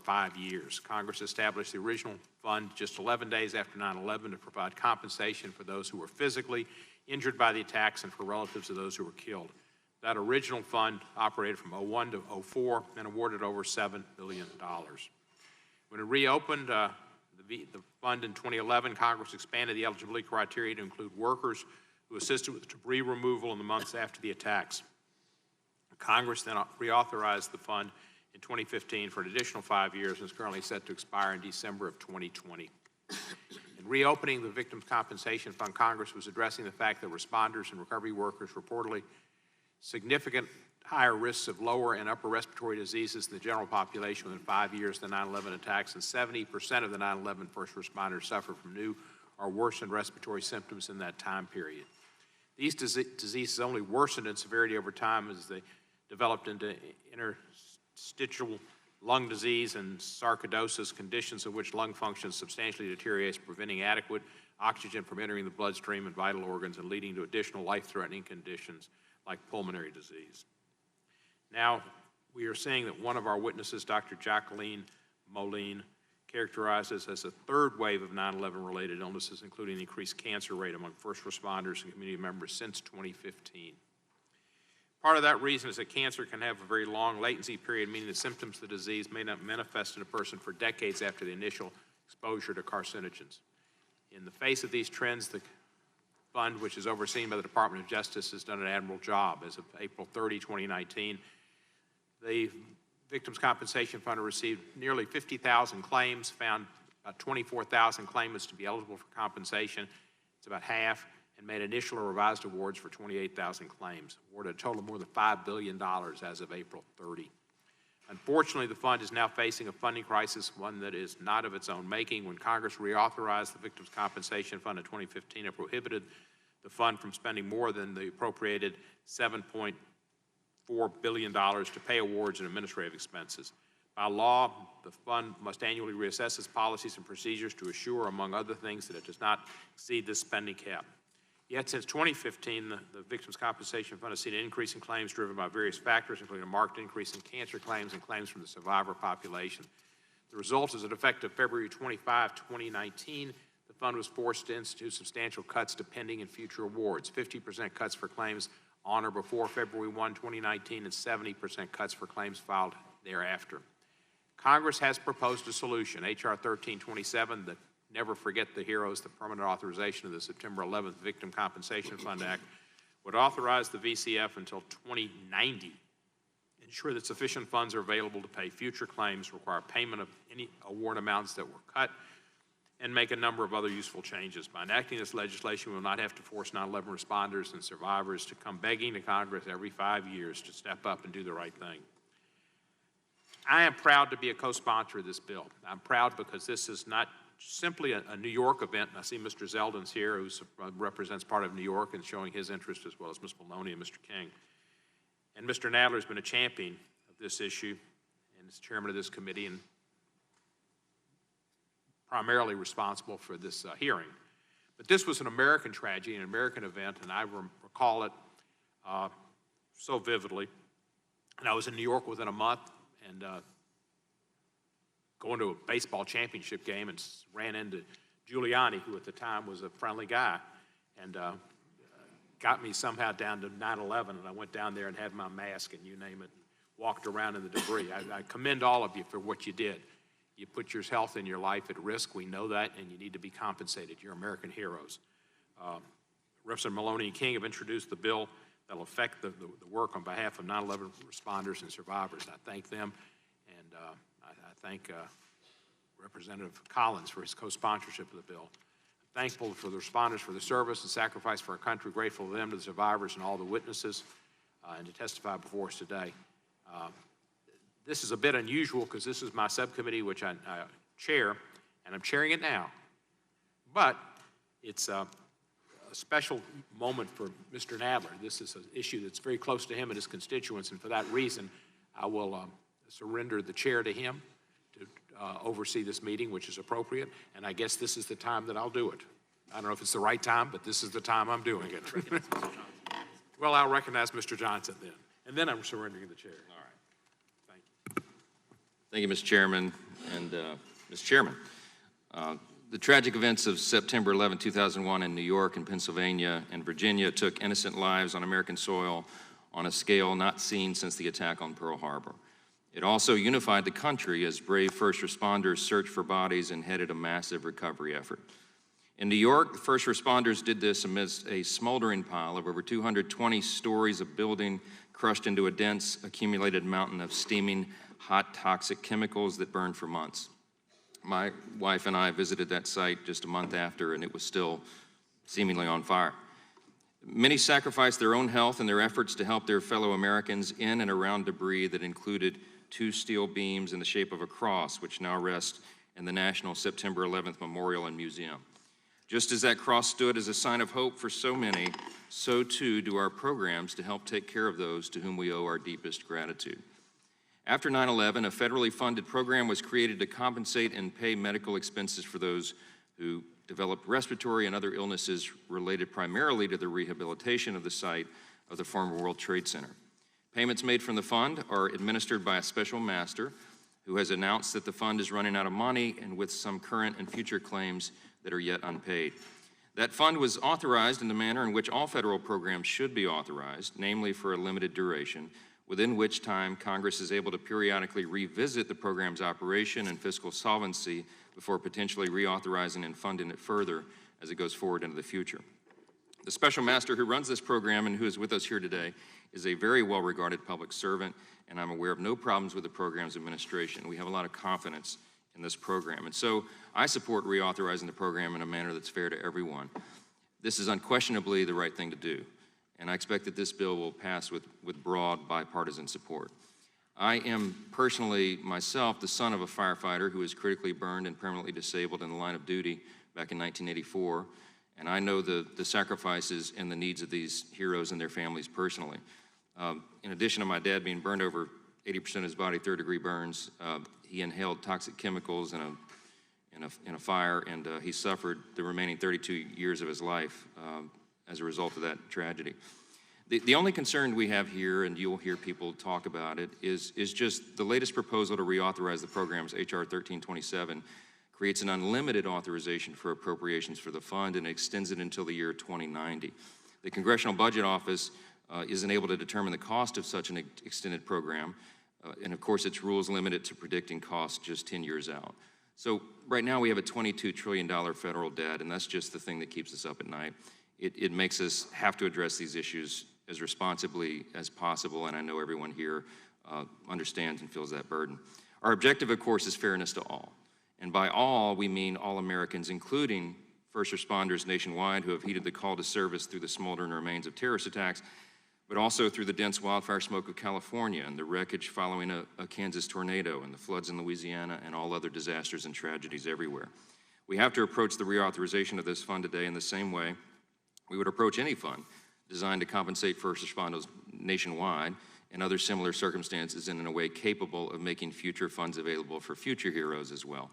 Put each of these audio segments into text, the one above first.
5 years. Congress established the original fund just 11 days after 9/11 to provide compensation for those who were physically injured by the attacks and for relatives of those who were killed. That original fund operated from 2001 to 2004 and awarded over $7 billion. When it reopened the fund in 2011, Congress expanded the eligibility criteria to include workers who assisted with debris removal in the months after the attacks. Congress then reauthorized the fund in 2015 for an additional 5 years and is currently set to expire in December of 2020. In reopening the Victims' Compensation Fund, Congress was addressing the fact that responders and recovery workers reportedly significant higher risks of lower and upper respiratory diseases in the general population within 5 years of the 9/11 attacks, and 70% of the 9/11 first responders suffered from new or worsened respiratory symptoms in that time period. These diseases only worsened in severity over time as they developed into interstitial lung disease and sarcoidosis, conditions in which lung function substantially deteriorates, preventing adequate oxygen from entering the bloodstream and vital organs and leading to additional life-threatening conditions like pulmonary disease. Now, we are seeing that one of our witnesses, Dr. Jacqueline Moline, characterizes as a third wave of 9/11 related illnesses, including the increased cancer rate among first responders and community members since 2015. Part of that reason is that cancer can have a very long latency period, meaning the symptoms of the disease may not manifest in a person for decades after the initial exposure to carcinogens. In the face of these trends, the fund, which is overseen by the Department of Justice, has done an admirable job. As of April 30, 2019, the Victims' Compensation Fund received nearly 50,000 claims, found about 24,000 claimants to be eligible for compensation. It's about half, and made initial or revised awards for 28,000 claims, awarded a total of more than $5 billion as of April 30. Unfortunately, the fund is now facing a funding crisis, one that is not of its own making. When Congress reauthorized the Victims' Compensation Fund in 2015, it prohibited the fund from spending more than the appropriated $7.4 billion to pay awards and administrative expenses. By law, the fund must annually reassess its policies and procedures to assure, among other things, that it does not exceed this spending cap. Yet since 2015, the Victims' Compensation Fund has seen an increase in claims driven by various factors, including a marked increase in cancer claims and claims from the survivor population. The result is that effective February 25, 2019, the fund was forced to institute substantial cuts to pending and future awards, 50% cuts for claims on or before February 1, 2019, and 70% cuts for claims filed thereafter. Congress has proposed a solution, H.R. 1327, the Never Forget the Heroes, the permanent authorization of the September 11th Victim Compensation Fund Act, would authorize the VCF until 2090, ensure that sufficient funds are available to pay future claims, require payment of any award amounts that were cut, and make a number of other useful changes. By enacting this legislation, we will not have to force 9/11 responders and survivors to come begging to Congress every 5 years to step up and do the right thing. I am proud to be a co-sponsor of this bill. I'm proud because this is not simply a New York event, and I see Mr. Zeldin's here, who represents part of New York and showing his interest, as well as Ms. Maloney and Mr. King. And Mr. Nadler has been a champion of this issue and is chairman of this committee and primarily responsible for this hearing. But this was an American tragedy, an American event, and I recall it so vividly. And I was in New York within a month, and going to a baseball championship game and ran into Giuliani, who at the time was a friendly guy, and got me somehow down to 9/11, and I went down there and had my mask and you name it, and walked around in the debris. I commend all of you for what you did. You put your health and your life at risk. We know that, and you need to be compensated. You're American heroes. Representative Maloney and King have introduced the bill that will affect the work on behalf of 9/11 responders and survivors. I thank them, and I thank Representative Collins for his co-sponsorship of the bill. I'm thankful for the responders for the service and sacrifice for our country, grateful to them, to the survivors, and all the witnesses, and to testify before us today. This is a bit unusual because this is my subcommittee, which I chair, and I'm chairing it now. But it's a special moment for Mr. Nadler. This is an issue that's very close to him and his constituents, and for that reason, I will surrender the chair to him to oversee this meeting, which is appropriate, and I guess this is the time that I'll do it. I don't know if it's the right time, but this is the time I'm doing it. Well, I'll recognize Mr. Johnson then, and then I'm surrendering the chair. All right. Thank you. Thank you, Mr. Chairman. and Mr. Chairman. The tragic events of September 11, 2001 in New York and Pennsylvania and Virginia took innocent lives on American soil on a scale not seen since the attack on Pearl Harbor. It also unified the country as brave first responders searched for bodies and headed a massive recovery effort. In New York, the first responders did this amidst a smoldering pile of over 220 stories of building crushed into a dense, accumulated mountain of steaming, hot, toxic chemicals that burned for months. My wife and I visited that site just a month after, and it was still seemingly on fire. Many sacrificed their own health in their efforts to help their fellow Americans in and around debris that included 2 steel beams in the shape of a cross, which now rest in the National September 11th Memorial and Museum. Just as that cross stood as a sign of hope for so many, so too do our programs to help take care of those to whom we owe our deepest gratitude. After 9/11, a federally funded program was created to compensate and pay medical expenses for those who developed respiratory and other illnesses related primarily to the rehabilitation of the site of the former World Trade Center. Payments made from the fund are administered by a special master who has announced that the fund is running out of money and with some current and future claims that are yet unpaid. That fund was authorized in the manner in which all federal programs should be authorized, namely for a limited duration, within which time Congress is able to periodically revisit the program's operation and fiscal solvency before potentially reauthorizing and funding it further as it goes forward into the future. The special master who runs this program and who is with us here today is a very well-regarded public servant, and I'm aware of no problems with the program's administration. We have a lot of confidence in this program, and so I support reauthorizing the program in a manner that's fair to everyone. This is unquestionably the right thing to do, and I expect that this bill will pass with broad bipartisan support. I am personally, myself, the son of a firefighter who was critically burned and permanently disabled in the line of duty back in 1984, and I know the sacrifices and the needs of these heroes and their families personally. In addition to my dad being burned over 80% of his body, 3rd-degree burns, he inhaled toxic chemicals in a fire, and he suffered the remaining 32 years of his life as a result of that tragedy. The only concern we have here, and you'll hear people talk about it, is just the latest proposal to reauthorize the programs, H.R. 1327, creates an unlimited authorization for appropriations for the fund and extends it until the year 2090. The Congressional Budget Office isn't able to determine the cost of such an extended program, and of course its rules limit it to predicting costs just 10 years out. So right now we have a $22 trillion federal debt, and that's just the thing that keeps us up at night. It makes us have to address these issues as responsibly as possible, and I know everyone here understands and feels that burden. Our objective, of course, is fairness to all. And by all, we mean all Americans, including first responders nationwide who have heeded the call to service through the smoldering remains of terrorist attacks, but also through the dense wildfire smoke of California and the wreckage following a Kansas tornado and the floods in Louisiana and all other disasters and tragedies everywhere. We have to approach the reauthorization of this fund today in the same way we would approach any fund designed to compensate first responders nationwide and other similar circumstances in a way capable of making future funds available for future heroes as well.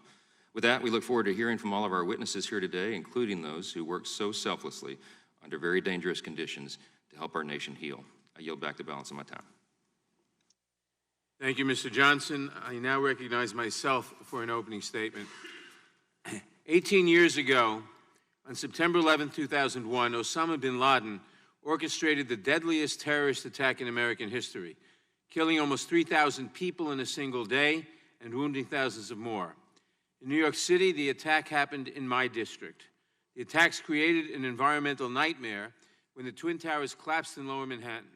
With that, we look forward to hearing from all of our witnesses here today, including those who work so selflessly under very dangerous conditions to help our nation heal. I yield back the balance of my time. Thank you, Mr. Johnson. I now recognize myself for an opening statement. 18 years ago, on September 11, 2001, Osama bin Laden orchestrated the deadliest terrorist attack in American history, killing almost 3,000 people in a single day and wounding thousands of more. In New York City, the attack happened in my district. The attacks created an environmental nightmare when the Twin Towers collapsed in Lower Manhattan.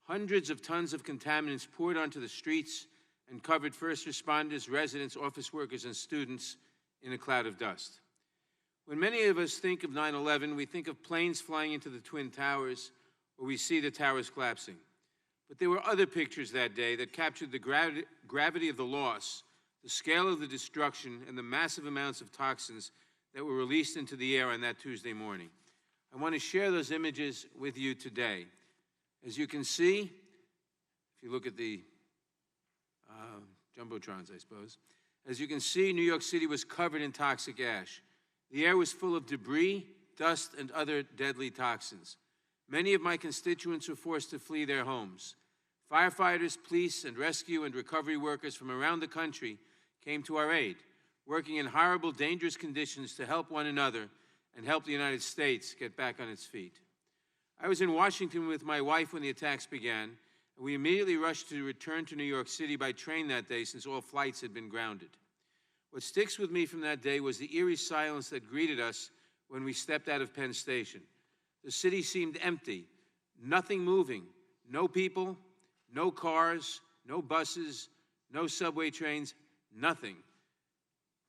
Hundreds of tons of contaminants poured onto the streets and covered first responders, residents, office workers, and students in a cloud of dust. When many of us think of 9/11, we think of planes flying into the Twin Towers, or we see the towers collapsing. But there were other pictures that day that captured the gravity of the loss, the scale of the destruction, and the massive amounts of toxins that were released into the air on that Tuesday morning. I want to share those images with you today. As you can see, if you look at the jumbotrons, I suppose, as you can see, New York City was covered in toxic ash. The air was full of debris, dust, and other deadly toxins. Many of my constituents were forced to flee their homes. Firefighters, police, and rescue and recovery workers from around the country came to our aid. working in horrible, dangerous conditions to help one another and help the United States get back on its feet. I was in Washington with my wife when the attacks began, and we immediately rushed to return to New York City by train that day since all flights had been grounded. What sticks with me from that day was the eerie silence that greeted us when we stepped out of Penn Station. The city seemed empty, nothing moving, no people, no cars, no buses, no subway trains, nothing.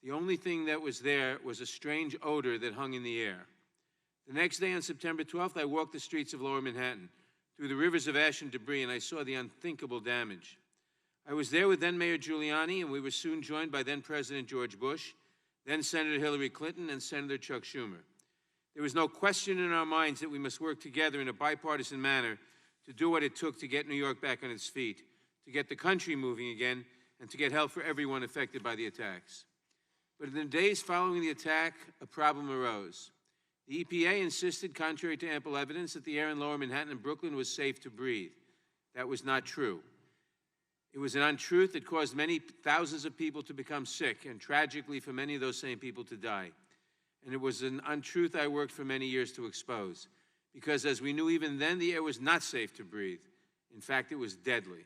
The only thing that was there was a strange odor that hung in the air. The next day, on September 12th, I walked the streets of Lower Manhattan, through the rivers of ash and debris, and I saw the unthinkable damage. I was there with then-Mayor Giuliani, and we were soon joined by then-President George Bush, then-Senator Hillary Clinton, and Senator Chuck Schumer. There was no question in our minds that we must work together in a bipartisan manner to do what it took to get New York back on its feet, to get the country moving again, and to get help for everyone affected by the attacks. But in the days following the attack, a problem arose. The EPA insisted, contrary to ample evidence, that the air in Lower Manhattan and Brooklyn was safe to breathe. That was not true. It was an untruth that caused many thousands of people to become sick, and tragically for many of those same people to die. And it was an untruth I worked for many years to expose, because as we knew even then, the air was not safe to breathe. In fact, it was deadly.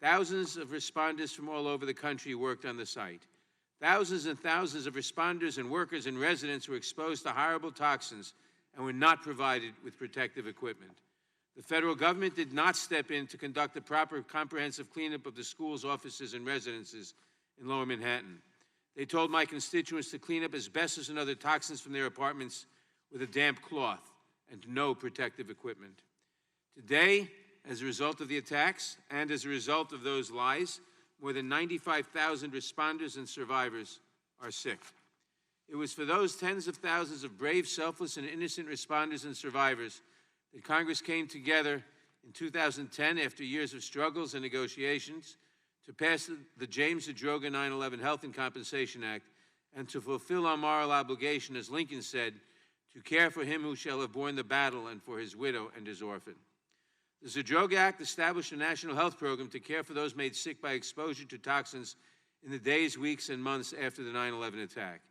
Thousands of responders from all over the country worked on the site. Thousands and thousands of responders and workers and residents were exposed to horrible toxins and were not provided with protective equipment. The federal government did not step in to conduct a proper comprehensive cleanup of the schools, offices, and residences in Lower Manhattan. They told my constituents to clean up asbestos and other toxins from their apartments with a damp cloth and no protective equipment. Today, as a result of the attacks and as a result of those lies, more than 95,000 responders and survivors are sick. It was for those tens of thousands of brave, selfless, and innocent responders and survivors that Congress came together in 2010 after years of struggles and negotiations to pass the James Zadroga 9/11 Health and Compensation Act and to fulfill our moral obligation, as Lincoln said, to care for him who shall have borne the battle and for his widow and his orphan. The Zadroga Act established a national health program to care for those made sick by exposure to toxins in the days, weeks, and months after the 9/11 attack.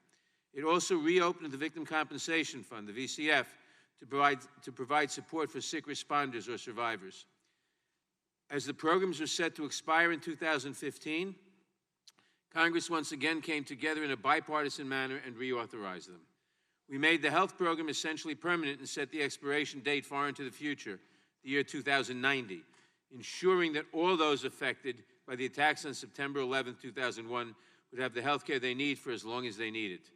It also reopened the Victim Compensation Fund, the VCF, to provide support for sick responders or survivors. As the programs were set to expire in 2015, Congress once again came together in a bipartisan manner and reauthorized them. We made the health program essentially permanent and set the expiration date far into the future, the year 2090, ensuring that all those affected by the attacks on September 11, 2001 would have the health care they need for as long as they need it.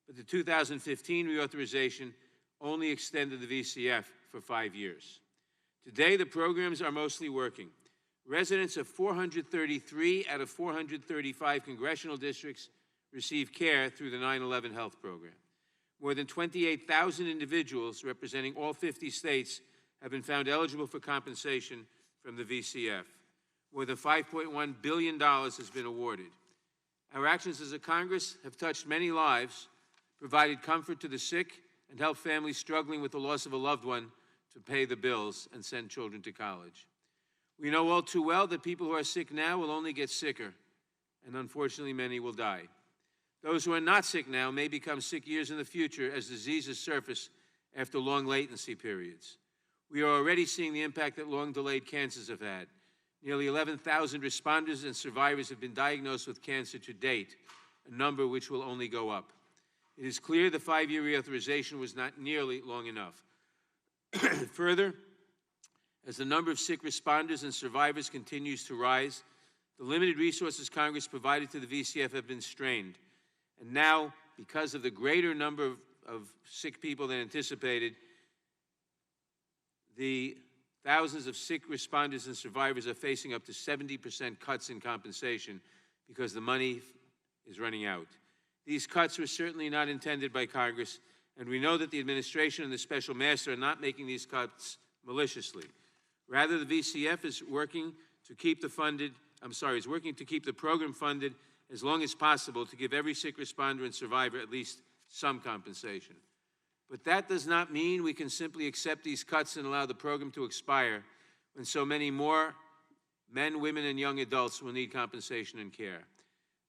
But the 2015 reauthorization only extended the VCF for 5 years. Today, the programs are mostly working. Residents of 433 out of 435 congressional districts receive care through the 9/11 health program. More than 28,000 individuals representing all 50 states have been found eligible for compensation from the VCF. More than $5.1 billion has been awarded. Our actions as a Congress have touched many lives, provided comfort to the sick, and helped families struggling with the loss of a loved one to pay the bills and send children to college. We know all too well that people who are sick now will only get sicker, and unfortunately many will die. Those who are not sick now may become sick years in the future as diseases surface after long latency periods. We are already seeing the impact that long-delayed cancers have had. Nearly 11,000 responders and survivors have been diagnosed with cancer to date, a number which will only go up. It is clear the 5-year reauthorization was not nearly long enough. Further, as the number of sick responders and survivors continues to rise, the limited resources Congress provided to the VCF have been strained. And now, because of the greater number of sick people than anticipated, the thousands of sick responders and survivors are facing up to 70% cuts in compensation because the money is running out. These cuts were certainly not intended by Congress, and we know that the administration and the special master are not making these cuts maliciously. Rather, the VCF is working to keep the program funded as long as possible to give every sick responder and survivor at least some compensation. But that does not mean we can simply accept these cuts and allow the program to expire when so many more men, women, and young adults will need compensation and care.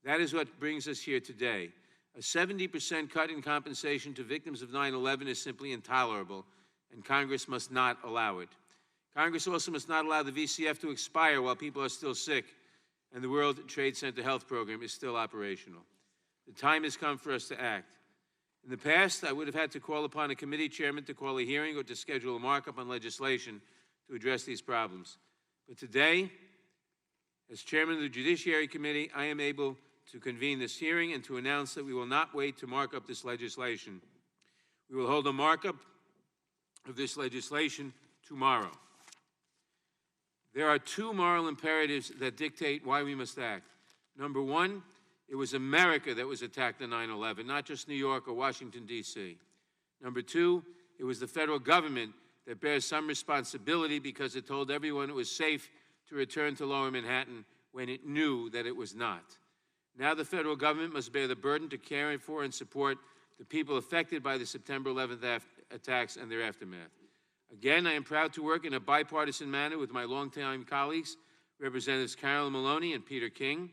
That is what brings us here today. A 70% cut in compensation to victims of 9/11 is simply intolerable, and Congress must not allow it. Congress also must not allow the VCF to expire while people are still sick and the World Trade Center Health Program is still operational. The time has come for us to act. In the past, I would have had to call upon a committee chairman to call a hearing or to schedule a markup on legislation to address these problems. But today, as chairman of the Judiciary Committee, I am able to convene this hearing and to announce that we will not wait to mark up this legislation. We will hold a markup of this legislation tomorrow. There are two moral imperatives that dictate why we must act. Number one, it was America that was attacked on 9/11, not just New York or Washington, D.C. Number two, it was the federal government that bears some responsibility because it told everyone it was safe to return to Lower Manhattan when it knew that it was not. Now the federal government must bear the burden to care for and support the people affected by the September 11th attacks and their aftermath. Again, I am proud to work in a bipartisan manner with my longtime colleagues, Representatives Carolyn Maloney and Peter King,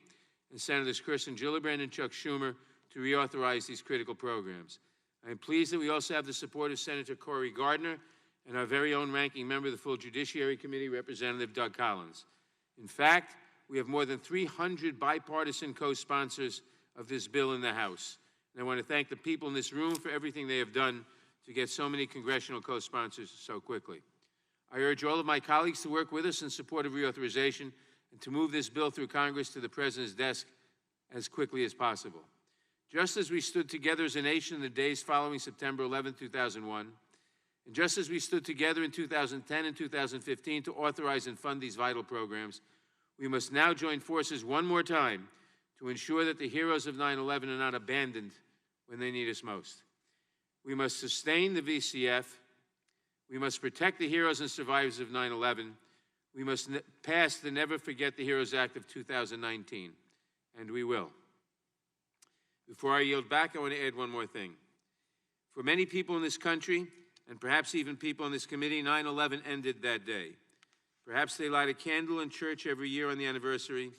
and Senators Kirsten Gillibrand and Chuck Schumer to reauthorize these critical programs. I am pleased that we also have the support of Senator Cory Gardner and our very own ranking member of the full Judiciary Committee, Representative Doug Collins. In fact, we have more than 300 bipartisan co-sponsors of this bill in the House. And I want to thank the people in this room for everything they have done to get so many congressional co-sponsors so quickly. I urge all of my colleagues to work with us in support of reauthorization and to move this bill through Congress to the President's desk as quickly as possible. Just as we stood together as a nation in the days following September 11, 2001, and just as we stood together in 2010 and 2015 to authorize and fund these vital programs, we must now join forces one more time to ensure that the heroes of 9/11 are not abandoned when they need us most. We must sustain the VCF. We must protect the heroes and survivors of 9/11. We must pass the Never Forget the Heroes Act of 2019, and we will. Before I yield back, I want to add one more thing. For many people in this country, and perhaps even people in this committee, 9/11 ended that day. Perhaps they light a candle in church every year on the anniversary.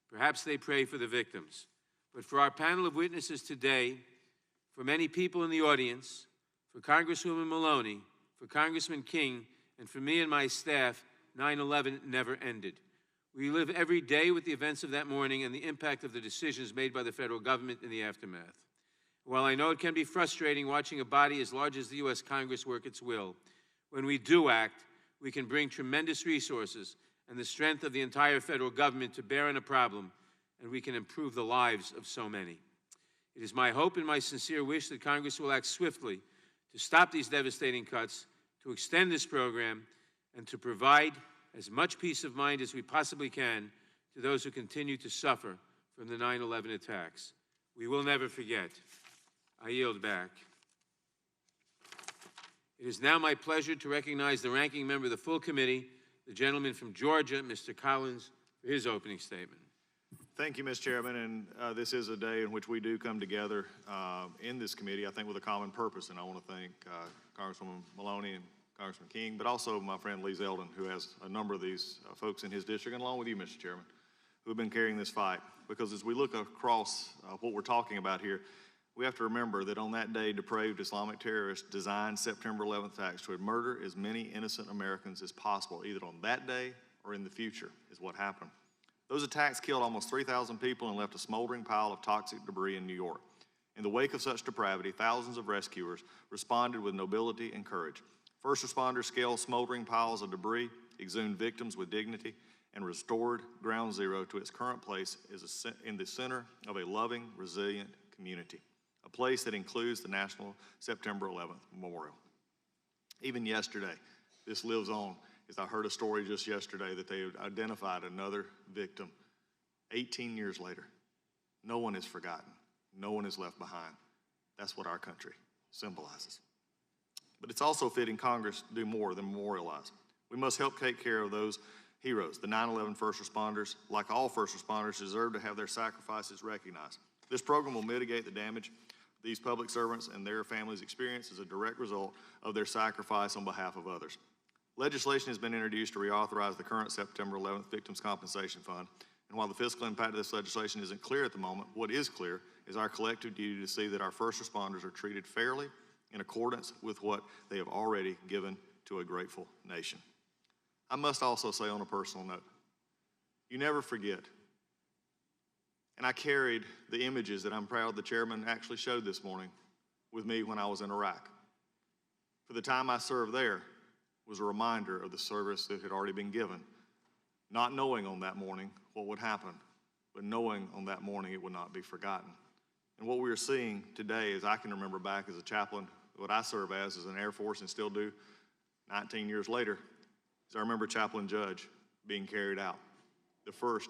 Perhaps they pray for the victims. But for our panel of witnesses today, for many people in the audience, for Congresswoman Maloney, for Congressman King, and for me and my staff, 9/11 never ended. We live every day with the events of that morning and the impact of the decisions made by the federal government in the aftermath. While I know it can be frustrating watching a body as large as the U.S. Congress work its will, when we do act, we can bring tremendous resources and the strength of the entire federal government to bear on a problem, and we can improve the lives of so many. It is my hope and my sincere wish that Congress will act swiftly to stop these devastating cuts, to extend this program, and to provide as much peace of mind as we possibly can to those who continue to suffer from the 9/11 attacks. We will never forget. I yield back. It is now my pleasure to recognize the ranking member of the full committee, the gentleman from Georgia, Mr. Collins, for his opening statement. Thank you, Mr. Chairman, and this is a day in which we do come together in this committee, I think, with a common purpose, and I want to thank Congresswoman Maloney and Congressman King, but also my friend Lee Zeldin, who has a number of these folks in his district, and along with you, Mr. Chairman, who have been carrying this fight. Because as we look across what we're talking about here, we have to remember that on that day, depraved Islamic terrorists designed September 11th attacks to murder as many innocent Americans as possible, either on that day or in the future, is what happened. Those attacks killed almost 3,000 people and left a smoldering pile of toxic debris in New York. In the wake of such depravity, thousands of rescuers responded with nobility and courage. First responders scaled smoldering piles of debris, exhumed victims with dignity, and restored Ground Zero to its current place in the center of a loving, resilient community, a place that includes the National September 11th Memorial. Even yesterday, this lives on, as I heard a story just yesterday that they had identified another victim 18 years later. No one is forgotten. No one is left behind. That's what our country symbolizes. But it's also fitting Congress do more than memorialize. We must help take care of those heroes. The 9/11 first responders, like all first responders, deserve to have their sacrifices recognized. This program will mitigate the damage these public servants and their families experience as a direct result of their sacrifice on behalf of others. Legislation has been introduced to reauthorize the current September 11th Victims Compensation Fund, and while the fiscal impact of this legislation isn't clear at the moment, what is clear is our collective duty to see that our first responders are treated fairly in accordance with what they have already given to a grateful nation. I must also say on a personal note, you never forget. And I carried the images that I'm proud the chairman actually showed this morning with me when I was in Iraq. For the time I served there was a reminder of the service that had already been given, not knowing on that morning what would happen, but knowing on that morning it would not be forgotten. And what we are seeing today, as I can remember back as a chaplain, what I serve as an Air Force and still do 19 years later, is I remember Chaplain Judge being carried out. The first,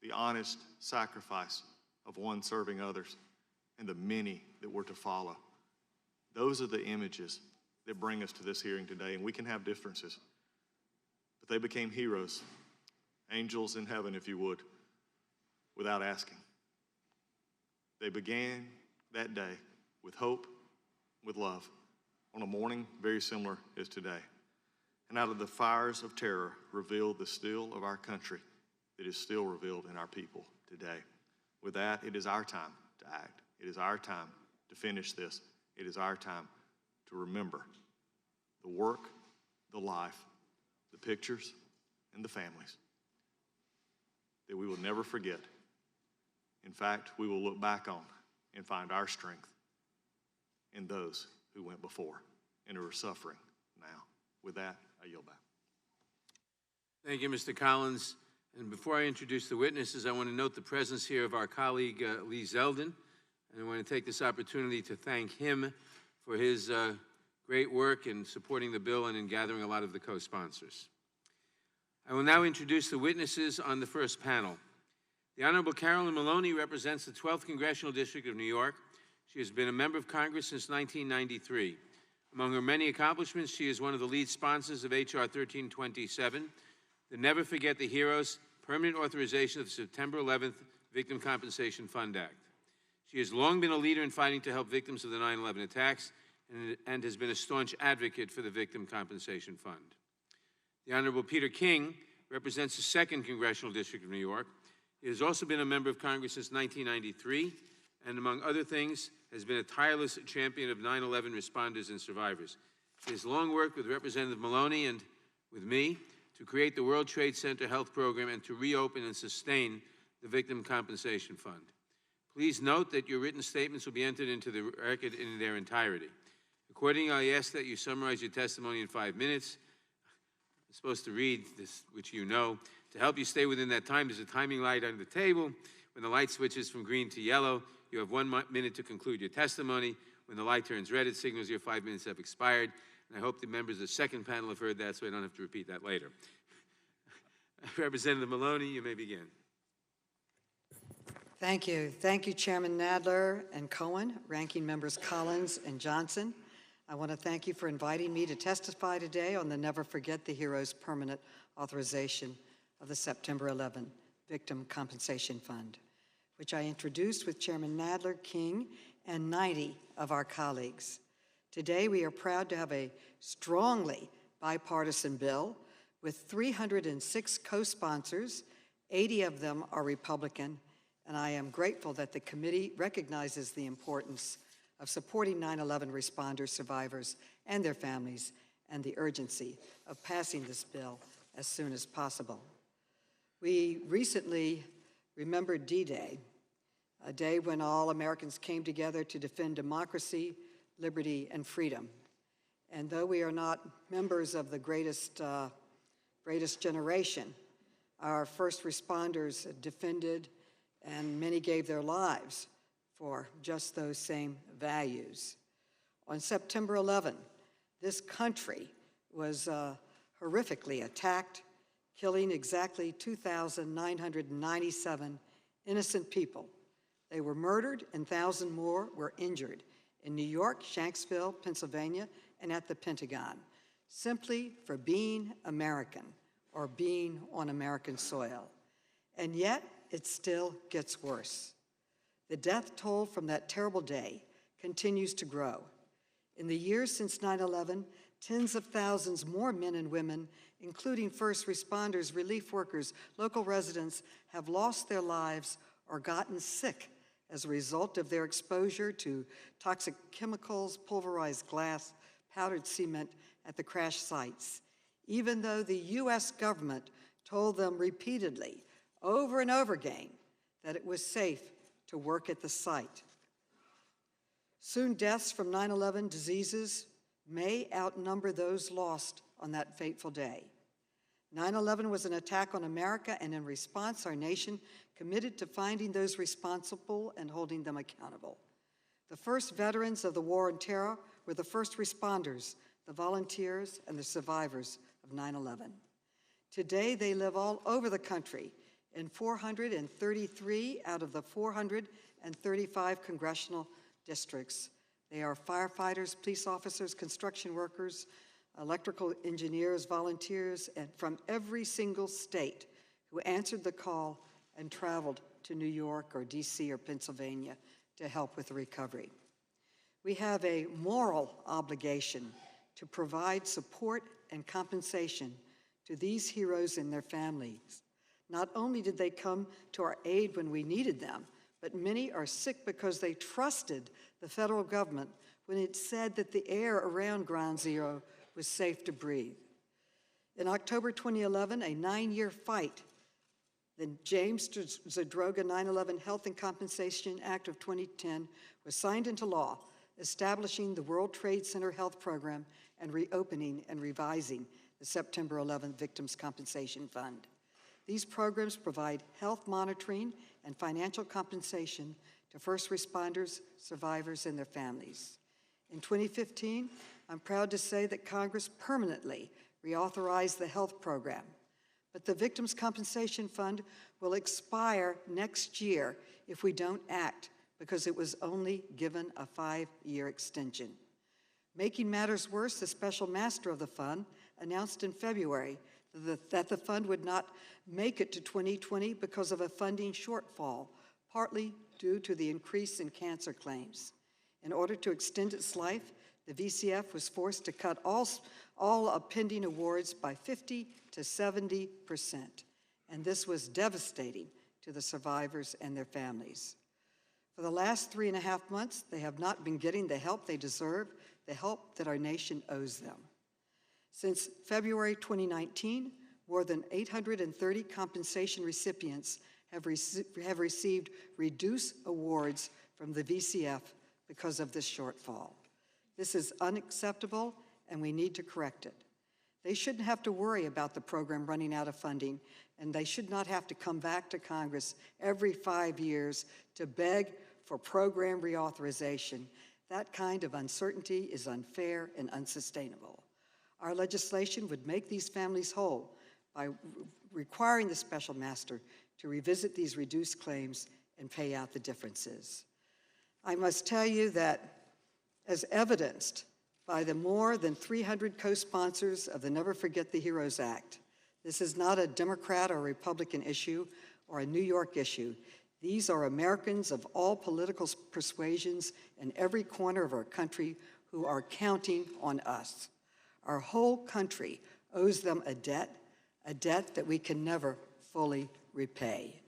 the honest sacrifice of one serving others, and the many that were to follow. Those are the images that bring us to this hearing today, and we can have differences, but they became heroes, angels in heaven, if you would, without asking. They began that day with hope, with love, on a morning very similar as today. And out of the fires of terror revealed the steel of our country that is still revealed in our people today. With that, it is our time to act. It is our time to finish this. It is our time to remember the work, the life, the pictures, and the families that we will never forget. In fact, we will look back on and find our strength in those who went before and who are suffering now. With that, I yield back. Thank you, Mr. Collins. And before I introduce the witnesses, I want to note the presence here of our colleague, Lee Zeldin. And I want to take this opportunity to thank him for his great work in supporting the bill and in gathering a lot of the co-sponsors. I will now introduce the witnesses on the first panel. The Honorable Carolyn Maloney represents the 12th Congressional District of New York. She has been a member of Congress since 1993. Among her many accomplishments, she is one of the lead sponsors of H.R. 1327, the Never Forget the Heroes Permanent Authorization of the September 11th Victim Compensation Fund Act. She has long been a leader in fighting to help victims of the 9/11 attacks and has been a staunch advocate for the Victim Compensation Fund. The Honorable Peter King represents the 2nd Congressional District of New York. He has also been a member of Congress since 1993 and, among other things, has been a tireless champion of 9/11 responders and survivors. He has long worked with Representative Maloney and with me to create the World Trade Center Health Program and to reopen and sustain the Victim Compensation Fund. Please note that your written statements will be entered into the record in their entirety. Accordingly, I ask that you summarize your testimony in 5 minutes. I'm supposed to read this, which you know. To help you stay within that time, there's a timing light on the table. When the light switches from green to yellow, you have 1 minute to conclude your testimony. When the light turns red, it signals your 5 minutes have expired. And I hope the members of the second panel have heard that, so I don't have to repeat that later. Representative Maloney, you may begin. Thank you. Thank you, Chairman Nadler and Cohen, Ranking Members Collins and Johnson. I want to thank you for inviting me to testify today on the Never Forget the Heroes Permanent Authorization of the September 11 Victim Compensation Fund, which I introduced with Chairman Nadler, King, and 90 of our colleagues. Today, we are proud to have a strongly bipartisan bill with 306 co-sponsors. 80 of them are Republican, and I am grateful that the committee recognizes the importance of supporting 9/11 responders, survivors, and their families, and the urgency of passing this bill as soon as possible. We recently remembered D-Day, a day when all Americans came together to defend democracy, liberty, and freedom. And though we are not members of the greatest generation, our first responders defended and many gave their lives for just those same values. On September 11, this country was horrifically attacked, killing exactly 2,997 innocent people. They were murdered and 1,000 more were injured in New York, Shanksville, Pennsylvania, and at the Pentagon, simply for being American or being on American soil. And yet, it still gets worse. The death toll from that terrible day continues to grow. In the years since 9/11, Tens of thousands more men and women, including first responders, relief workers, local residents, have lost their lives or gotten sick as a result of their exposure to toxic chemicals, pulverized glass, powdered cement at the crash sites, even though the U.S. government told them repeatedly, over and over again, that it was safe to work at the site. Soon deaths from 9/11 diseases may outnumber those lost on that fateful day. 9/11 was an attack on America, and in response, our nation committed to finding those responsible and holding them accountable. The first veterans of the war on terror were the first responders, the volunteers, and the survivors of 9/11. Today, they live all over the country in 433 out of the 435 congressional districts. They are firefighters, police officers, construction workers, electrical engineers, volunteers, and from every single state who answered the call and traveled to New York or DC or Pennsylvania to help with the recovery. We have a moral obligation to provide support and compensation to these heroes and their families. Not only did they come to our aid when we needed them, but many are sick because they trusted the federal government when it said that the air around Ground Zero was safe to breathe. In October 2011, a 9-year fight, the James Zadroga 9/11 Health and Compensation Act of 2010 was signed into law, establishing the World Trade Center Health Program and reopening and revising the September 11 Victims' Compensation Fund. These programs provide health monitoring and financial compensation to first responders, survivors, and their families. In 2015, I'm proud to say that Congress permanently reauthorized the health program, but the Victims' Compensation Fund will expire next year if we don't act, because it was only given a 5-year extension. Making matters worse, the special master of the fund announced in February that the fund would not make it to 2020 because of a funding shortfall, partly due to the increase in cancer claims. In order to extend its life, the VCF was forced to cut all pending awards by 50 to 70%, and this was devastating to the survivors and their families. For the last 3.5 months, they have not been getting the help they deserve, the help that our nation owes them. Since February 2019, more than 830 compensation recipients have received reduced awards from the VCF because of this shortfall. This is unacceptable, and we need to correct it. They shouldn't have to worry about the program running out of funding, and they should not have to come back to Congress every 5 years to beg for program reauthorization. That kind of uncertainty is unfair and unsustainable. Our legislation would make these families whole by requiring the special master to revisit these reduced claims and pay out the differences. I must tell you that, as evidenced by the more than 300 co-sponsors of the Never Forget the Heroes Act, this is not a Democrat or Republican issue or a New York issue. These are Americans of all political persuasions in every corner of our country who are counting on us. Our whole country owes them a debt that we can never fully repay.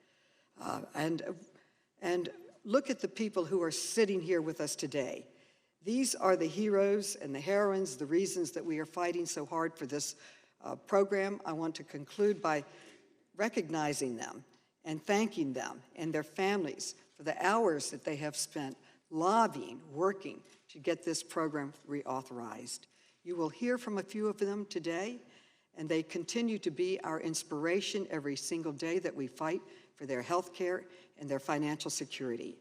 And look at the people who are sitting here with us today. These are the heroes and the heroines, the reasons that we are fighting so hard for this program. I want to conclude by recognizing them and thanking them and their families for the hours that they have spent lobbying, working to get this program reauthorized. You will hear from a few of them today, and they continue to be our inspiration every single day that we fight for their health care and their financial security.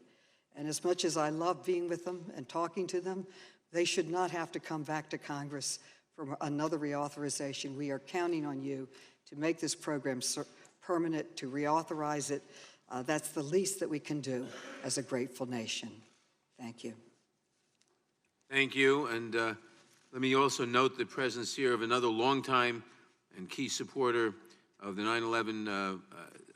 And as much as I love being with them and talking to them, they should not have to come back to Congress for another reauthorization. We are counting on you to make this program permanent, to reauthorize it. That's the least that we can do as a grateful nation. Thank you. Thank you, and let me also note the presence here of another longtime and key supporter of the 9/11,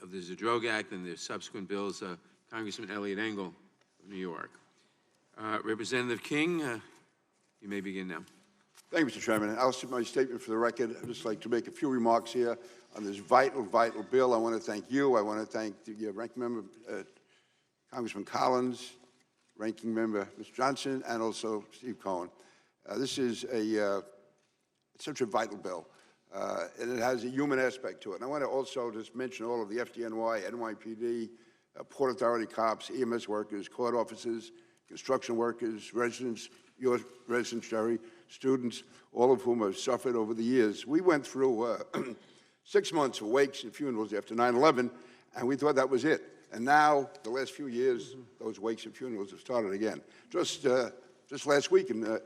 of the Zadroga Act and the subsequent bills, Congressman Elliot Engel of New York. Representative King, you may begin now. Thank you, Mr. Chairman. I'll submit my statement for the record. I'd just like to make a few remarks here on this vital bill. I want to thank you. I want to thank the ranking member, Congressman Collins, ranking member Mr. Johnson, and also Steve Cohen. This is such a vital bill, and it has a human aspect to it. And I want to also just mention all of the FDNY, NYPD, Port Authority cops, EMS workers, court officers, construction workers, residents, your residents, Jerry, students, all of whom have suffered over the years. We went through 6 months of wakes and funerals after 9/11, and we thought that was it. And now, the last few years, those wakes and funerals have started again. Just last week in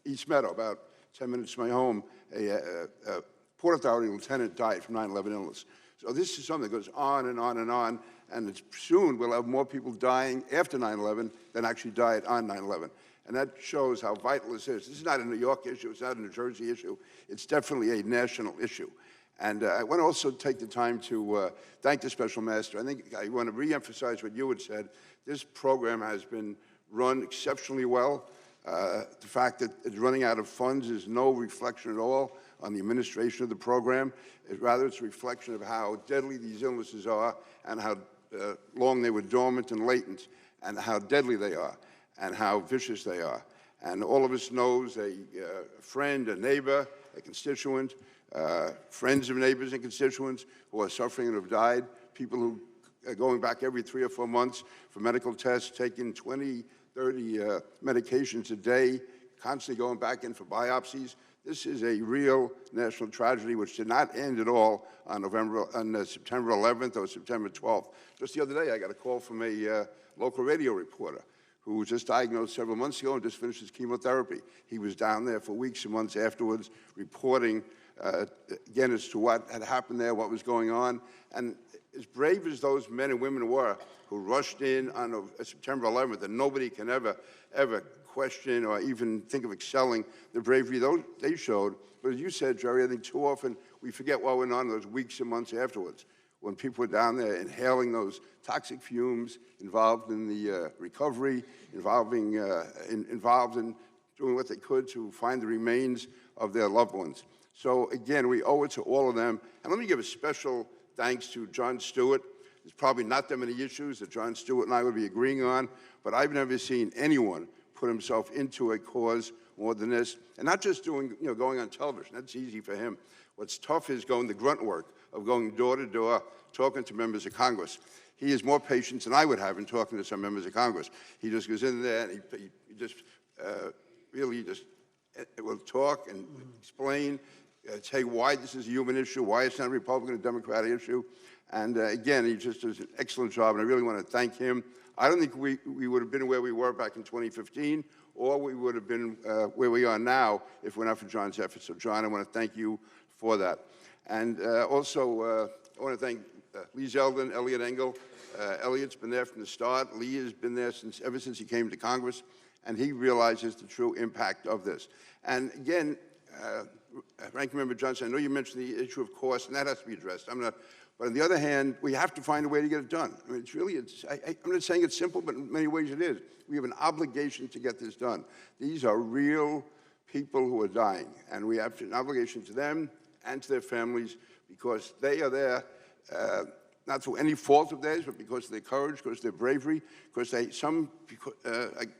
East Meadow, about 10 minutes from my home, a Port Authority lieutenant died from 9/11 illness. So this is something that goes on and on and on, and soon we'll have more people dying after 9/11 than actually died on 9/11. And that shows how vital this is. This is not a New York issue. It's not a New Jersey issue. It's definitely a national issue. And I want to also take the time to thank the Special Master. I think I want to reemphasize what you had said. This program has been run exceptionally well. The fact that it's running out of funds is no reflection at all on the administration of the program. Rather, it's a reflection of how deadly these illnesses are and how long they were dormant and latent, and how deadly they are and how vicious they are. And all of us knows a friend, a neighbor, a constituent, friends of neighbors and constituents who are suffering and have died, people who are going back every 3 or 4 months for medical tests, taking 20, 30 medications a day, constantly going back in for biopsies. This is a real national tragedy which did not end at all on September 11th or September 12th. Just the other day, I got a call from a local radio reporter who was just diagnosed several months ago and just finished his chemotherapy. He was down there for weeks and months afterwards reporting again as to what had happened there, what was going on. And as brave as those men and women were who rushed in on September 11th, and nobody can ever question or even think of excelling the bravery they showed. But as you said, Jerry, I think too often we forget what went on those weeks and months afterwards, when people were down there inhaling those toxic fumes, involved in the recovery, involved in doing what they could to find the remains of their loved ones. So again, we owe it to all of them. And let me give a special thanks to Jon Stewart. There's probably not that many issues that Jon Stewart and I would be agreeing on, but I've never seen anyone put himself into a cause more than this. And not just doing, going on television. That's easy for him. What's tough is going the grunt work of going door to door, talking to members of Congress. He has more patience than I would have in talking to some members of Congress. He just goes in there and he just really just will talk and explain, say why this is a human issue, why it's not a Republican or Democratic issue. And again, he just does an excellent job, and I really want to thank him. I don't think we would have been where we were back in 2015, or we would have been where we are now if it were not for John's efforts. So, John, I want to thank you for that. And also, I want to thank Lee Zeldin, Elliot Engel. Elliot's been there from the start. Lee has been there ever since he came to Congress, and he realizes the true impact of this. And again, Ranking Member Johnson, I know you mentioned the issue of cost, and that has to be addressed. But on the other hand, we have to find a way to get it done. I mean, I'm not saying it's simple, but in many ways it is. We have an obligation to get this done. These are real people who are dying, and we have an obligation to them and to their families, because they are there not through any fault of theirs, but because of their courage, because of their bravery, because like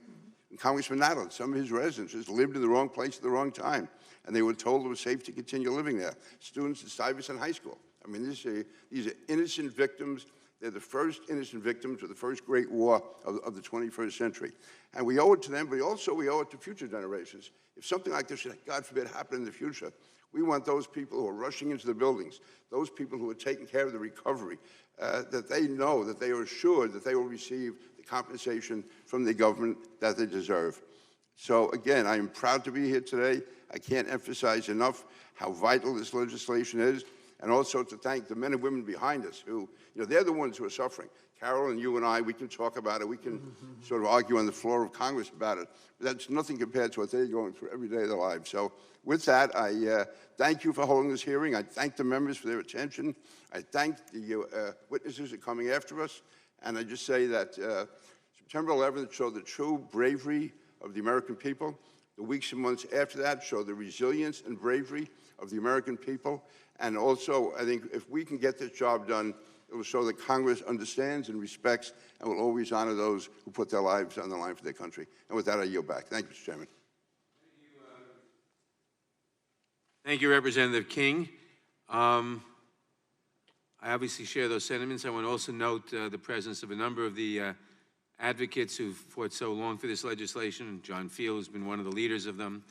Congressman Nadler, some of his residents just lived in the wrong place at the wrong time, and they were told it was safe to continue living there. Students at Stuyvesant High School. I mean, these are innocent victims. They're the first innocent victims of the first great war of the 21st century. And we owe it to them, but also we owe it to future generations. If something like this should, God forbid, happen in the future, we want those people who are rushing into the buildings, those people who are taking care of the recovery, that they know, that they are assured that they will receive the compensation from the government that they deserve. So again, I am proud to be here today. I can't emphasize enough how vital this legislation is, and also to thank the men and women behind us who, they're the ones who are suffering. Carol and you and I, we can talk about it. We can sort of argue on the floor of Congress about it. But that's nothing compared to what they're going through every day of their lives. So with that, I thank you for holding this hearing. I thank the members for their attention. I thank the witnesses that are coming after us. And I just say that September 11th showed the true bravery of the American people. The weeks and months after that show the resilience and bravery of the American people. And also, I think if we can get this job done, it will show that Congress understands and respects and will always honor those who put their lives on the line for their country. And with that, I yield back. Thank you, Mr. Chairman. Thank you, Representative King. I obviously share those sentiments. I want to also note the presence of a number of the advocates who've fought so long for this legislation. John Field has been one of the leaders of them.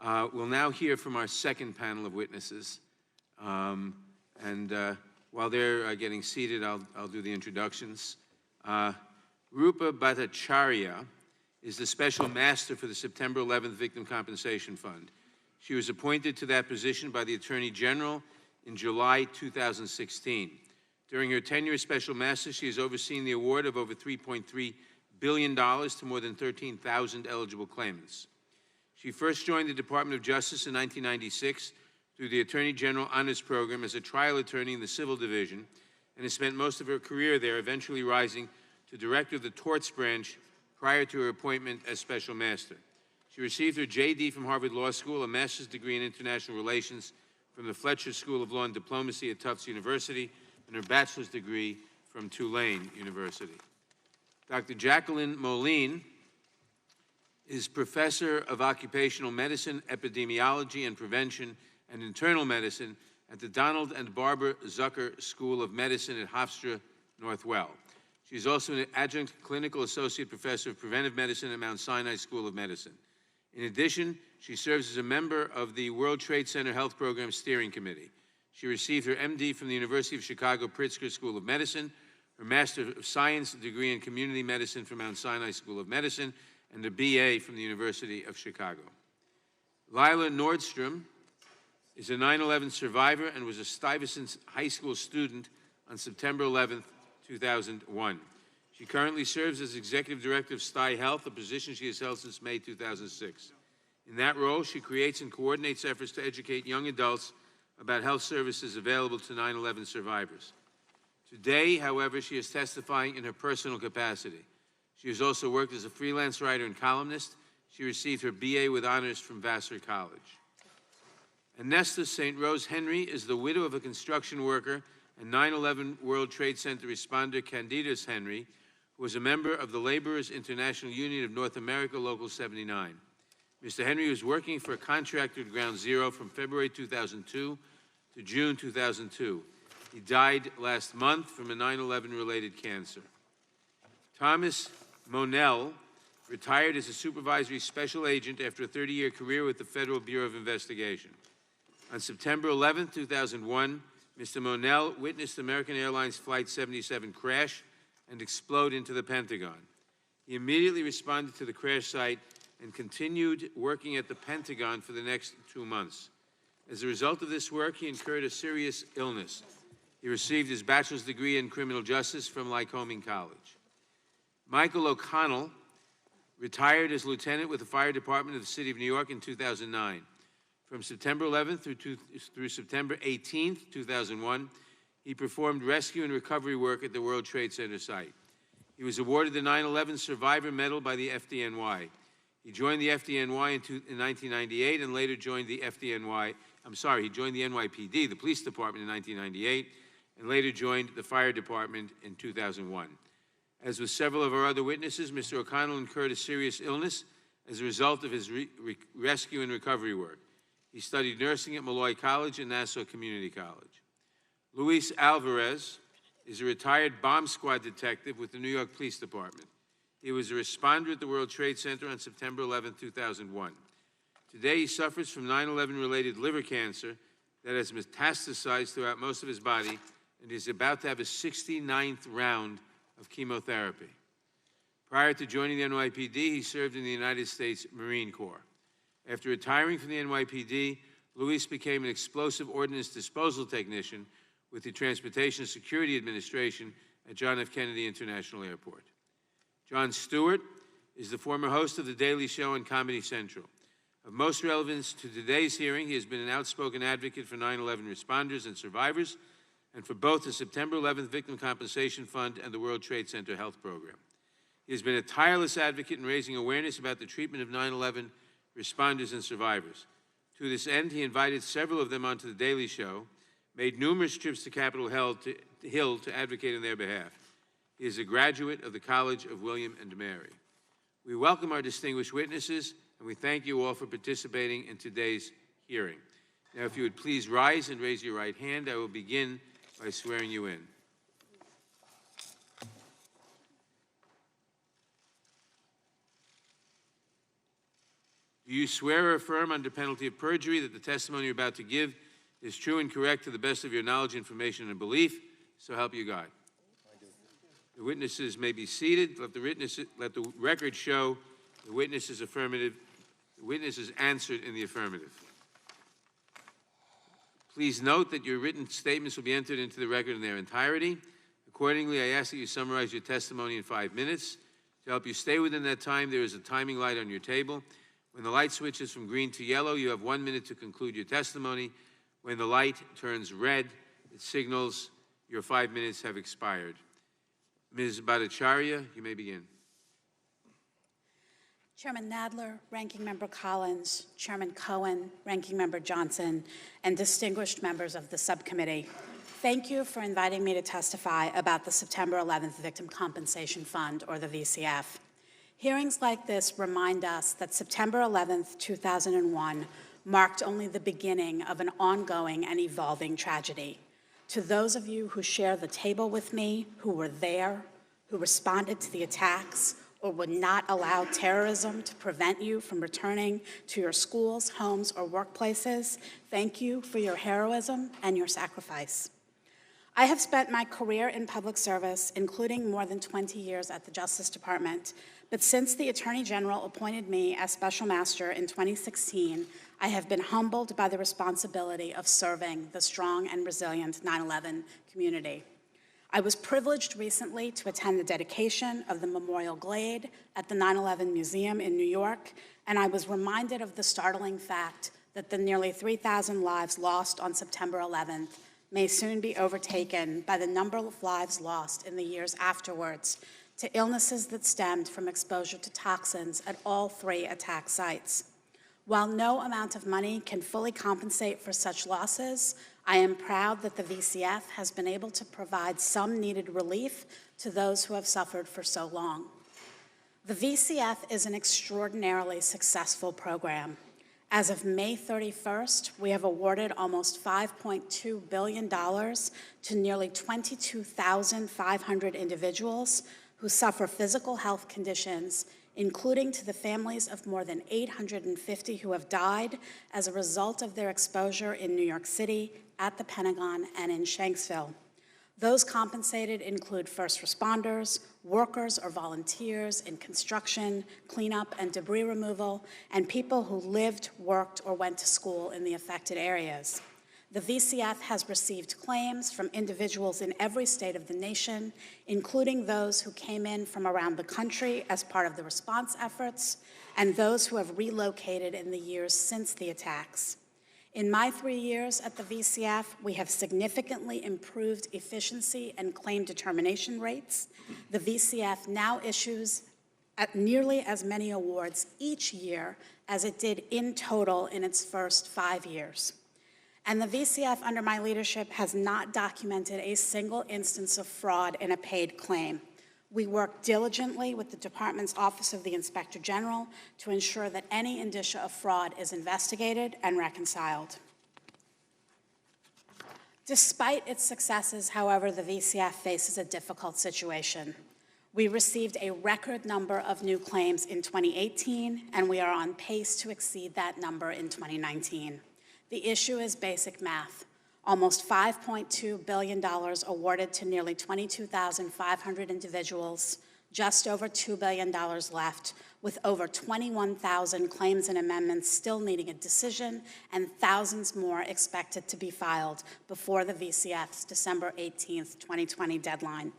We'll now hear from our second panel of witnesses. While they're getting seated, I'll do the introductions. Rupa Bhattacharya is the Special Master for the September 11th Victim Compensation Fund. She was appointed to that position by the Attorney General in July 2016. During her tenure as Special Master, she has overseen the award of over $3.3 billion to more than 13,000 eligible claimants. She first joined the Department of Justice in 1996 through the Attorney General Honors Program as a trial attorney in the Civil Division, and has spent most of her career there, eventually rising to Director of the Torts Branch prior to her appointment as Special Master. She received her JD from Harvard Law School, a master's degree in international relations from the Fletcher School of Law and Diplomacy at Tufts University, and her bachelor's degree from Tulane University. Dr. Jacqueline Moline is Professor of Occupational Medicine, Epidemiology and Prevention, and Internal Medicine at the Donald and Barbara Zucker School of Medicine at Hofstra Northwell. She is also an adjunct clinical associate professor of preventive medicine at Mount Sinai School of Medicine. In addition, she serves as a member of the World Trade Center Health Program Steering Committee. She received her MD from the University of Chicago Pritzker School of Medicine, her Master of Science degree in Community Medicine from Mount Sinai School of Medicine, and a BA from the University of Chicago. Lila Nordstrom is a 9/11 survivor and was a Stuyvesant High School student on September 11, 2001. She currently serves as Executive Director of Stuyvesant Health, a position she has held since May 2006. In that role, she creates and coordinates efforts to educate young adults about health services available to 9/11 survivors. Today, however, she is testifying in her personal capacity. She has also worked as a freelance writer and columnist. She received her BA with honors from Vassar College. Anesta St. Rose Henry is the widow of a construction worker and 9/11 World Trade Center responder Candidas Henry, who was a member of the Laborers International Union of North America, Local 79. Mr. Henry was working for a contractor at Ground Zero from February 2002 to June 2002. He died last month from a 9/11-related cancer. Thomas Monell retired as a supervisory special agent after a 30-year career with the Federal Bureau of Investigation. On September 11, 2001, Mr. Monell witnessed American Airlines Flight 77 crash and explode into the Pentagon. He immediately responded to the crash site and continued working at the Pentagon for the next 2 months. As a result of this work, he incurred a serious illness. He received his bachelor's degree in criminal justice from Lycoming College. Michael O'Connell retired as lieutenant with the fire department of the city of New York in 2009. From September 11th through September 18th, 2001, he performed rescue and recovery work at the World Trade Center site. He was awarded the 9/11 Survivor Medal by the FDNY. He joined the FDNY in 1998 and later joined the he joined the NYPD, the police department, in 1998, and later joined the fire department in 2001. As with several of our other witnesses, Mr. O'Connell incurred a serious illness as a result of his rescue and recovery work. He studied nursing at Malloy College and Nassau Community College. Luis Alvarez is a retired bomb squad detective with the New York Police Department. He was a responder at the World Trade Center on September 11, 2001. Today, he suffers from 9/11-related liver cancer that has metastasized throughout most of his body, and is about to have his 69th round of chemotherapy. Prior to joining the NYPD, he served in the United States Marine Corps. After retiring from the NYPD, Luis became an explosive ordnance disposal technician with the Transportation Security Administration at John F. Kennedy International Airport. Jon Stewart is the former host of The Daily Show on Comedy Central. Of most relevance to today's hearing, he has been an outspoken advocate for 9/11 responders and survivors, and for both the September 11th Victim Compensation Fund and the World Trade Center Health Program. He has been a tireless advocate in raising awareness about the treatment of 9/11 responders, and survivors. To this end, he invited several of them onto The Daily Show, made numerous trips to Capitol Hill to advocate on their behalf. He is a graduate of the College of William and Mary. We welcome our distinguished witnesses, and we thank you all for participating in today's hearing. Now, if you would please rise and raise your right hand, I will begin by swearing you in. Do you swear or affirm under penalty of perjury that the testimony you're about to give is true and correct to the best of your knowledge, information, and belief? So help you God. The witnesses may be seated. Let the record show the witness is affirmative. The witness is answered in the affirmative. Please note that your written statements will be entered into the record in their entirety. Accordingly, I ask that you summarize your testimony in 5 minutes. To help you stay within that time, there is a timing light on your table. When the light switches from green to yellow, you have 1 minute to conclude your testimony. When the light turns red, it signals your 5 minutes have expired. Ms. Bhattacharya, you may begin. Chairman Nadler, Ranking Member Collins, Chairman Cohen, Ranking Member Johnson, and distinguished members of the subcommittee, thank you for inviting me to testify about the September 11th Victim Compensation Fund, or the VCF. Hearings like this remind us that September 11th, 2001 marked only the beginning of an ongoing and evolving tragedy. To those of you who share the table with me, who were there, who responded to the attacks, or would not allow terrorism to prevent you from returning to your schools, homes, or workplaces, thank you for your heroism and your sacrifice. I have spent my career in public service, including more than 20 years at the Justice Department, but since the Attorney General appointed me as Special Master in 2016, I have been humbled by the responsibility of serving the strong and resilient 9/11 community. I was privileged recently to attend the dedication of the Memorial Glade at the 9/11 Museum in New York, and I was reminded of the startling fact that the nearly 3,000 lives lost on September 11th may soon be overtaken by the number of lives lost in the years afterwards to illnesses that stemmed from exposure to toxins at all 3 attack sites. While no amount of money can fully compensate for such losses, I am proud that the VCF has been able to provide some needed relief to those who have suffered for so long. The VCF is an extraordinarily successful program. As of May 31st, we have awarded almost $5.2 billion to nearly 22,500 individuals who suffer physical health conditions, including to the families of more than 850 who have died as a result of their exposure in New York City, at the Pentagon, and in Shanksville. Those compensated include first responders, workers or volunteers in construction, cleanup, and debris removal, and people who lived, worked, or went to school in the affected areas. The VCF has received claims from individuals in every state of the nation, including those who came in from around the country as part of the response efforts, and those who have relocated in the years since the attacks. In my 3 years at the VCF, we have significantly improved efficiency and claim determination rates. The VCF now issues at nearly as many awards each year as it did in total in its first 5 years. And the VCF, under my leadership, has not documented a single instance of fraud in a paid claim. We work diligently with the Department's Office of the Inspector General to ensure that any indicia of fraud is investigated and reconciled. Despite its successes, however, the VCF faces a difficult situation. We received a record number of new claims in 2018, and we are on pace to exceed that number in 2019. The issue is basic math. Almost $5.2 billion awarded to nearly 22,500 individuals, just over $2 billion left, with over 21,000 claims and amendments still needing a decision and thousands more expected to be filed before the VCF's December 18th, 2020 deadline.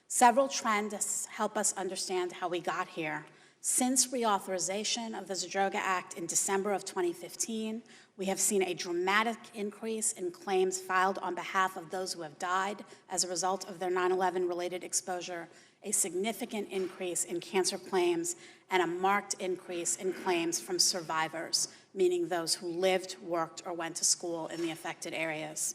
Several trends help us understand how we got here. Since reauthorization of the Zadroga Act in December of 2015, we have seen a dramatic increase in claims filed on behalf of those who have died as a result of their 9/11 related exposure, a significant increase in cancer claims, and a marked increase in claims from survivors, meaning those who lived, worked, or went to school in the affected areas.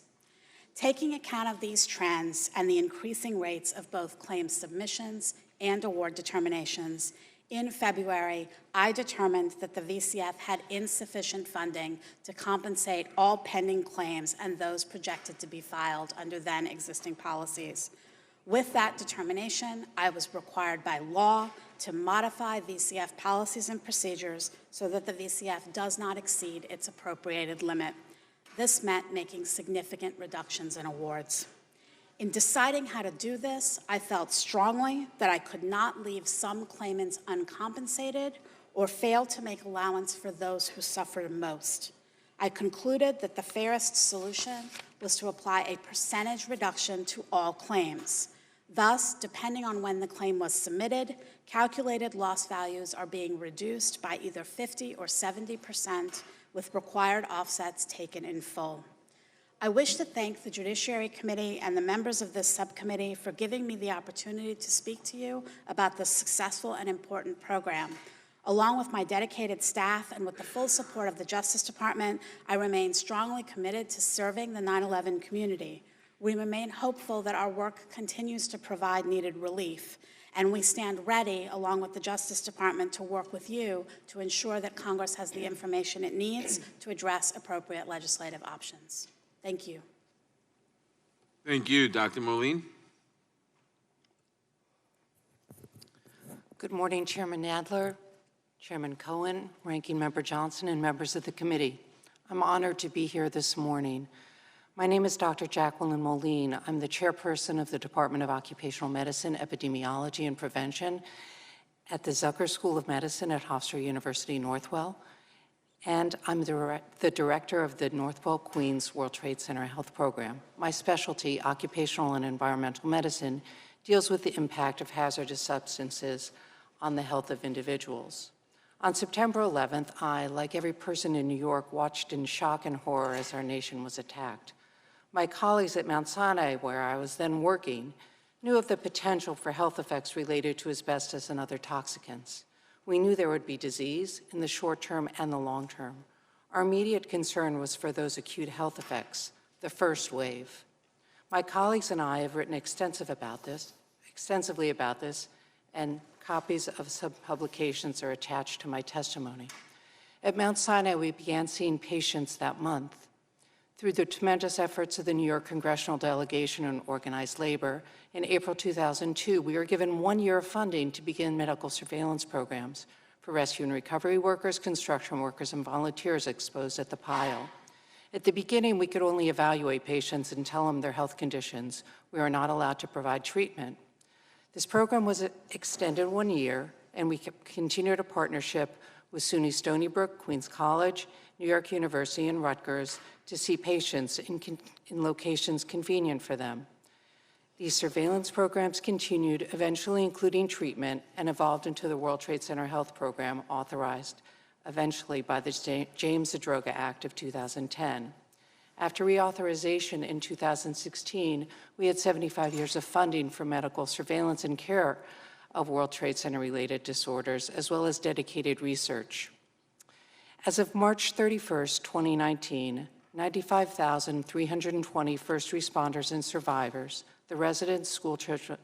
Taking account of these trends and the increasing rates of both claim submissions and award determinations, in February, I determined that the VCF had insufficient funding to compensate all pending claims and those projected to be filed under then existing policies. With that determination, I was required by law to modify VCF policies and procedures so that the VCF does not exceed its appropriated limit. This meant making significant reductions in awards. In deciding how to do this, I felt strongly that I could not leave some claimants uncompensated or fail to make allowance for those who suffered most. I concluded that the fairest solution was to apply a percentage reduction to all claims. Thus, depending on when the claim was submitted, calculated loss values are being reduced by either 50 or 70%, with required offsets taken in full. I wish to thank the Judiciary Committee and the members of this subcommittee for giving me the opportunity to speak to you about this successful and important program. Along with my dedicated staff and with the full support of the Justice Department, I remain strongly committed to serving the 9/11 community. We remain hopeful that our work continues to provide needed relief, and we stand ready, along with the Justice Department, to work with you to ensure that Congress has the information it needs to address appropriate legislative options. Thank you. Thank you, Dr. Moline. Good morning, Chairman Nadler, Chairman Cohen, Ranking Member Johnson, and members of the committee. I'm honored to be here this morning. My name is Dr. Jacqueline Moline. I'm the chairperson of the Department of Occupational Medicine, Epidemiology, and Prevention at the Zucker School of Medicine at Hofstra University, Northwell. And I'm the director of the Northwell Queens World Trade Center Health Program. My specialty, occupational and environmental medicine, deals with the impact of hazardous substances on the health of individuals. On September 11th, I, like every person in New York, watched in shock and horror as our nation was attacked. My colleagues at Mount Sinai, where I was then working, knew of the potential for health effects related to asbestos and other toxicants. We knew there would be disease in the short term and the long term. Our immediate concern was for those acute health effects, the first wave. My colleagues and I have written extensively about this, and copies of some publications are attached to my testimony. At Mount Sinai, we began seeing patients that month. Through the tremendous efforts of the New York congressional delegation on organized labor, in April 2002, we were given 1 year of funding to begin medical surveillance programs for rescue and recovery workers, construction workers, and volunteers exposed at the pile. At the beginning, we could only evaluate patients and tell them their health conditions. We were not allowed to provide treatment. This program was extended 1 year, and we continued a partnership with SUNY Stony Brook, Queens College, New York University, and Rutgers to see patients in locations convenient for them. These surveillance programs continued, eventually including treatment, and evolved into the World Trade Center Health Program, authorized eventually by the James Zadroga Act of 2010. After reauthorization in 2016, we had 75 years of funding for medical surveillance and care of World Trade Center-related disorders, as well as dedicated research. As of March 31st, 2019, 95,320 first responders and survivors, the residents, school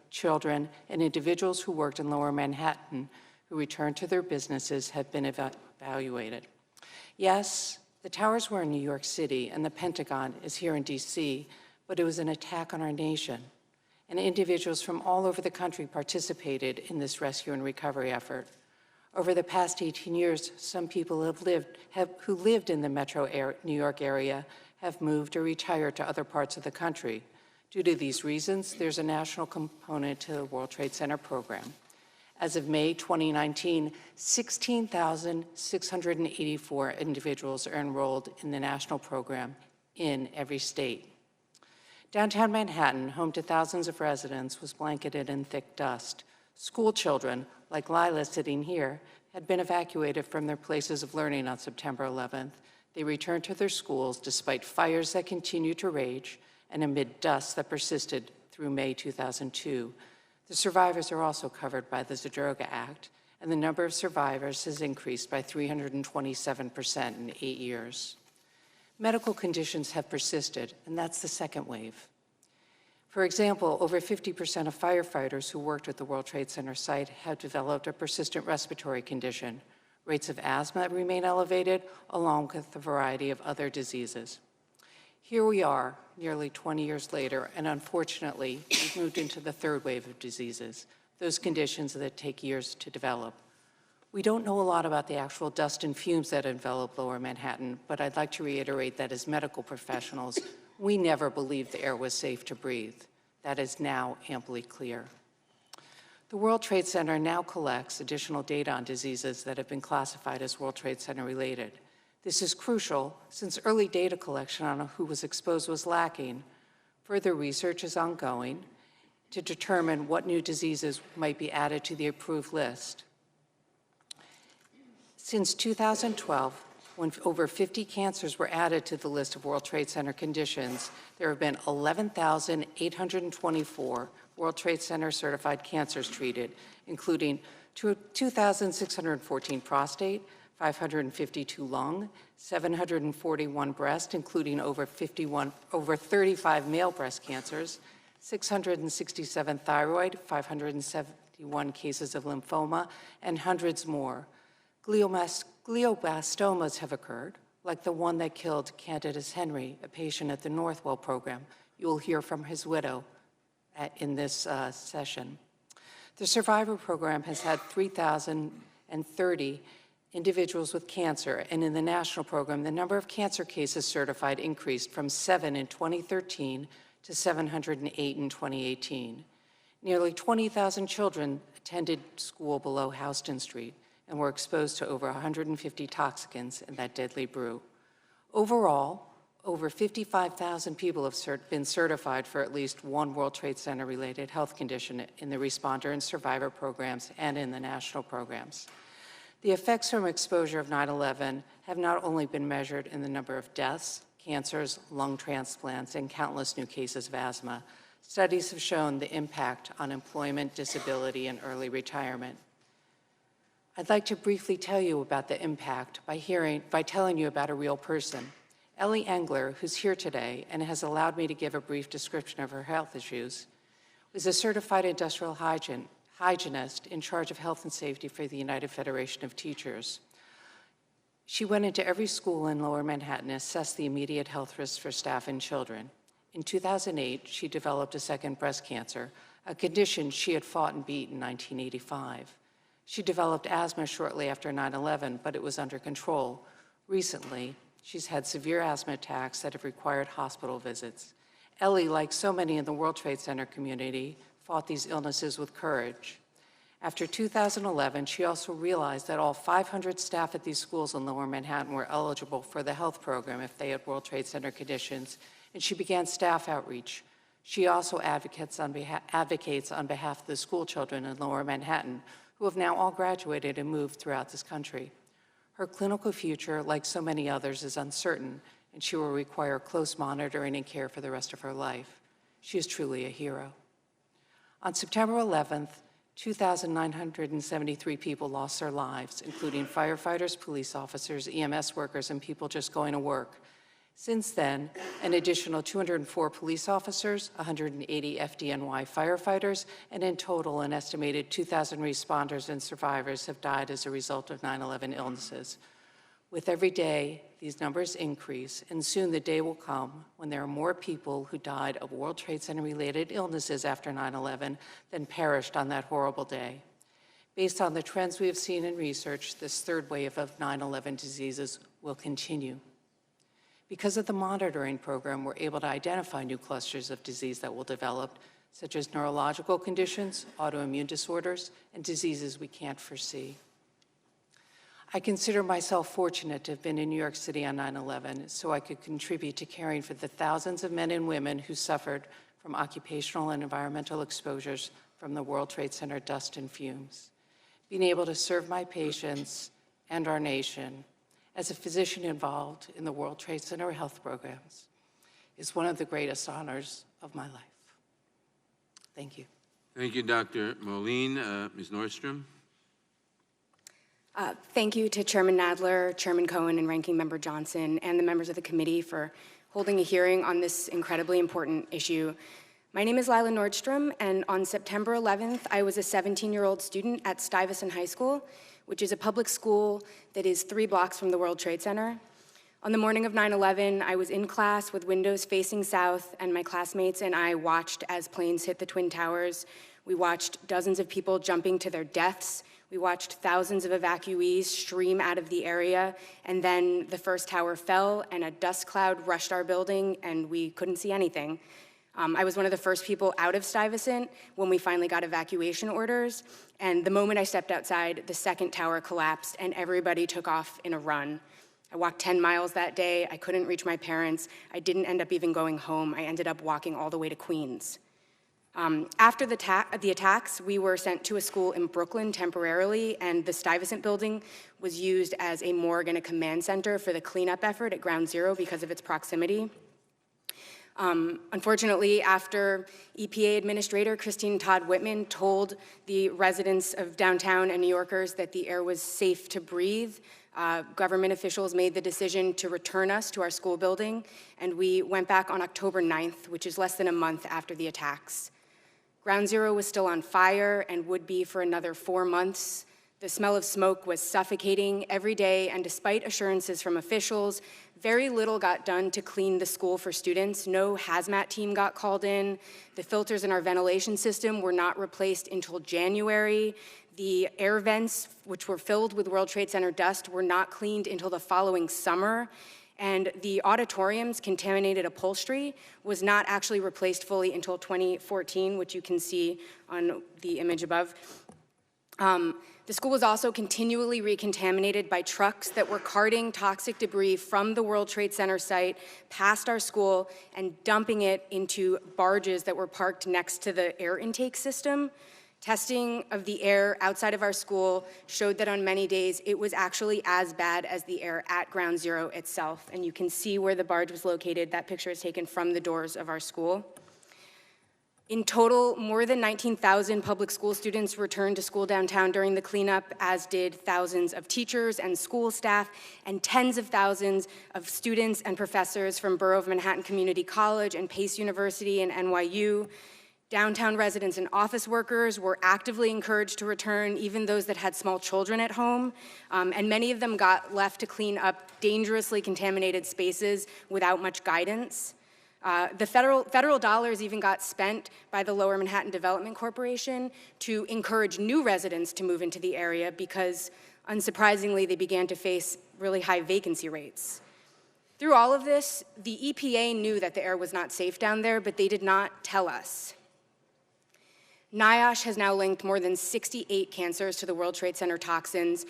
children, and individuals who worked in Lower Manhattan who returned to their businesses have been evaluated. Yes, the towers were in New York City and the Pentagon is here in DC, but it was an attack on our nation. And individuals from all over the country participated in this rescue and recovery effort. Over the past 18 years, some people who lived in the metro New York area have moved or retired to other parts of the country. Due to these reasons, there's a national component to the World Trade Center program. As of May 2019, 16,684 individuals are enrolled in the national program in every state. Downtown Manhattan, home to thousands of residents, was blanketed in thick dust. School children, like Lila sitting here, had been evacuated from their places of learning on September 11th. They returned to their schools despite fires that continued to rage and amid dust that persisted through May 2002. The survivors are also covered by the Zadroga Act, and the number of survivors has increased by 327% in 8 years. Medical conditions have persisted, and that's the second wave. For example, over 50% of firefighters who worked at the World Trade Center site have developed a persistent respiratory condition. Rates of asthma remain elevated, along with a variety of other diseases. Here we are, nearly 20 years later, and unfortunately, we've moved into the third wave of diseases, those conditions that take years to develop. We don't know a lot about the actual dust and fumes that envelop Lower Manhattan, but I'd like to reiterate that as medical professionals, we never believed the air was safe to breathe. That is now amply clear. The World Trade Center now collects additional data on diseases that have been classified as World Trade Center related. This is crucial since early data collection on who was exposed was lacking. Further research is ongoing to determine what new diseases might be added to the approved list. Since 2012, when over 50 cancers were added to the list of World Trade Center conditions, there have been 11,824 World Trade Center certified cancers treated, including 2,614 prostate, 552 lung, 741 breast, including over 35 male breast cancers, 667 thyroid, 571 cases of lymphoma, and hundreds more. Glioblastomas have occurred, like the one that killed Candidace Henry, a patient at the Northwell program. You will hear from his widow in this session. The Survivor program has had 3,030 individuals with cancer, and in the national program, the number of cancer cases certified increased from 7 in 2013 to 708 in 2018. Nearly 20,000 children attended school below Houston Street and were exposed to over 150 toxicants in that deadly brew. Overall, over 55,000 people have been certified for at least one World Trade Center-related health condition in the responder and survivor programs and in the national programs. The effects from exposure of 9/11 have not only been measured in the number of deaths, cancers, lung transplants, and countless new cases of asthma. Studies have shown the impact on employment, disability, and early retirement. I'd like to briefly tell you about the impact by telling you about a real person. Ellie Engler, who's here today and has allowed me to give a brief description of her health issues, was a certified industrial hygienist in charge of health and safety for the United Federation of Teachers. She went into every school in Lower Manhattan and assessed the immediate health risks for staff and children. In 2008, she developed a second breast cancer, a condition she had fought and beat in 1985. She developed asthma shortly after 9/11, but it was under control. Recently, she's had severe asthma attacks that have required hospital visits. Ellie, like so many in the World Trade Center community, fought these illnesses with courage. After 2011, she also realized that all 500 staff at these schools in Lower Manhattan were eligible for the health program if they had World Trade Center conditions, and she began staff outreach. She also advocates on behalf of the school children in Lower Manhattan, who have now all graduated and moved throughout this country. Her clinical future, like so many others, is uncertain, and she will require close monitoring and care for the rest of her life. She is truly a hero. On September 11th, 2,973 people lost their lives, including firefighters, police officers, EMS workers, and people just going to work. Since then, an additional 204 police officers, 180 FDNY firefighters, and in total, an estimated 2,000 responders and survivors have died as a result of 9/11 illnesses. With every day, these numbers increase, and soon the day will come when there are more people who died of World Trade Center-related illnesses after 9/11 than perished on that horrible day. Based on the trends we have seen in research, this third wave of 9/11 diseases will continue. Because of the monitoring program, we're able to identify new clusters of disease that will develop, such as neurological conditions, autoimmune disorders, and diseases we can't foresee. I consider myself fortunate to have been in New York City on 9/11 so I could contribute to caring for the thousands of men and women who suffered from occupational and environmental exposures from the World Trade Center dust and fumes. Being able to serve my patients and our nation as a physician involved in the World Trade Center health programs is one of the greatest honors of my life. Thank you. Thank you, Dr. Moline. Ms. Nordstrom? Thank you to Chairman Nadler, Chairman Cohen, and Ranking Member Johnson, and the members of the committee for holding a hearing on this incredibly important issue. My name is Lila Nordstrom, and on September 11th, I was a 17-year-old student at Stuyvesant High School, which is a public school that is 3 blocks from the World Trade Center. On the morning of 9/11, I was in class with windows facing south, and my classmates and I watched as planes hit the Twin Towers. We watched dozens of people jumping to their deaths. We watched thousands of evacuees stream out of the area, and then the first tower fell, and a dust cloud rushed our building, and we couldn't see anything. I was one of the first people out of Stuyvesant when we finally got evacuation orders, and the moment I stepped outside, the second tower collapsed, and everybody took off in a run. I walked 10 miles that day. I couldn't reach my parents. I didn't end up even going home. I ended up walking all the way to Queens. After the attacks, we were sent to a school in Brooklyn temporarily, and the Stuyvesant building was used as a morgue and a command center for the cleanup effort at Ground Zero because of its proximity. Unfortunately, after EPA Administrator Christine Todd Whitman told the residents of downtown and New Yorkers that the air was safe to breathe, government officials made the decision to return us to our school building, and we went back on October 9th, which is less than a month after the attacks. Ground Zero was still on fire and would be for another 4 months. The smell of smoke was suffocating every day, and despite assurances from officials, very little got done to clean the school for students. No hazmat team got called in. The filters in our ventilation system were not replaced until January. The air vents, which were filled with World Trade Center dust, were not cleaned until the following summer. And the auditorium's contaminated upholstery was not actually replaced fully until 2014, which you can see on the image above. The school was also continually recontaminated by trucks that were carting toxic debris from the World Trade Center site past our school and dumping it into barges that were parked next to the air intake system. Testing of the air outside of our school showed that on many days it was actually as bad as the air at Ground Zero itself. And you can see where the barge was located. That picture is taken from the doors of our school. In total, more than 19,000 public school students returned to school downtown during the cleanup, as did thousands of teachers and school staff, and tens of thousands of students and professors from Borough of Manhattan Community College and Pace University and NYU. Downtown residents and office workers were actively encouraged to return, even those that had small children at home, and many of them got left to clean up dangerously contaminated spaces without much guidance. The federal dollars even got spent by the Lower Manhattan Development Corporation to encourage new residents to move into the area because, unsurprisingly, they began to face really high vacancy rates. Through all of this, the EPA knew that the air was not safe down there, but they did not tell us. NIOSH has now linked more than 68 cancers to the World Trade Center toxins,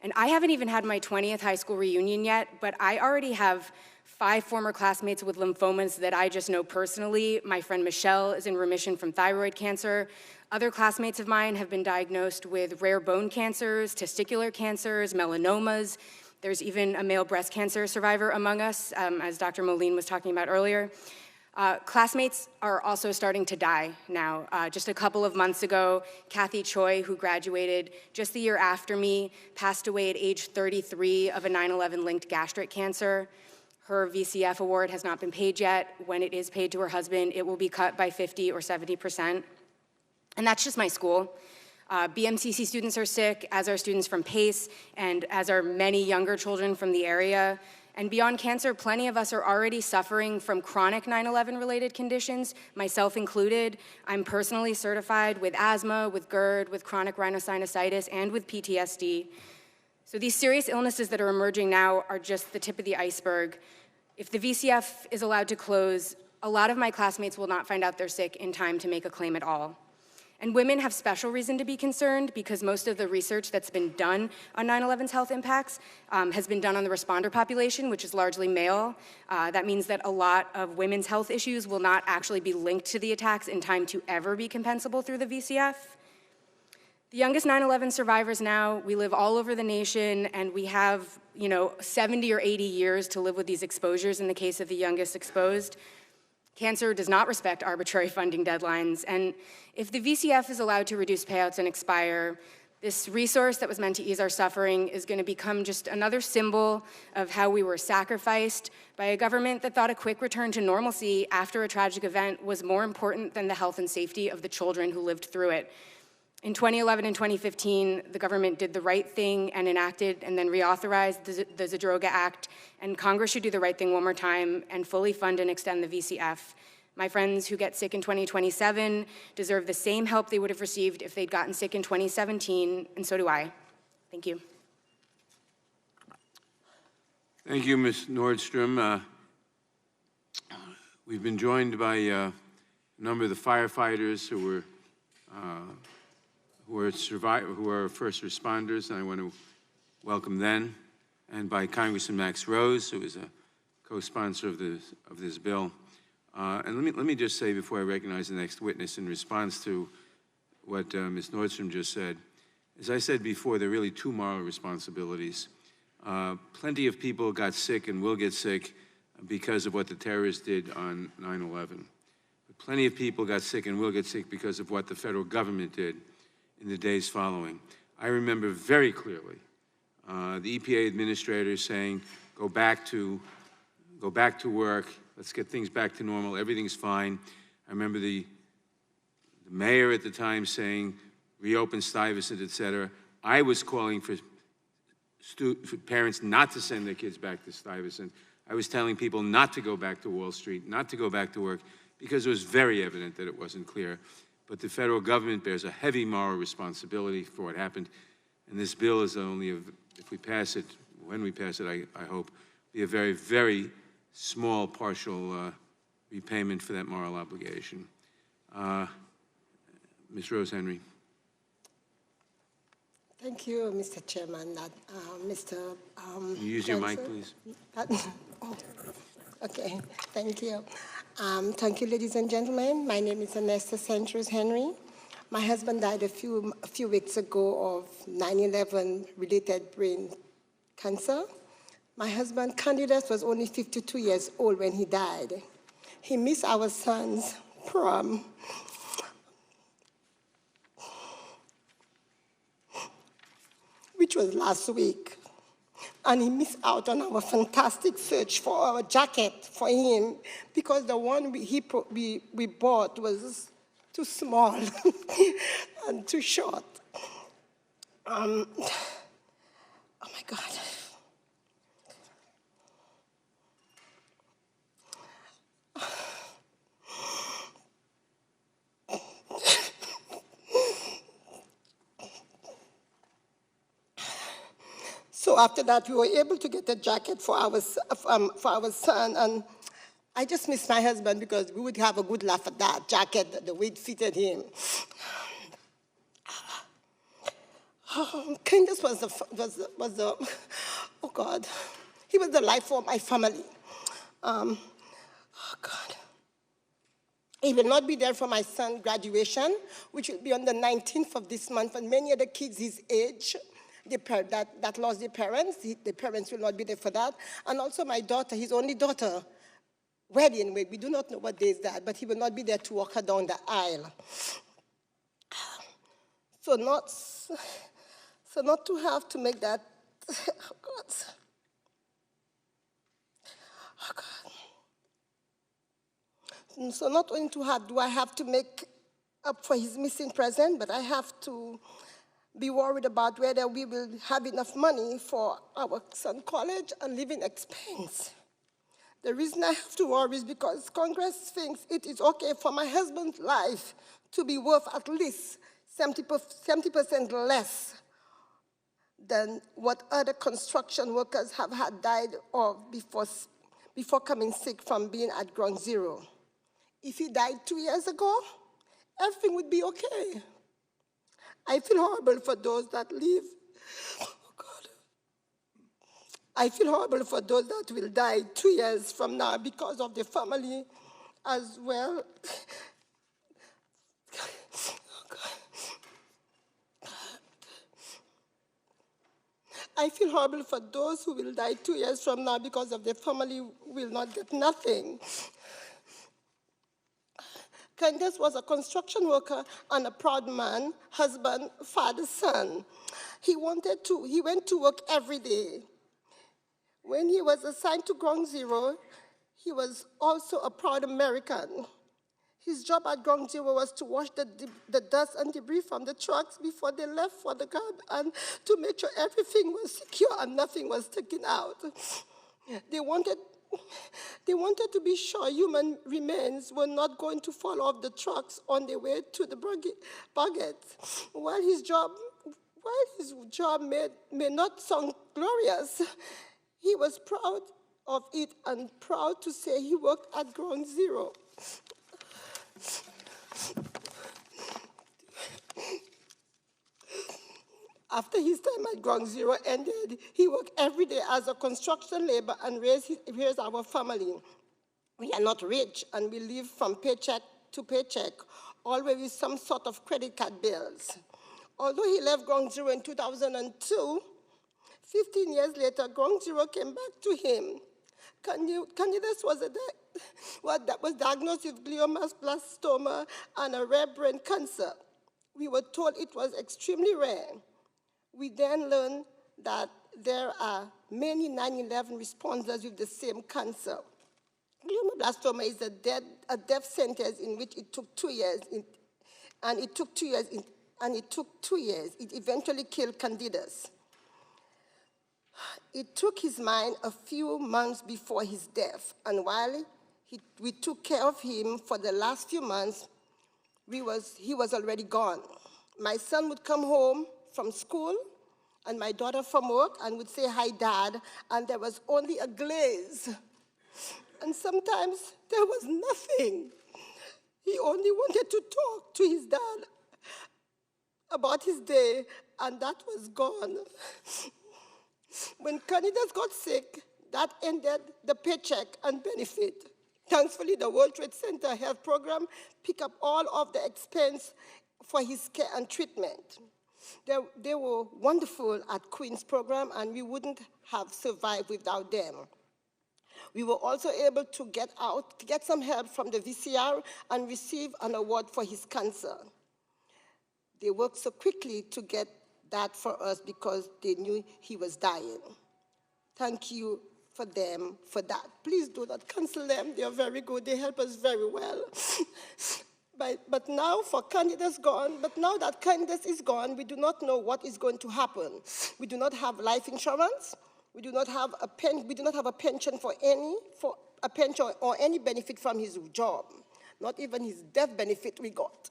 and I haven't even had my 20th high school reunion yet, but I already have 5 former classmates with lymphomas that I just know personally. My friend Michelle is in remission from thyroid cancer. Other classmates of mine have been diagnosed with rare bone cancers, testicular cancers, melanomas. There's even a male breast cancer survivor among us, as Dr. Moline was talking about earlier. Classmates are also starting to die now. Just a couple of months ago, Kathy Choi, who graduated just the year after me, passed away at age 33 of a 9/11 linked gastric cancer. Her VCF award has not been paid yet. When it is paid to her husband, it will be cut by 50 or 70%. And that's just my school. BMCC students are sick, as are students from Pace, and as are many younger children from the area. And beyond cancer, plenty of us are already suffering from chronic 9/11 related conditions, myself included. I'm personally certified with asthma, with GERD, with chronic rhinosinusitis, and with PTSD. So these serious illnesses that are emerging now are just the tip of the iceberg. If the VCF is allowed to close, a lot of my classmates will not find out they're sick in time to make a claim at all. And women have special reason to be concerned because most of the research that's been done on 9/11's health impacts has been done on the responder population, which is largely male. That means that a lot of women's health issues will not actually be linked to the attacks in time to ever be compensable through the VCF. The youngest 9/11 survivors now, we live all over the nation, and we have, 70 or 80 years to live with these exposures in the case of the youngest exposed. Cancer does not respect arbitrary funding deadlines, and if the VCF is allowed to reduce payouts and expire, this resource that was meant to ease our suffering is going to become just another symbol of how we were sacrificed by a government that thought a quick return to normalcy after a tragic event was more important than the health and safety of the children who lived through it. In 2011 and 2015, the government did the right thing and enacted and then reauthorized the Zadroga Act, and Congress should do the right thing one more time and fully fund and extend the VCF. My friends who get sick in 2027 deserve the same help they would have received if they'd gotten sick in 2017, and so do I. Thank you. Thank you, Ms. Nordstrom. We've been joined by a number of the firefighters who are first responders, and I want to welcome them, and by Congressman Max Rose, who is a co-sponsor of this bill. And let me just say before I recognize the next witness in response to what Ms. Nordstrom just said, as I said before, there are really two moral responsibilities. Plenty of people got sick and will get sick because of what the terrorists did on 9/11. But plenty of people got sick and will get sick because of what the federal government did in the days following. I remember very clearly the EPA administrator saying, go back to work, let's get things back to normal, everything's fine. I remember the mayor at the time saying, reopen Stuyvesant, et cetera. I was calling for parents not to send their kids back to Stuyvesant. I was telling people not to go back to Wall Street, not to go back to work, because it was very evident that it wasn't clear. But the federal government bears a heavy moral responsibility for what happened. And this bill is only, if we pass it, when we pass it, I hope, be a very, very small partial repayment for that moral obligation. Ms. Rose Henry. Thank you, Mr. Chairman. Mr. Can you use your mic, please? Okay, thank you. Thank you, ladies and gentlemen. My name is Anesta Centros Henry. My husband died a few weeks ago of 9/11 related brain cancer. My husband, Candidas, was only 52 years old when he died. He missed our son's prom. Which was last week. And he missed out on our fantastic search for our jacket for him because the one we bought was too small and too short. Oh my God. So after that, we were able to get a jacket for our son, and I just miss my husband because we would have a good laugh at that jacket, the way it fitted him. Candace was the oh God, he was the life of my family. Oh God. He will not be there for my son's graduation, which will be on the 19th of this month, and many other kids his age that lost their parents. The parents will not be there for that. And also my daughter, his only daughter, wedding. We do not know what day is that, but he will not be there to walk her down the aisle. So not to have to make that, oh God. Oh God. So not only do I have to make up for his missing present, but I have to be worried about whether we will have enough money for our son's college and living expense. The reason I have to worry is because Congress thinks it is okay for my husband's life to be worth at least 70% less than what other construction workers have had died of before coming sick from being at ground zero. If he died 2 years ago, everything would be okay. I feel horrible for those that live. Oh God. I feel horrible for those that will die 2 years from now because of their family as well. Oh God. I feel horrible for those who will die 2 years from now because of their family will not get nothing. Candace was a construction worker and a proud man, husband, father, son. He went to work every day. When he was assigned to Ground Zero, he was also a proud American. His job at Ground Zero was to wash the dust and debris from the trucks before they left for the garbage and to make sure everything was secure and nothing was taken out. They wanted to be sure human remains were not going to fall off the trucks on their way to the baguettes. While his job may not sound glorious, he was proud of it and proud to say he worked at Ground Zero. After his time at Ground Zero ended, he worked every day as a construction laborer and raised our family. We are not rich, and we live from paycheck to paycheck, always with some sort of credit card bills. Although he left Ground Zero in 2002, 15 years later, Ground Zero came back to him. Candidace was diagnosed with glioblastoma and a rare brain cancer. We were told it was extremely rare. We then learned that there are many 9/11 responders with the same cancer. Glioblastoma is a death sentence in which it took 2 years, it took 2 years. It eventually killed Candidace. It took his mind a few months before his death, and while we took care of him for the last few months, he was already gone. My son would come home from school and my daughter from work and would say, "Hi, Dad," and there was only a glaze. And sometimes there was nothing. He only wanted to talk to his dad about his day, and that was gone. When Candidace got sick, that ended the paycheck and benefit. Thankfully, the World Trade Center Health Program picked up all of the expense for his care and treatment. They were wonderful at Queen's program, and we wouldn't have survived without them. We were also able to get some help from the VCR and receive an award for his cancer. They worked so quickly to get that for us because they knew he was dying. Thank you for them for that. Please do not cancel them. They are very good. They help us very well. But now that Candidace is gone, we do not know what is going to happen. We do not have life insurance. We do not have a pension or any benefit from his job. Not even his death benefit we got.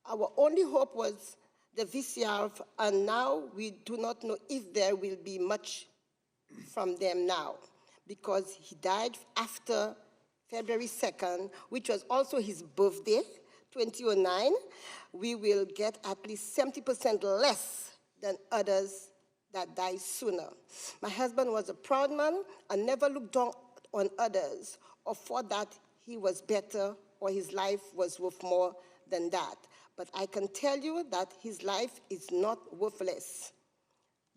Our only hope was the VCR, and now we do not know if there will be much from them now, because he died after February 2nd, which was also his birthday, 2009. We will get at least 70% less than others that died sooner. My husband was a proud man and never looked down on others or thought that he was better or his life was worth more than that. But I can tell you that his life is not worthless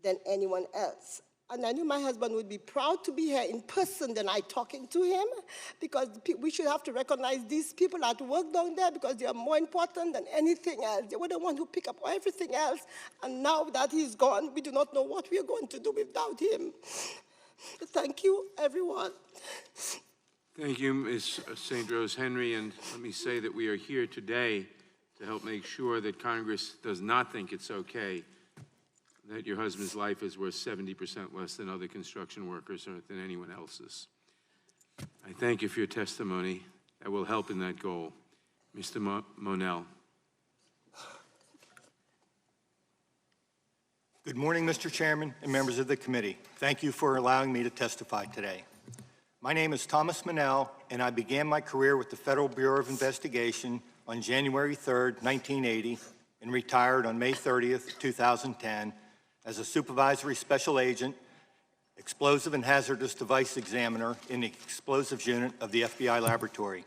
than anyone else. And I knew my husband would be proud to be here in person than I talking to him, because we should have to recognize these people at work down there because they are more important than anything else. They were the ones who pick up everything else. And now that he's gone, we do not know what we are going to do without him. Thank you, everyone. Thank you, Ms. St. Rose Henry, and let me say that we are here today to help make sure that Congress does not think it's okay that your husband's life is worth 70% less than other construction workers or than anyone else's. I thank you for your testimony. That will help in that goal. Mr. Monell. Good morning, Mr. Chairman and members of the committee. Thank you for allowing me to testify today. My name is Thomas Monell, and I began my career with the Federal Bureau of Investigation on January 3rd, 1980, and retired on May 30th, 2010, as a supervisory special agent, explosive and hazardous device examiner in the explosives unit of the FBI laboratory.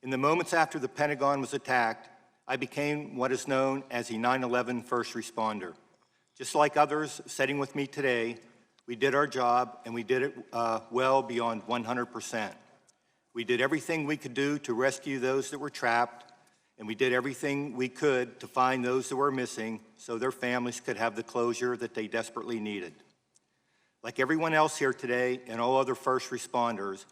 In the moments after the Pentagon was attacked, I became what is known as a 9/11 first responder. Just like others sitting with me today, we did our job, and we did it well beyond 100%. We did everything we could do to rescue those that were trapped, and we did everything we could to find those that were missing so their families could have the closure that they desperately needed. Like everyone else here today and all other first responders,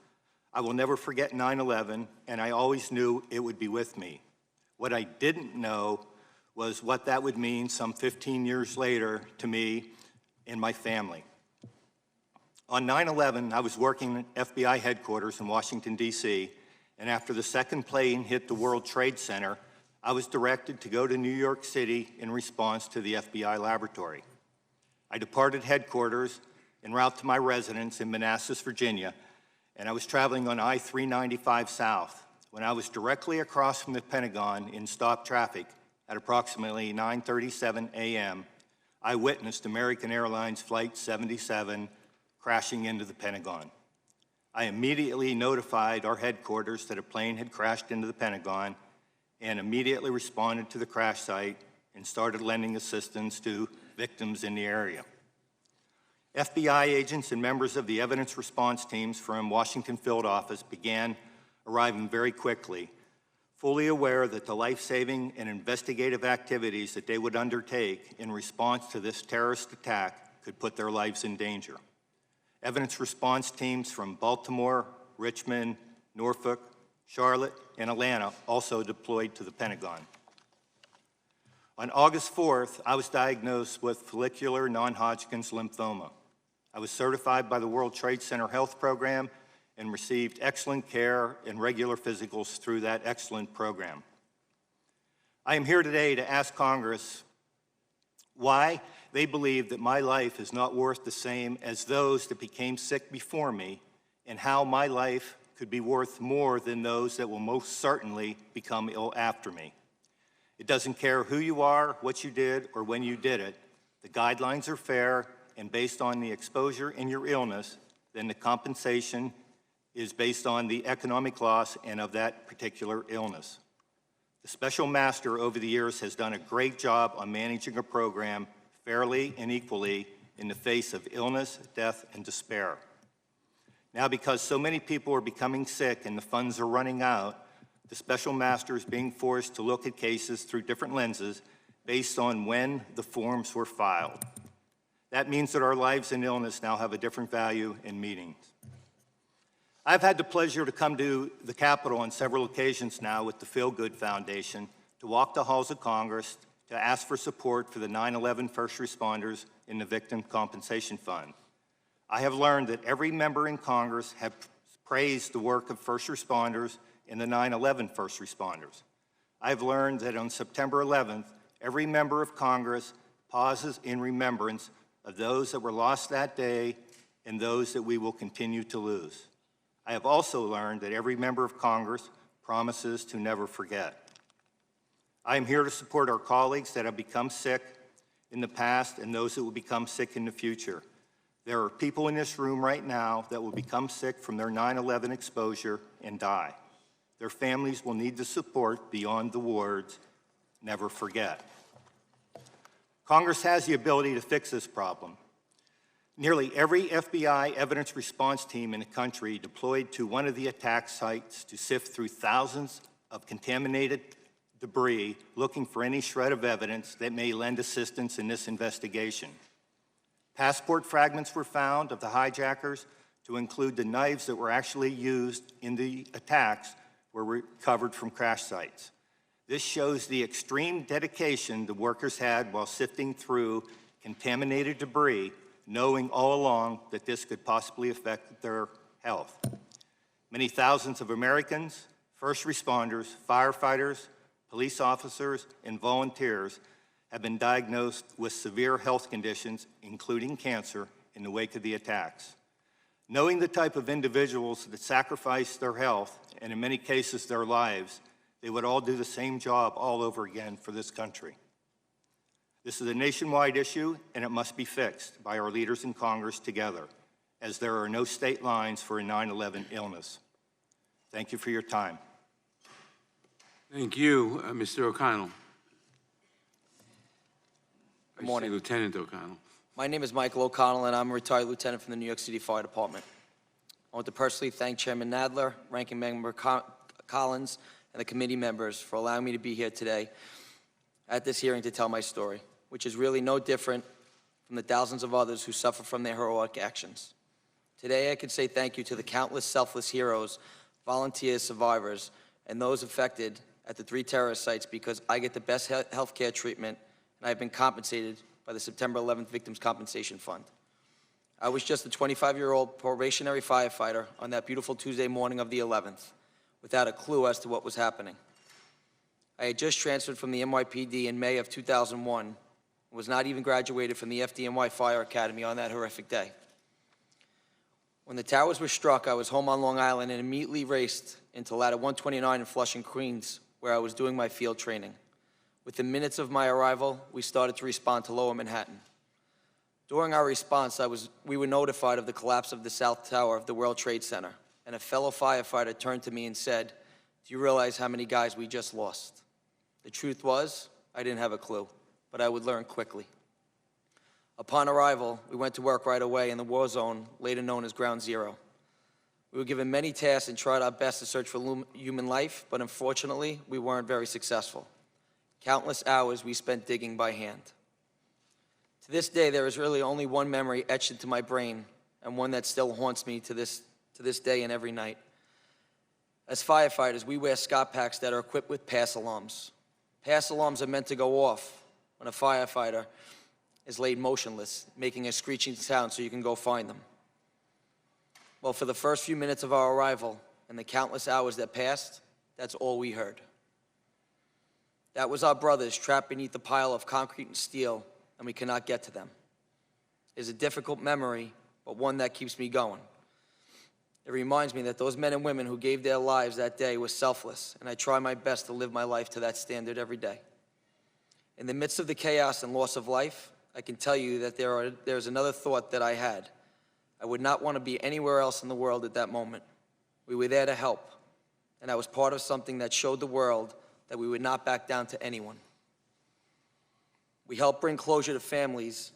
I will never forget 9/11, and I always knew it would be with me. What I didn't know was what that would mean some 15 years later to me and my family. On 9/11, I was working at FBI headquarters in Washington, D.C., and after the second plane hit the World Trade Center, I was directed to go to New York City in response to the FBI laboratory. I departed headquarters en route to my residence in Manassas, Virginia, and I was traveling on I-395 South when I was directly across from the Pentagon in stop traffic at approximately 9:37 a.m. I witnessed American Airlines Flight 77 crashing into the Pentagon. I immediately notified our headquarters that a plane had crashed into the Pentagon and immediately responded to the crash site and started lending assistance to victims in the area. FBI agents and members of the evidence response teams from Washington Field Office began arriving very quickly, fully aware that the life-saving and investigative activities that they would undertake in response to this terrorist attack could put their lives in danger. Evidence response teams from Baltimore, Richmond, Norfolk, Charlotte, and Atlanta also deployed to the Pentagon. On August 4th, I was diagnosed with follicular non-Hodgkin's lymphoma. I was certified by the World Trade Center Health Program and received excellent care and regular physicals through that excellent program. I am here today to ask Congress why they believe that my life is not worth the same as those that became sick before me, and how my life could be worth more than those that will most certainly become ill after me. It doesn't care who you are, what you did, or when you did it. The guidelines are fair, and based on the exposure and your illness, then the compensation is based on the economic loss and of that particular illness. The Special Master over the years has done a great job on managing a program fairly and equally in the face of illness, death, and despair. Now, because so many people are becoming sick and the funds are running out, the Special Master is being forced to look at cases through different lenses based on when the forms were filed. That means that our lives and illness now have a different value and meaning. I've had the pleasure to come to the Capitol on several occasions now with the Feel Good Foundation to walk the halls of Congress to ask for support for the 9/11 first responders in the Victim Compensation Fund. I have learned that every member in Congress have praised the work of first responders and the 9/11 first responders. I've learned that on September 11th, every member of Congress pauses in remembrance of those that were lost that day and those that we will continue to lose. I have also learned that every member of Congress promises to never forget. I am here to support our colleagues that have become sick in the past and those that will become sick in the future. There are people in this room right now that will become sick from their 9/11 exposure and die. Their families will need the support beyond the words, never forget. Congress has the ability to fix this problem. Nearly every FBI evidence response team in the country deployed to one of the attack sites to sift through thousands of contaminated debris looking for any shred of evidence that may lend assistance in this investigation. Passport fragments were found of the hijackers to include the knives that were actually used in the attacks were recovered from crash sites. This shows the extreme dedication the workers had while sifting through contaminated debris, knowing all along that this could possibly affect their health. Many thousands of Americans, first responders, firefighters, police officers, and volunteers have been diagnosed with severe health conditions, including cancer, in the wake of the attacks. Knowing the type of individuals that sacrifice their health, and in many cases their lives, they would all do the same job all over again for this country. This is a nationwide issue, and it must be fixed by our leaders in Congress together, as there are no state lines for a 9/11 illness. Thank you for your time. Thank you, Mr. O'Connell. Good morning. Lieutenant O'Connell. My name is Michael O'Connell, and I'm a retired lieutenant from the New York City Fire Department. want to personally thank Chairman Nadler, Ranking Member Collins, and the committee members for allowing me to be here today at this hearing to tell my story, which is really no different from the thousands of others who suffer from their heroic actions. Today, I can say thank you to the countless selfless heroes, volunteers, survivors, and those affected at the 3 terrorist sites because I get the best health care treatment and I've been compensated by the September 11th Victims Compensation Fund. I was just a 25-year-old probationary firefighter on that beautiful Tuesday morning of the 11th, without a clue as to what was happening. I had just transferred from the NYPD in May of 2001 and was not even graduated from the FDNY Fire Academy on that horrific day. When the towers were struck, I was home on Long Island and immediately raced into Ladder 129 in Flushing, Queens, where I was doing my field training. Within minutes of my arrival, we started to respond to Lower Manhattan. During our response, we were notified of the collapse of the South Tower of the World Trade Center, and a fellow firefighter turned to me and said, "Do you realize how many guys we just lost?" The truth was, I didn't have a clue, but I would learn quickly. Upon arrival, we went to work right away in the war zone, later known as Ground Zero. We were given many tasks and tried our best to search for human life, but unfortunately, we weren't very successful. Countless hours we spent digging by hand. To this day, there is really only one memory etched into my brain, and one that still haunts me to this day and every night. As firefighters, we wear Scott packs that are equipped with pass alarms. Pass alarms are meant to go off when a firefighter is laid motionless, making a screeching sound so you can go find them. Well, for the first few minutes of our arrival and the countless hours that passed, that's all we heard. That was our brothers trapped beneath a pile of concrete and steel, and we cannot get to them. It is a difficult memory, but one that keeps me going. It reminds me that those men and women who gave their lives that day were selfless, and I try my best to live my life to that standard every day. In the midst of the chaos and loss of life, I can tell you that there's another thought that I had. I would not want to be anywhere else in the world at that moment. We were there to help, and I was part of something that showed the world that we would not back down to anyone. We helped bring closure to families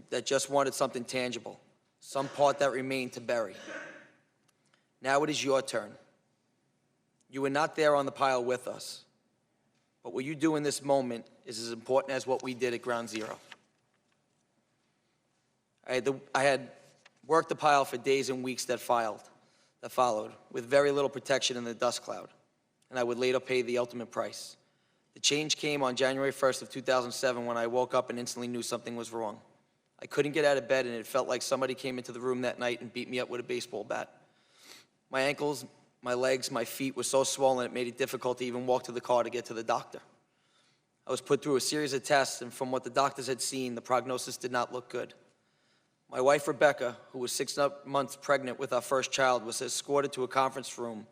that just wanted something tangible, some part that remained to bury. Now it is your turn. You were not there on the pile with us, but what you do in this moment is as important as what we did at Ground Zero. I had worked the pile for days and weeks that followed, with very little protection in the dust cloud, and I would later pay the ultimate price. The change came on January 1st of 2007 when I woke up and instantly knew something was wrong. I couldn't get out of bed, and it felt like somebody came into the room that night and beat me up with a baseball bat. My ankles, my legs, my feet were so swollen it made it difficult to even walk to the car to get to the doctor. I was put through a series of tests, and from what the doctors had seen, the prognosis did not look good. My wife, Rebecca, who was 6 months pregnant with our first child, was escorted to a conference room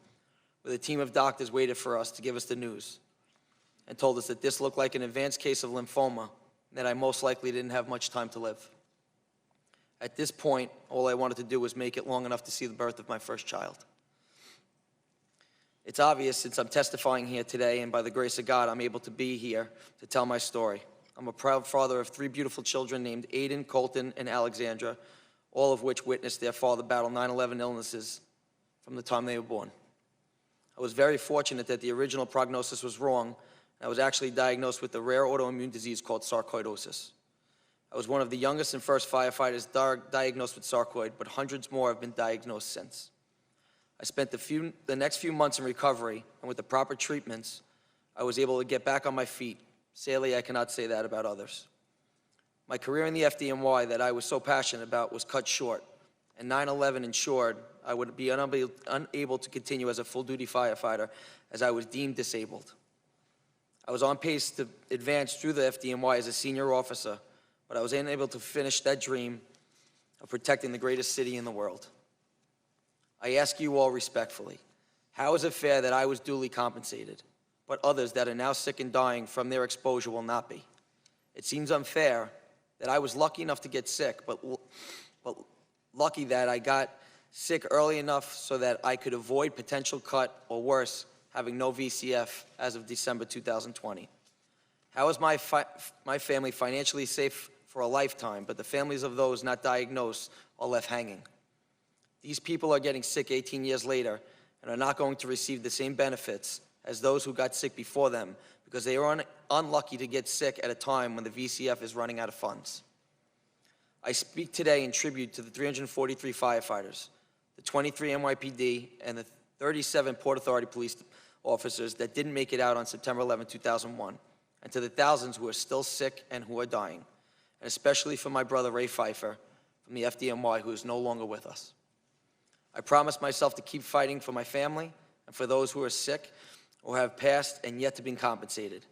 where a team of doctors waited for us to give us the news and told us that this looked like an advanced case of lymphoma and that I most likely didn't have much time to live. At this point, all I wanted to do was make it long enough to see the birth of my first child. It's obvious since I'm testifying here today, and by the grace of God, I'm able to be here to tell my story. I'm a proud father of 3 beautiful children named Aiden, Colton, and Alexandra, all of which witnessed their father battle 9/11 illnesses from the time they were born. I was very fortunate that the original prognosis was wrong. I was actually diagnosed with a rare autoimmune disease called sarcoidosis. I was one of the youngest and first firefighters diagnosed with sarcoid, but hundreds more have been diagnosed since. I spent the next few months in recovery, and with the proper treatments, I was able to get back on my feet. Sadly, I cannot say that about others. My career in the FDNY that I was so passionate about was cut short, and 9/11 ensured I would be unable to continue as a full-duty firefighter as I was deemed disabled. I was on pace to advance through the FDNY as a senior officer, but I was unable to finish that dream of protecting the greatest city in the world. I ask you all respectfully, how is it fair that I was duly compensated, but others that are now sick and dying from their exposure will not be? It seems unfair that I was lucky enough to get sick, but lucky that I got sick early enough so that I could avoid potential cut, or worse, having no VCF as of December 2020. How is my family financially safe for a lifetime, but the families of those not diagnosed are left hanging? These people are getting sick 18 years later and are not going to receive the same benefits as those who got sick before them because they are unlucky to get sick at a time when the VCF is running out of funds. I speak today in tribute to the 343 firefighters, the 23 NYPD, and the 37 Port Authority police officers that didn't make it out on September 11, 2001, and to the thousands who are still sick and who are dying, and especially for my brother Ray Pfeiffer from the FDNY, who is no longer with us. I promised myself to keep fighting for my family and for those who are sick or have passed and yet to be compensated,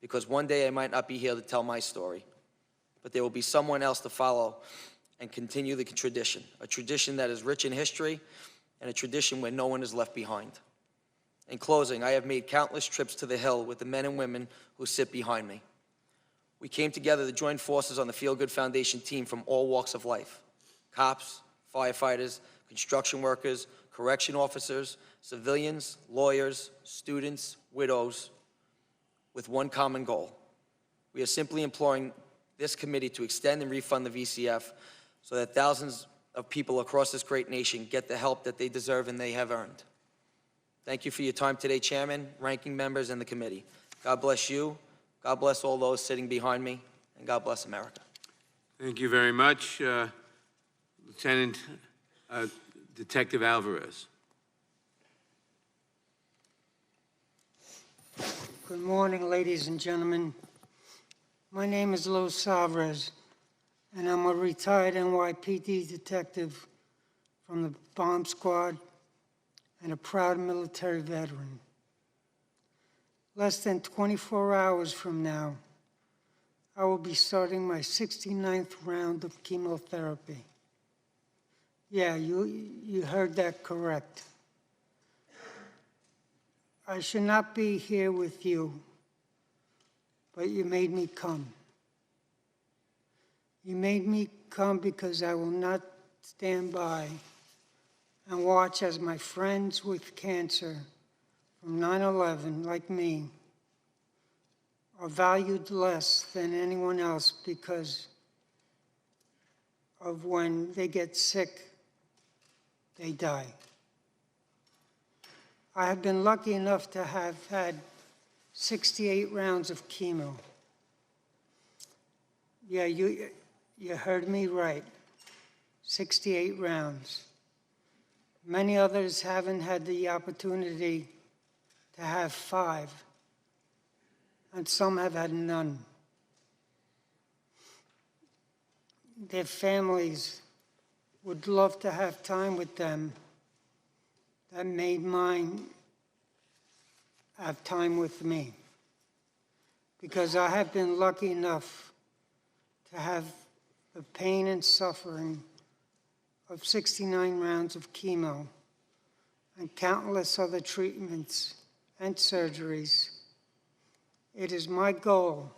because one day I might not be here to tell my story, but there will be someone else to follow and continue the tradition, a tradition that is rich in history and a tradition where no one is left behind. In closing, I have made countless trips to the Hill with the men and women who sit behind me. We came together to join forces on the Feel Good Foundation team from all walks of life: cops, firefighters, construction workers, correction officers, civilians, lawyers, students, widows, with one common goal. We are simply imploring this committee to extend and refund the VCF so that thousands of people across this great nation get the help that they deserve and they have earned. Thank you for your time today, Chairman, ranking members, and the committee. God bless you. God bless all those sitting behind me, and God bless America. Thank you very much, Lieutenant Detective Alvarez. Good morning, ladies and gentlemen. My name is Los Alvarez, and I'm a retired NYPD detective from the bomb squad and a proud military veteran. Less than 24 hours from now, I will be starting my 69th round of chemotherapy. Yeah, you heard that correct. I should not be here with you, but you made me come. You made me come because I will not stand by and watch as my friends with cancer from 9/11, like me, are valued less than anyone else because of when they get sick, they die. I have been lucky enough to have had 68 rounds of chemo. Yeah, you heard me right, 68 rounds. Many others haven't had the opportunity to have 5, and some have had none. Their families would love to have time with them that made mine have time with me, because I have been lucky enough to have the pain and suffering of 69 rounds of chemo and countless other treatments and surgeries. It is my goal,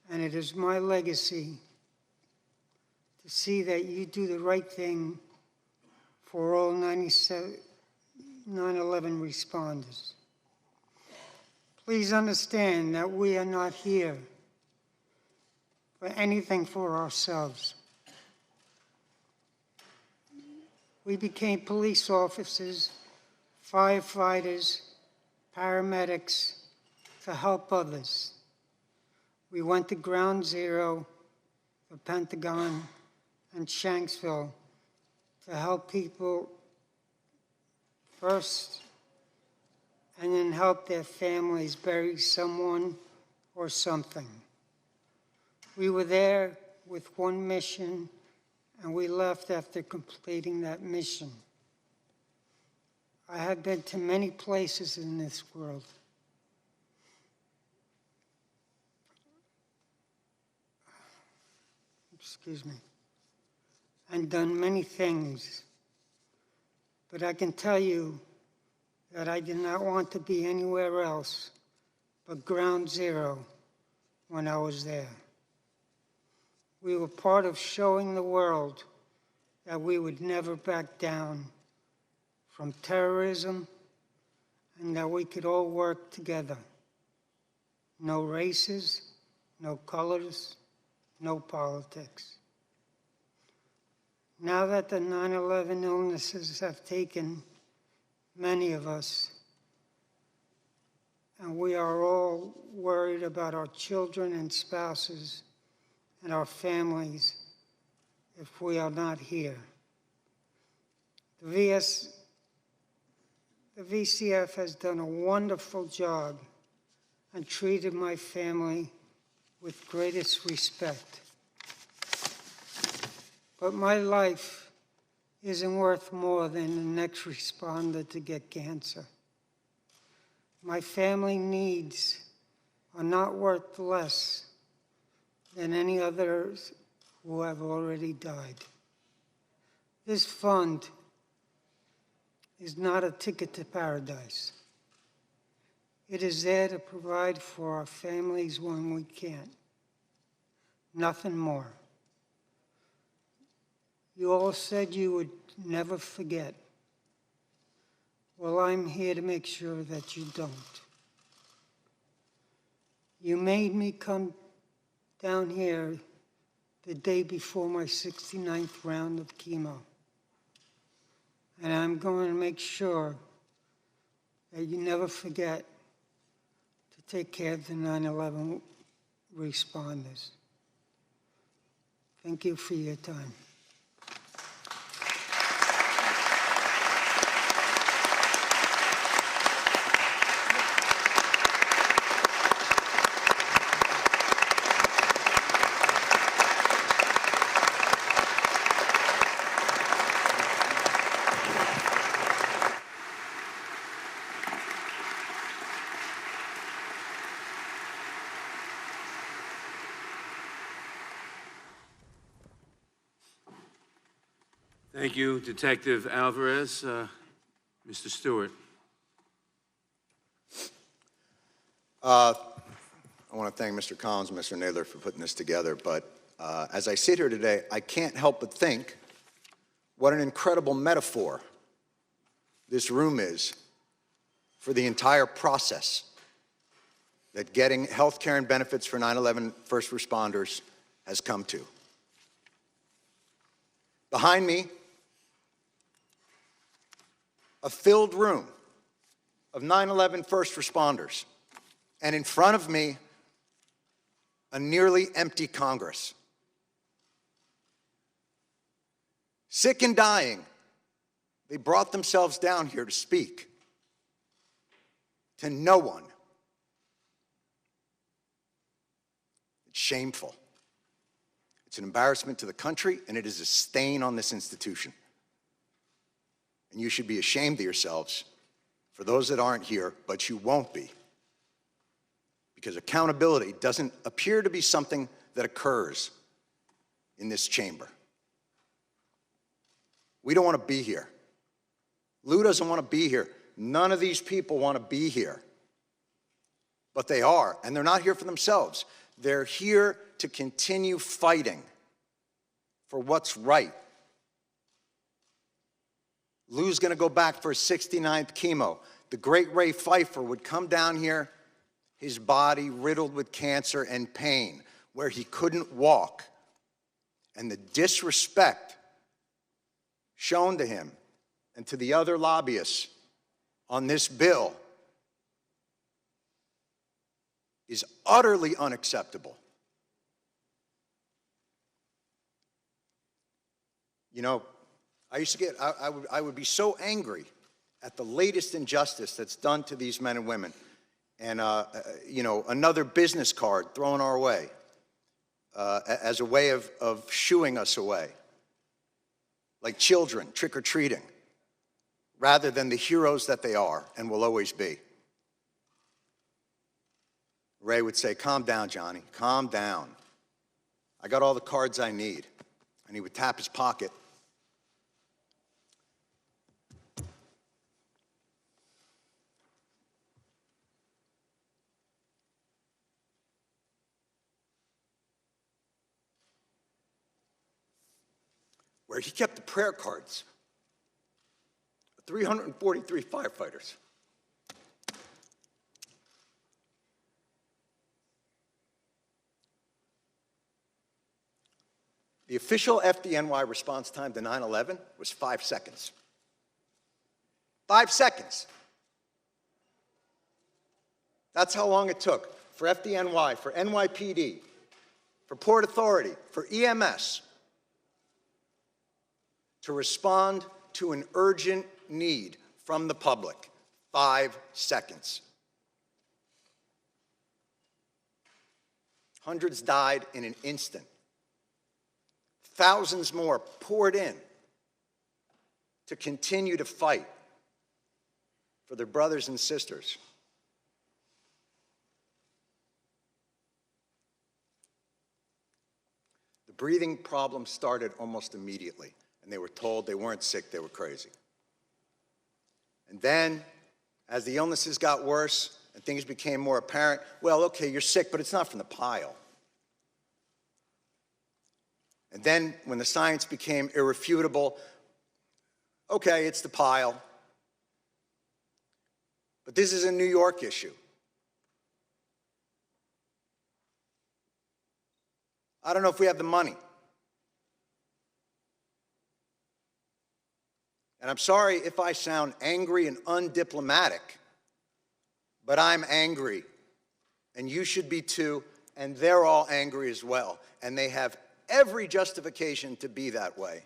and it is my legacy, to see that you do the right thing for all 9/11 responders. Please understand that we are not here for anything for ourselves. We became police officers, firefighters, paramedics to help others. We went to Ground Zero, the Pentagon, and Shanksville to help people first, and then help their families bury someone or something. We were there with one mission, and we left after completing that mission. I have been to many places in this world. Excuse me. And done many things. But I can tell you that I did not want to be anywhere else but Ground Zero when I was there. We were part of showing the world that we would never back down from terrorism and that we could all work together. No races, no colors, no politics. Now that the 9/11 illnesses have taken many of us, and we are all worried about our children and spouses and our families if we are not here. The VCF has done a wonderful job and treated my family with greatest respect. But my life isn't worth more than the next responder to get cancer. My family needs are not worth less than any others who have already died. This fund is not a ticket to paradise. It is there to provide for our families when we can't. Nothing more. You all said you would never forget. Well, I'm here to make sure that you don't. You made me come down here the day before my 69th round of chemo. And I'm going to make sure that you never forget to take care of the 9/11 responders. Thank you for your time. Thank you, Detective Alvarez. Mr. Stewart. I want to thank Mr. Collins and Mr. Nadler for putting this together, but as I sit here today, I can't help but think what an incredible metaphor this room is for the entire process that getting health care and benefits for 9/11 first responders has come to. Behind me, a filled room of 9/11 first responders, and in front of me, a nearly empty Congress. Sick and dying, they brought themselves down here to speak to no one. It's shameful. It's an embarrassment to the country, and it is a stain on this institution. And you should be ashamed of yourselves for those that aren't here, but you won't be. Because accountability doesn't appear to be something that occurs in this chamber. We don't want to be here. Lou doesn't want to be here. None of these people want to be here. But they are, and they're not here for themselves. They're here to continue fighting for what's right. Lou's going to go back for his 69th chemo. The great Ray Pfeiffer would come down here, his body riddled with cancer and pain, where he couldn't walk. And the disrespect shown to him and to the other lobbyists on this bill is utterly unacceptable. You know, I would be so angry at the latest injustice that's done to these men and women. And, you know, another business card thrown our way as a way of shooing us away. Like children trick-or-treating, rather than the heroes that they are and will always be. Ray would say, "Calm down, Johnny, calm down. I got all the cards I need." And he would tap his pocket. Where he kept the prayer cards of 343 firefighters. The official FDNY response time to 9/11 was 5 seconds. 5 seconds. That's how long it took for FDNY, for NYPD, for Port Authority, for EMS to respond to an urgent need from the public. 5 seconds. Hundreds died in an instant. Thousands more poured in to continue to fight for their brothers and sisters. The breathing problem started almost immediately, and they were told they weren't sick, they were crazy. And then, as the illnesses got worse and things became more apparent, well, okay, you're sick, but it's not from the pile. And then, when the science became irrefutable, okay, it's the pile. But this is a New York issue. I don't know if we have the money. And I'm sorry if I sound angry and undiplomatic, but I'm angry. And you should be too, and they're all angry as well. And they have every justification to be that way.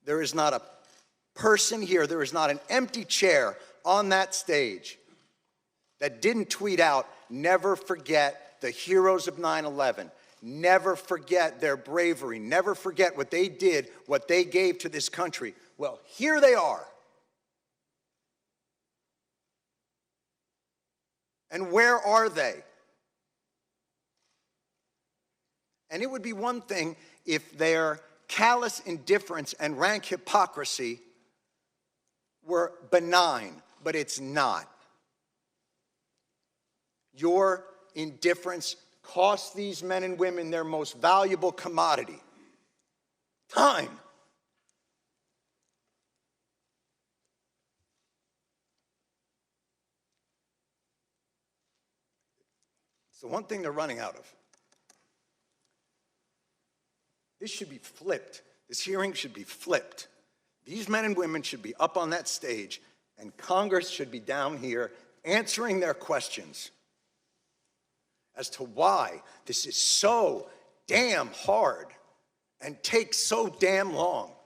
There is not a person here, there is not an empty chair on that stage that didn't tweet out, "Never forget the heroes of 9/11. Never forget their bravery. Never forget what they did, what they gave to this country." Well, here they are. And where are they? And it would be one thing if their callous indifference and rank hypocrisy were benign, but it's not. Your indifference costs these men and women their most valuable commodity, time. It's the one thing they're running out of. This should be flipped. This hearing should be flipped. These men and women should be up on that stage, and Congress should be down here answering their questions as to why this is so damn hard and takes so damn long.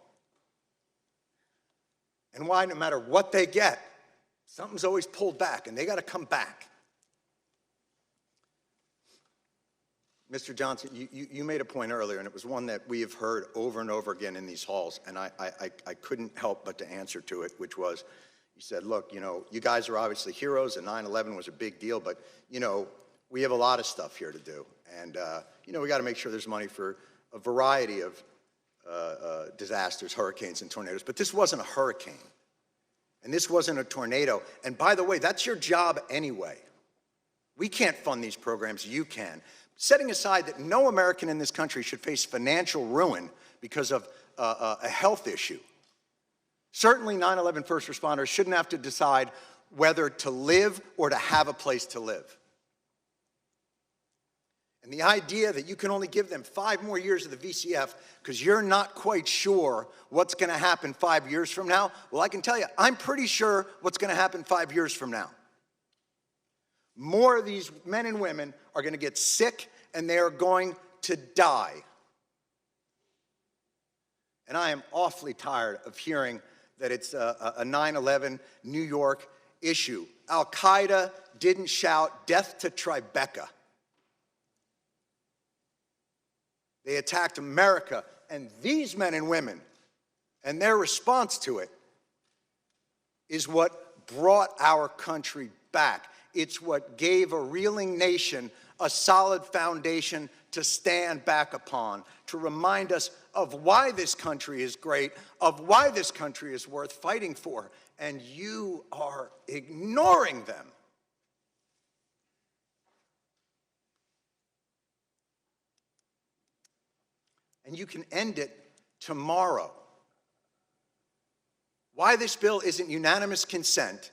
And why, no matter what they get, something's always pulled back, and they got to come back. Mr. Johnson, you made a point earlier, and it was one that we have heard over and over again in these halls, and I couldn't help but to answer to it, which was, you said, look, you know, you guys are obviously heroes, and 9/11 was a big deal, but, you know, we have a lot of stuff here to do, and, you know, we got to make sure there's money for a variety of disasters, hurricanes and tornadoes, but this wasn't a hurricane, and this wasn't a tornado, and by the way, that's your job anyway. We can't fund these programs, you can. Setting aside that no American in this country should face financial ruin because of a health issue. Certainly 9/11 first responders shouldn't have to decide whether to live or to have a place to live. And the idea that you can only give them 5 more years of the VCF because you're not quite sure what's going to happen 5 years from now, well, I can tell you, I'm pretty sure what's going to happen 5 years from now. More of these men and women are going to get sick, and they are going to die. And I am awfully tired of hearing that it's a 9/11 New York issue. Al-Qaeda didn't shout death to Tribeca. They attacked America, and these men and women, and their response to it is what brought our country back. It's what gave a reeling nation a solid foundation to stand back upon, to remind us of why this country is great, of why this country is worth fighting for, and you are ignoring them. And you can end it tomorrow. Why this bill isn't unanimous consent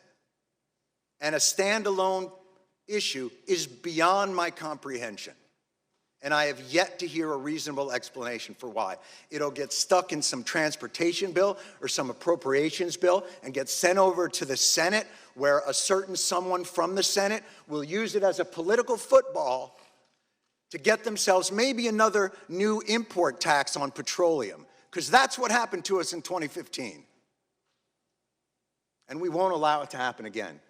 and a standalone issue is beyond my comprehension. And I have yet to hear a reasonable explanation for why. It'll get stuck in some transportation bill or some appropriations bill and get sent over to the Senate, where a certain someone from the Senate will use it as a political football to get themselves maybe another new import tax on petroleum, because that's what happened to us in 2015. And we won't allow it to happen again.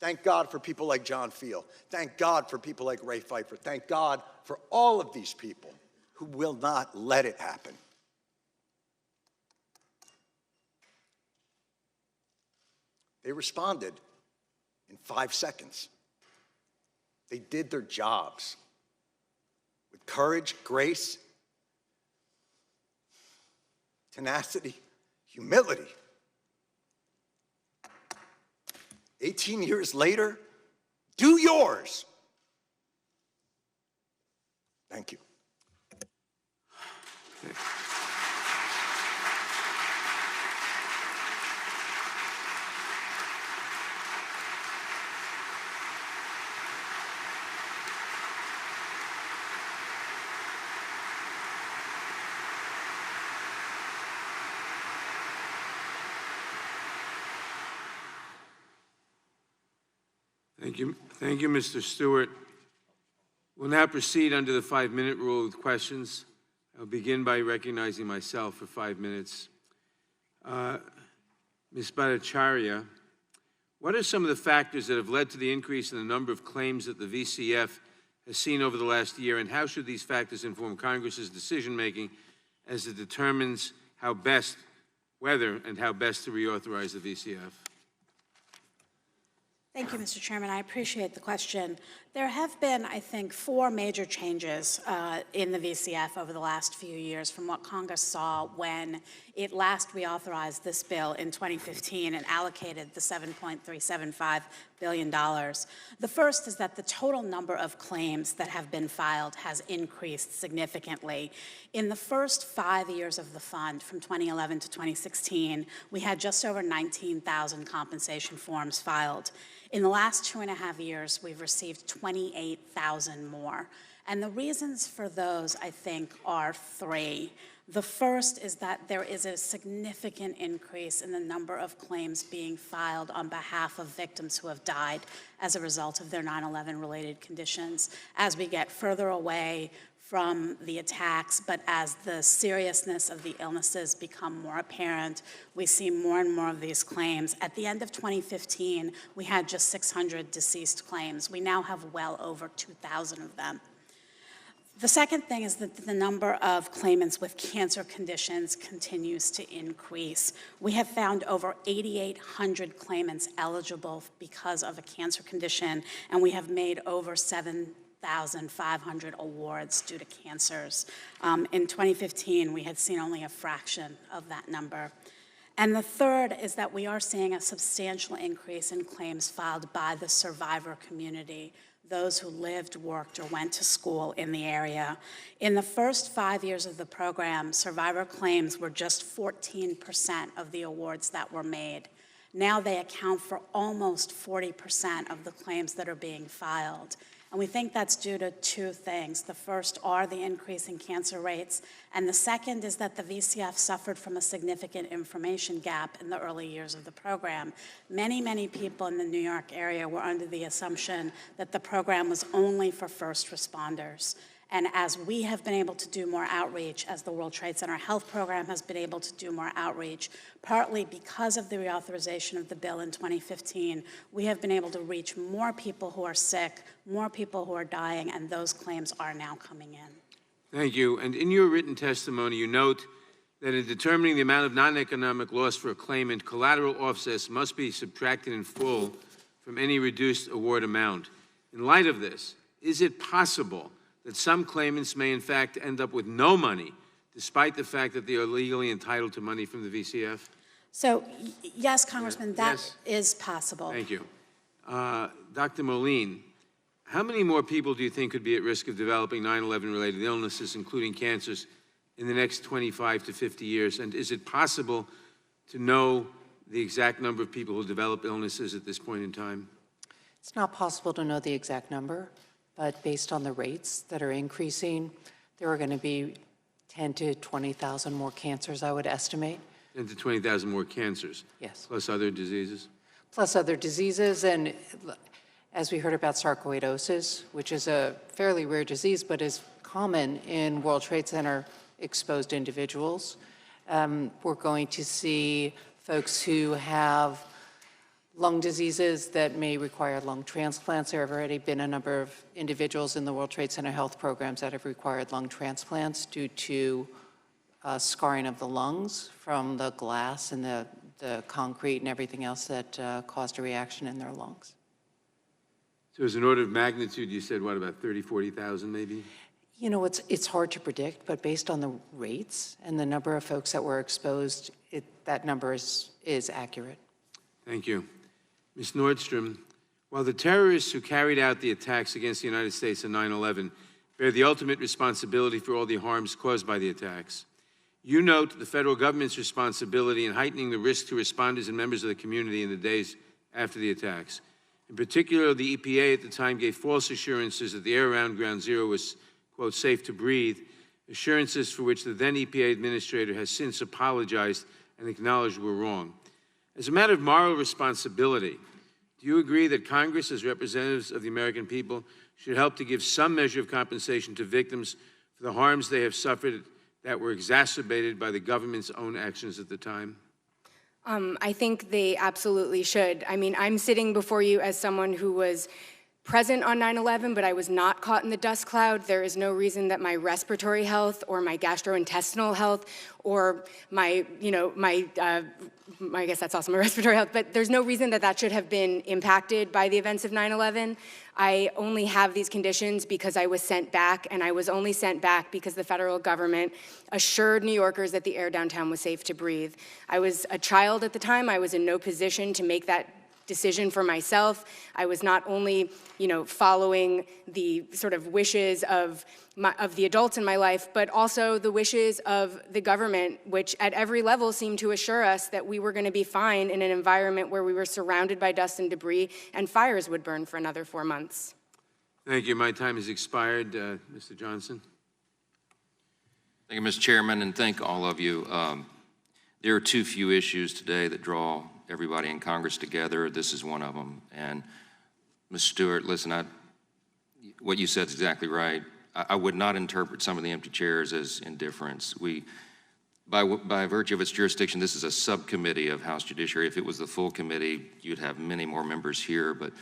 Thank God for people like John Field. Thank God for people like Ray Pfeiffer. Thank God for all of these people who will not let it happen. They responded in 5 seconds. They did their jobs with courage, grace, tenacity, humility. 18 years later, do yours. Thank you. Thank you, Mr. Stewart. We'll now proceed under the 5-minute rule with questions. I'll begin by recognizing myself for 5 minutes. Ms. Bhattacharya, what are some of the factors that have led to the increase in the number of claims that the VCF has seen over the last year, and how should these factors inform Congress's decision-making as it determines whether and how best to reauthorize the VCF? Thank you, Mr. Chairman. I appreciate the question. There have been, I think, 4 major changes in the VCF over the last few years from what Congress saw when it last reauthorized this bill in 2015 and allocated the $7.375 billion. The first is that the total number of claims that have been filed has increased significantly. In the first 5 years of the fund, from 2011 to 2016, we had just over 19,000 compensation forms filed. In the last 2.5 years, we've received 28,000 more. And the reasons for those, I think, are 3. The first is that there is a significant increase in the number of claims being filed on behalf of victims who have died as a result of their 9/11 related conditions. As we get further away from the attacks, but as the seriousness of the illnesses become more apparent, we see more and more of these claims. At the end of 2015, we had just 600 deceased claims. We now have well over 2,000 of them. The second thing is that the number of claimants with cancer conditions continues to increase. We have found over 8,800 claimants eligible because of a cancer condition, and we have made over 7,500 awards due to cancers. In 2015, we had seen only a fraction of that number. And the third is that we are seeing a substantial increase in claims filed by the survivor community, those who lived, worked, or went to school in the area. In the first 5 years of the program, survivor claims were just 14% of the awards that were made. Now they account for almost 40% of the claims that are being filed. And we think that's due to 2 things. The first are the increase in cancer rates, and the second is that the VCF suffered from a significant information gap in the early years of the program. Many, many people in the New York area were under the assumption that the program was only for first responders. And as we have been able to do more outreach, as the World Trade Center Health Program has been able to do more outreach, partly because of the reauthorization of the bill in 2015, we have been able to reach more people who are sick, more people who are dying, and those claims are now coming in. Thank you. And in your written testimony, you note that in determining the amount of non-economic loss for a claimant, collateral offsets must be subtracted in full from any reduced award amount. In light of this, is it possible that some claimants may in fact end up with no money, despite the fact that they are legally entitled to money from the VCF? So, yes, Congressman, that is possible. Thank you. Dr. Moline, how many more people do you think could be at risk of developing 9/11 related illnesses, including cancers, in the next 25 to 50 years? And is it possible to know the exact number of people who develop illnesses at this point in time? It's not possible to know the exact number. but based on the rates that are increasing, there are going to be 10 to 20,000 more cancers, I would estimate. 10 to 20,000 more cancers? Yes. Plus other diseases? Plus other diseases, and as we heard about sarcoidosis, which is a fairly rare disease, but is common in World Trade Center exposed individuals. We're going to see folks who have lung diseases that may require lung transplants. There have already been a number of individuals in the World Trade Center health programs that have required lung transplants due to scarring of the lungs from the glass and the concrete and everything else that caused a reaction in their lungs. So as an order of magnitude, you said, what, about 30, 40,000 maybe? You know, it's hard to predict, but based on the rates and the number of folks that were exposed, that number is accurate. Thank you. Ms. Nordstrom, while the terrorists who carried out the attacks against the United States on 9/11 bear the ultimate responsibility for all the harms caused by the attacks, you note the federal government's responsibility in heightening the risk to responders and members of the community in the days after the attacks. In particular, the EPA at the time gave false assurances that the air around Ground Zero was, quote, safe to breathe, assurances for which the then EPA administrator has since apologized and acknowledged were wrong. As a matter of moral responsibility, do you agree that Congress, as representatives of the American people, should help to give some measure of compensation to victims for the harms they have suffered that were exacerbated by the government's own actions at the time? I think they absolutely should. I mean, I'm sitting before you as someone who was present on 9/11, but I was not caught in the dust cloud. There is no reason that my respiratory health or my gastrointestinal health or my, I guess that's also my respiratory health, but there's no reason that that should have been impacted by the events of 9/11. I only have these conditions because I was sent back, and I was only sent back because the federal government assured New Yorkers that the air downtown was safe to breathe. I was a child at the time. I was in no position to make that decision for myself. I was not only, following the sort of wishes of the adults in my life, but also the wishes of the government, which at every level seemed to assure us that we were going to be fine in an environment where we were surrounded by dust and debris and fires would burn for another 4 months. Thank you. My time has expired. Mr. Johnson. Thank you, Mr. Chairman, and thank all of you. There are too few issues today that draw everybody in Congress together. This is one of them. And Ms. Stewart, listen, what you said is exactly right. I would not interpret some of the empty chairs as indifference. By virtue of its jurisdiction, this is a subcommittee of House Judiciary. If it was the full committee, you'd have many more members here. But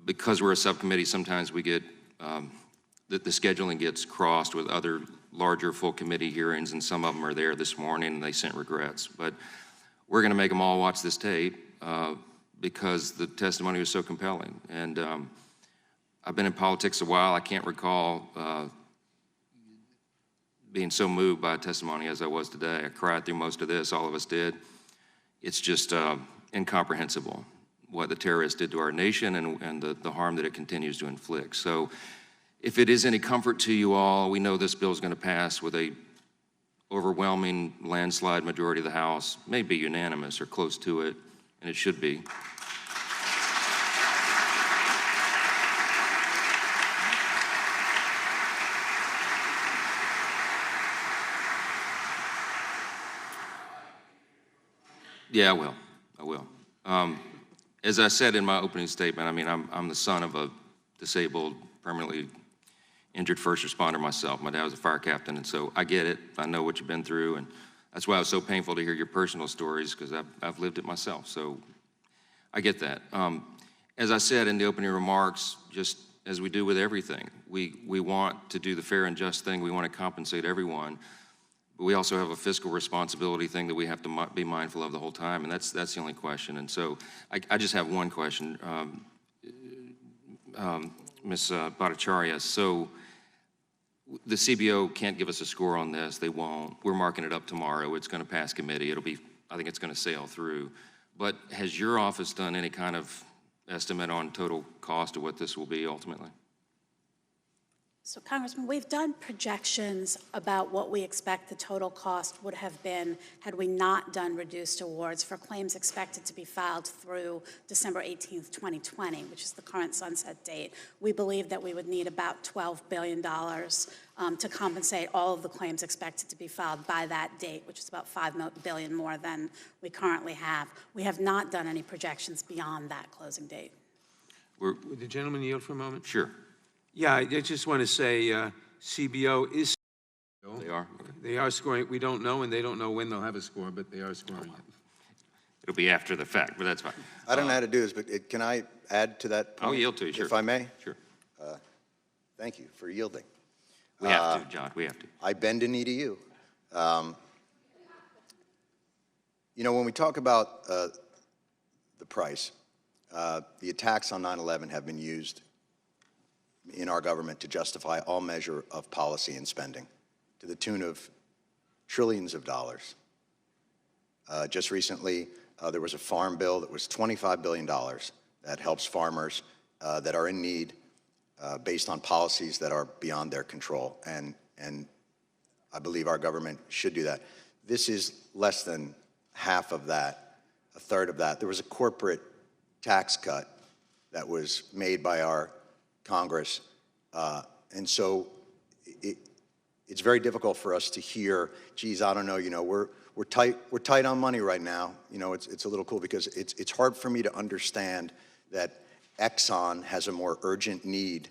because we're a subcommittee, sometimes we get, the scheduling gets crossed with other larger full committee hearings, and some of them are there this morning, and they sent regrets. But we're going to make them all watch this tape because the testimony was so compelling. And I've been in politics a while. I can't recall being so moved by a testimony as I was today. I cried through most of this. All of us did. It's just incomprehensible what the terrorists did to our nation and the harm that it continues to inflict. So if it is any comfort to you all, we know this bill is going to pass with a overwhelming landslide majority of the House, may be unanimous or close to it, and it should be. Yeah, I will. As I said in my opening statement, I mean, I'm the son of a disabled, permanently injured first responder myself. My dad was a fire captain, and so I get it. I know what you've been through, and that's why it was so painful to hear your personal stories, because I've lived it myself, so I get that. As I said in the opening remarks, just as we do with everything, we want to do the fair and just thing. We want to compensate everyone, but we also have a fiscal responsibility thing that we have to be mindful of the whole time, and that's the only question. And so I just have one question, Ms. Bhattacharya. So the CBO can't give us a score on this. They won't. We're marking it up tomorrow. It's going to pass committee. I think it's going to sail through. But has your office done any kind of estimate on total cost of what this will be ultimately? So, Congressman, we've done projections about what we expect the total cost would have been had we not done reduced awards for claims expected to be filed through December 18th, 2020, which is the current sunset date. We believe that we would need about $12 billion to compensate all of the claims expected to be filed by that date, which is about $5 billion more than we currently have. We have not done any projections beyond that closing date. Would the gentleman yield for a moment? Sure. Yeah, I just want to say CBO is. They are? Okay. They are scoring. We don't know, and they don't know when they'll have a score, but they are scoring it. It'll be after the fact, but that's fine. I don't know how to do this, but can I add to that point? I'll yield to you, sure. If I may? Sure. Thank you for yielding. We have to, John, we have to. I bend a knee to you. You know, when we talk about the price, the attacks on 9/11 have been used in our government to justify all measure of policy and spending to the tune of trillions of dollars. Just recently, there was a farm bill that was $25 billion that helps farmers that are in need based on policies that are beyond their control. And I believe our government should do that. This is less than half of that, a third of that. There was a corporate tax cut that was made by our Congress. And so it's very difficult for us to hear, geez, I don't know, you know, we're tight on money right now. You know, it's a little cool because it's hard for me to understand that Exxon has a more urgent need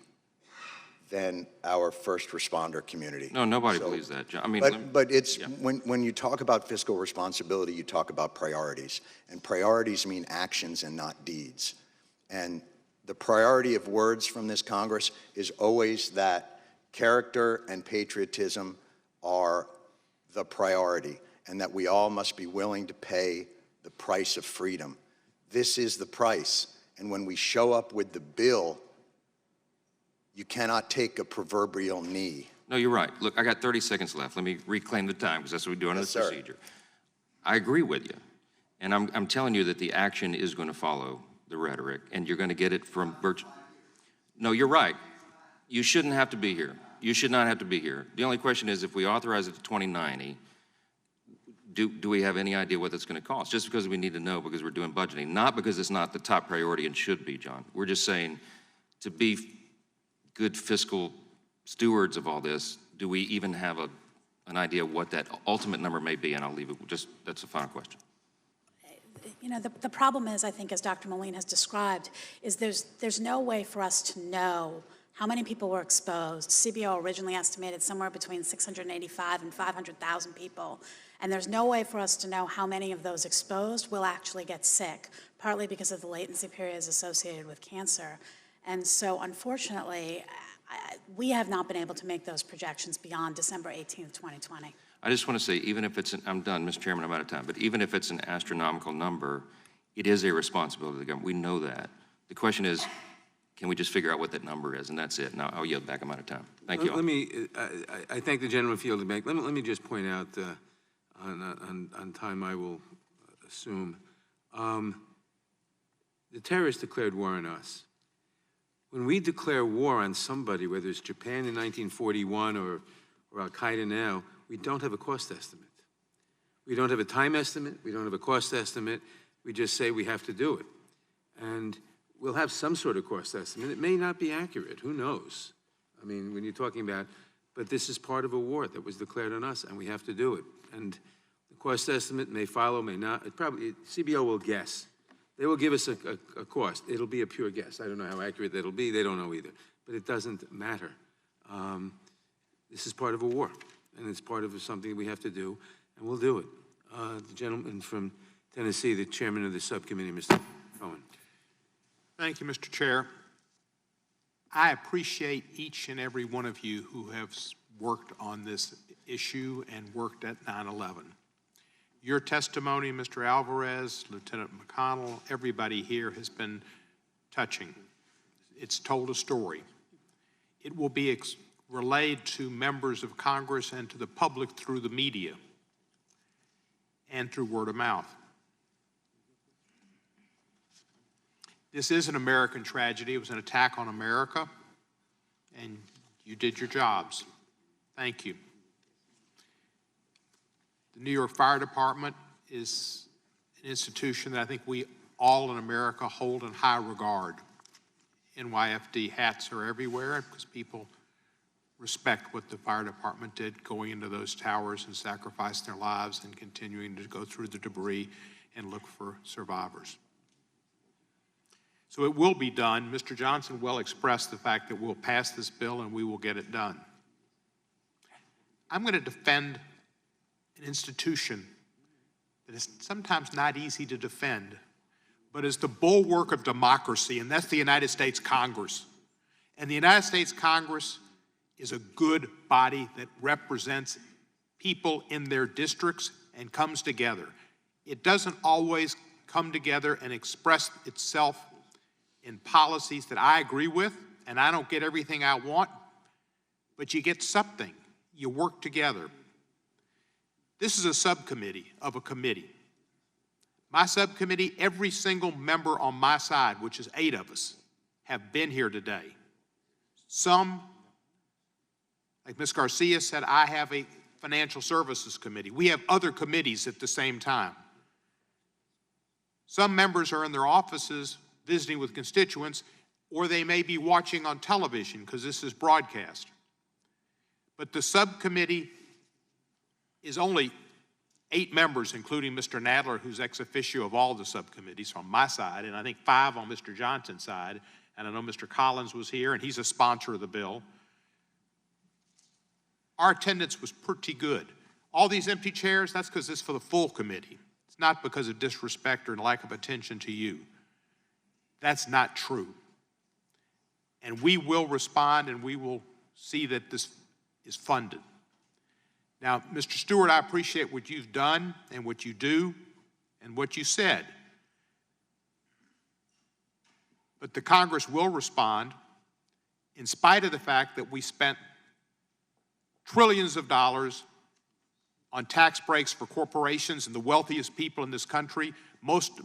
than our first responder community. No, nobody believes that, John. I mean, but it's, yeah. when you talk about fiscal responsibility, you talk about priorities. And priorities mean actions and not deeds. And the priority of words from this Congress is always that character and patriotism are the priority, and that we all must be willing to pay the price of freedom. This is the price. And when we show up with the bill, you cannot take a proverbial knee. No, you're right. Look, I got 30 seconds left. Let me reclaim the time, because that's what we do under this procedure. I agree with you. And I'm telling you that the action is going to follow the rhetoric, and you're going to get it from No, you're right. You shouldn't have to be here. You should not have to be here. The only question is, if we authorize it to 2090, do we have any idea what that's going to cost? Just because we need to know because we're doing budgeting, not because it's not the top priority and should be, John. We're just saying, to be good fiscal stewards of all this, do we even have an idea what that ultimate number may be? And I'll leave it, that's the final question. You know, the problem is, I think, as Dr. Moline has described, is there's no way for us to know how many people were exposed. CBO originally estimated somewhere between 685 and 500,000 people. And there's no way for us to know how many of those exposed will actually get sick, partly because of the latency periods associated with cancer. And so, unfortunately, we have not been able to make those projections beyond December 18th, 2020. I just want to say, even if it's, I'm done, Mr. Chairman, I'm out of time, but even if it's an astronomical number, it is a responsibility of the government. We know that. The question is, can we just figure out what that number is? And that's it. Now, I'll yield back. I'm out of time. Thank you all. I thank the gentleman for yielding back. Let me just point out, on time I will assume, the terrorists declared war on us. When we declare war on somebody, whether it's Japan in 1941 or Al-Qaeda now, we don't have a cost estimate. We don't have a time estimate. We don't have a cost estimate. We just say we have to do it. And we'll have some sort of cost estimate. It may not be accurate. Who knows? I mean, when you're talking about, but this is part of a war that was declared on us, and we have to do it. And the cost estimate may follow, may not. CBO will guess. They will give us a cost. It'll be a pure guess. I don't know how accurate that'll be. They don't know either. But it doesn't matter. This is part of a war, and it's part of something we have to do, and we'll do it. The gentleman from Tennessee, the chairman of the subcommittee, Mr. Cohen. Thank you, Mr. Chair. I appreciate each and every one of you who have worked on this issue and worked at 9/11. Your testimony, Mr. Alvarez, Lieutenant McConnell, everybody here has been touching. It's told a story. It will be relayed to members of Congress and to the public through the media and through word of mouth. This is an American tragedy. It was an attack on America, and You did your jobs. Thank you. The New York Fire Department is an institution that I think we all in America hold in high regard. NYFD hats are everywhere because people respect what the fire department did going into those towers and sacrificing their lives and continuing to go through the debris and look for survivors. So it will be done. Mr. Johnson well expressed the fact that we'll pass this bill and we will get it done. I'm going to defend an institution that is sometimes not easy to defend, but is the bulwark of democracy, and that's the United States Congress. And the United States Congress is a good body that represents people in their districts and comes together. It doesn't always come together and express itself in policies that I agree with, and I don't get everything I want, but you get something. You work together. This is a subcommittee of a committee. My subcommittee, every single member on my side, which is 8 of us, have been here today. Some, like Ms. Garcia said, I have a financial services committee. We have other committees at the same time. Some members are in their offices visiting with constituents, or they may be watching on television because this is broadcast. But the subcommittee is only 8 members, including Mr. Nadler, who's ex officio of all the subcommittees on my side, and I think 5 on Mr. Johnson's side. And I know Mr. Collins was here, and he's a sponsor of the bill. Our attendance was pretty good. All these empty chairs, that's because it's for the full committee. It's not because of disrespect or lack of attention to you. That's not true. And we will respond, and we will see that this is funded. Now, Mr. Stewart, I appreciate what you've done and what you do and what you said. But the Congress will respond in spite of the fact that we spent trillions of dollars on tax breaks for corporations and the wealthiest people in this country,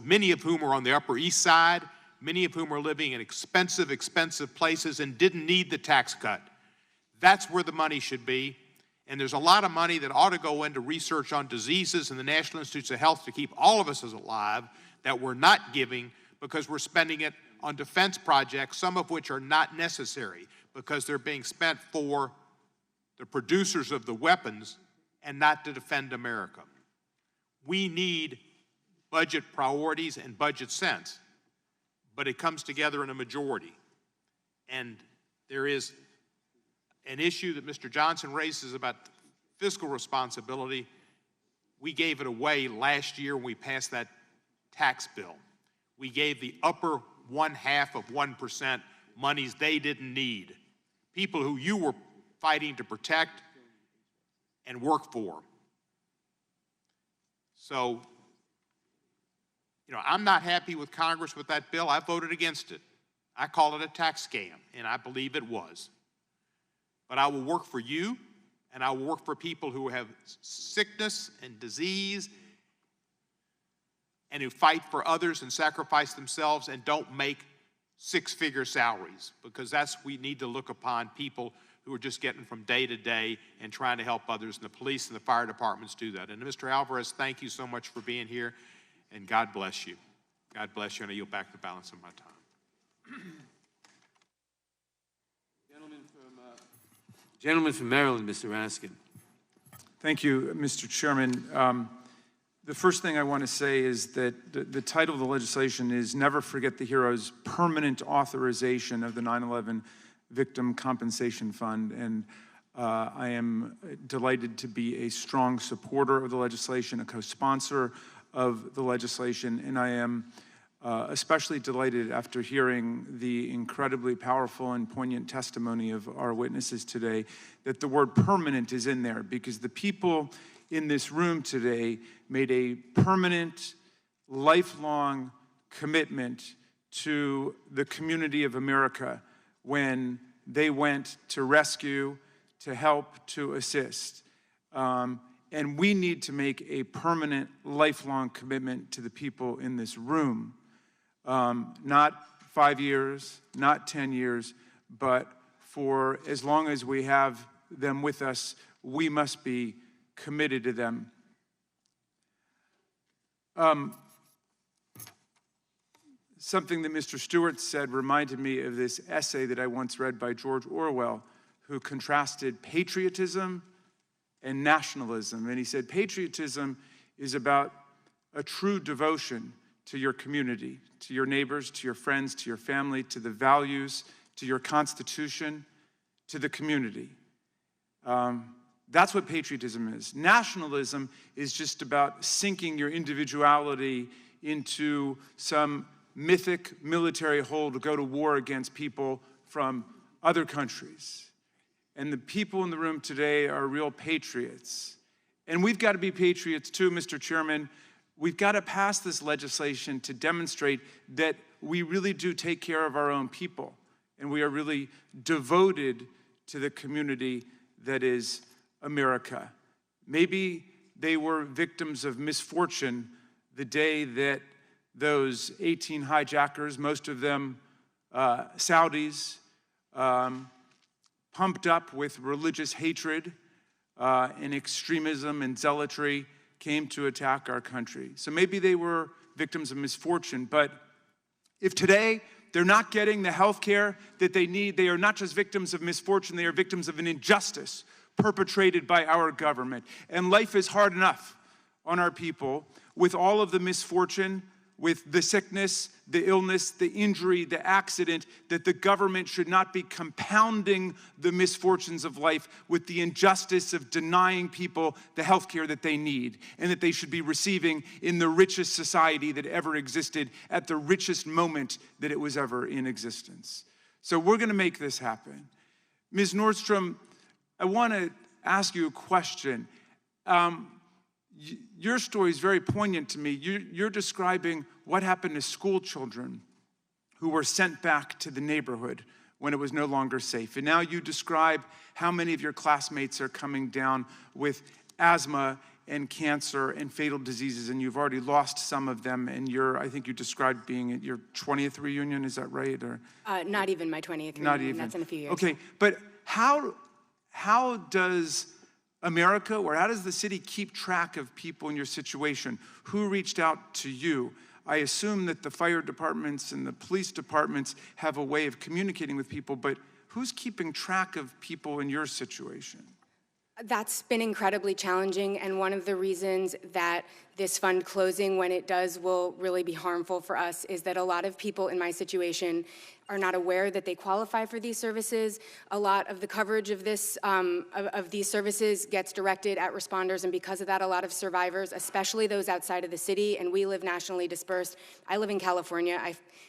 many of whom are on the Upper East Side, many of whom are living in expensive, expensive places and didn't need the tax cut. That's where the money should be. And there's a lot of money that ought to go into research on diseases and the National Institutes of Health to keep all of us alive that we're not giving because we're spending it on defense projects, some of which are not necessary because they're being spent for the producers of the weapons and not to defend America. We need budget priorities and budget sense, but it comes together in a majority. And there is an issue that Mr. Johnson raises about fiscal responsibility. We gave it away last year when we passed that tax bill. We gave the upper 0.5% monies they didn't need. People who you were fighting to protect and work for. So, I'm not happy with Congress with that bill. I voted against it. I call it a tax scam, and I believe it was. But I will work for you, and I will work for people who have sickness and disease and who fight for others and sacrifice themselves and don't make 6-figure salaries, because we need to look upon people who are just getting from day to day and trying to help others, and the police and the fire departments do that. And Mr. Alvarez, thank you so much for being here, and God bless you. God bless you, and I yield back the balance of my time. Gentleman from Maryland, Mr. Raskin. Thank you, Mr. Chairman. The first thing I want to say is that the title of the legislation is Never Forget the Heroes, Permanent Authorization of the 9/11 Victim Compensation Fund. And I am delighted to be a strong supporter of the legislation, a co-sponsor of the legislation, and I am especially delighted after hearing the incredibly powerful and poignant testimony of our witnesses today that the word permanent is in there, because the people in this room today made a permanent, lifelong commitment to the community of America when they went to rescue, to help, to assist. And we need to make a permanent, lifelong commitment to the people in this room. Not 5 years, not 10 years, but for as long as we have them with us, we must be committed to them. Something that Mr. Stewart said reminded me of this essay that I once read by George Orwell, who contrasted patriotism and nationalism. And he said, patriotism is about a true devotion to your community, to your neighbors, to your friends, to your family, to the values, to your Constitution, to the community. That's what patriotism is. Nationalism is just about sinking your individuality into some mythic military hold to go to war against people from other countries. And the people in the room today are real patriots. And we've got to be patriots too, Mr. Chairman. We've got to pass this legislation to demonstrate that we really do take care of our own people, and we are really devoted to the community that is America. Maybe they were victims of misfortune the day that those 18 hijackers, most of them Saudis, pumped up with religious hatred and extremism and zealotry, came to attack our country. So maybe they were victims of misfortune, but if today they're not getting the health care that they need, they are not just victims of misfortune, they are victims of an injustice perpetrated by our government. And life is hard enough on our people with all of the misfortune, with the sickness, the illness, the injury, the accident, that the government should not be compounding the misfortunes of life with the injustice of denying people the health care that they need and that they should be receiving in the richest society that ever existed at the richest moment that it was ever in existence. So we're going to make this happen. Ms. Nordstrom, I want to ask you a question. Your story is very poignant to me. You're describing what happened to school children who were sent back to the neighborhood when it was no longer safe. And now you describe how many of your classmates are coming down with asthma and cancer and fatal diseases, and you've already lost some of them, and I think you described being at your 20th reunion, is that right? Or Not even my 20th not reunion, even. that's in a few years. Okay, but how does America, or how does the city keep track of people in your situation? Who reached out to you? I assume that the fire departments and the police departments have a way of communicating with people, but who's keeping track of people in your situation? That's been incredibly challenging, and one of the reasons that this fund closing, when it does, will really be harmful for us is that a lot of people in my situation are not aware that they qualify for these services. A lot of the coverage of this of these services gets directed at responders, and because of that, a lot of survivors, especially those outside of the city, and we live nationally dispersed. I live in California.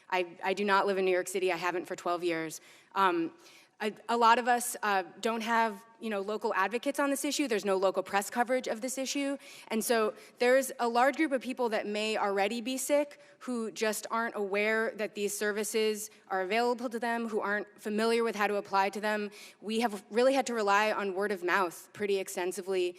I do not live in New York City. I haven't for 12 years. A lot of us don't have local advocates on this issue. There's no local press coverage of this issue. And so there's a large group of people that may already be sick who just aren't aware that these services are available to them, who aren't familiar with how to apply to them. We have really had to rely on word of mouth pretty extensively.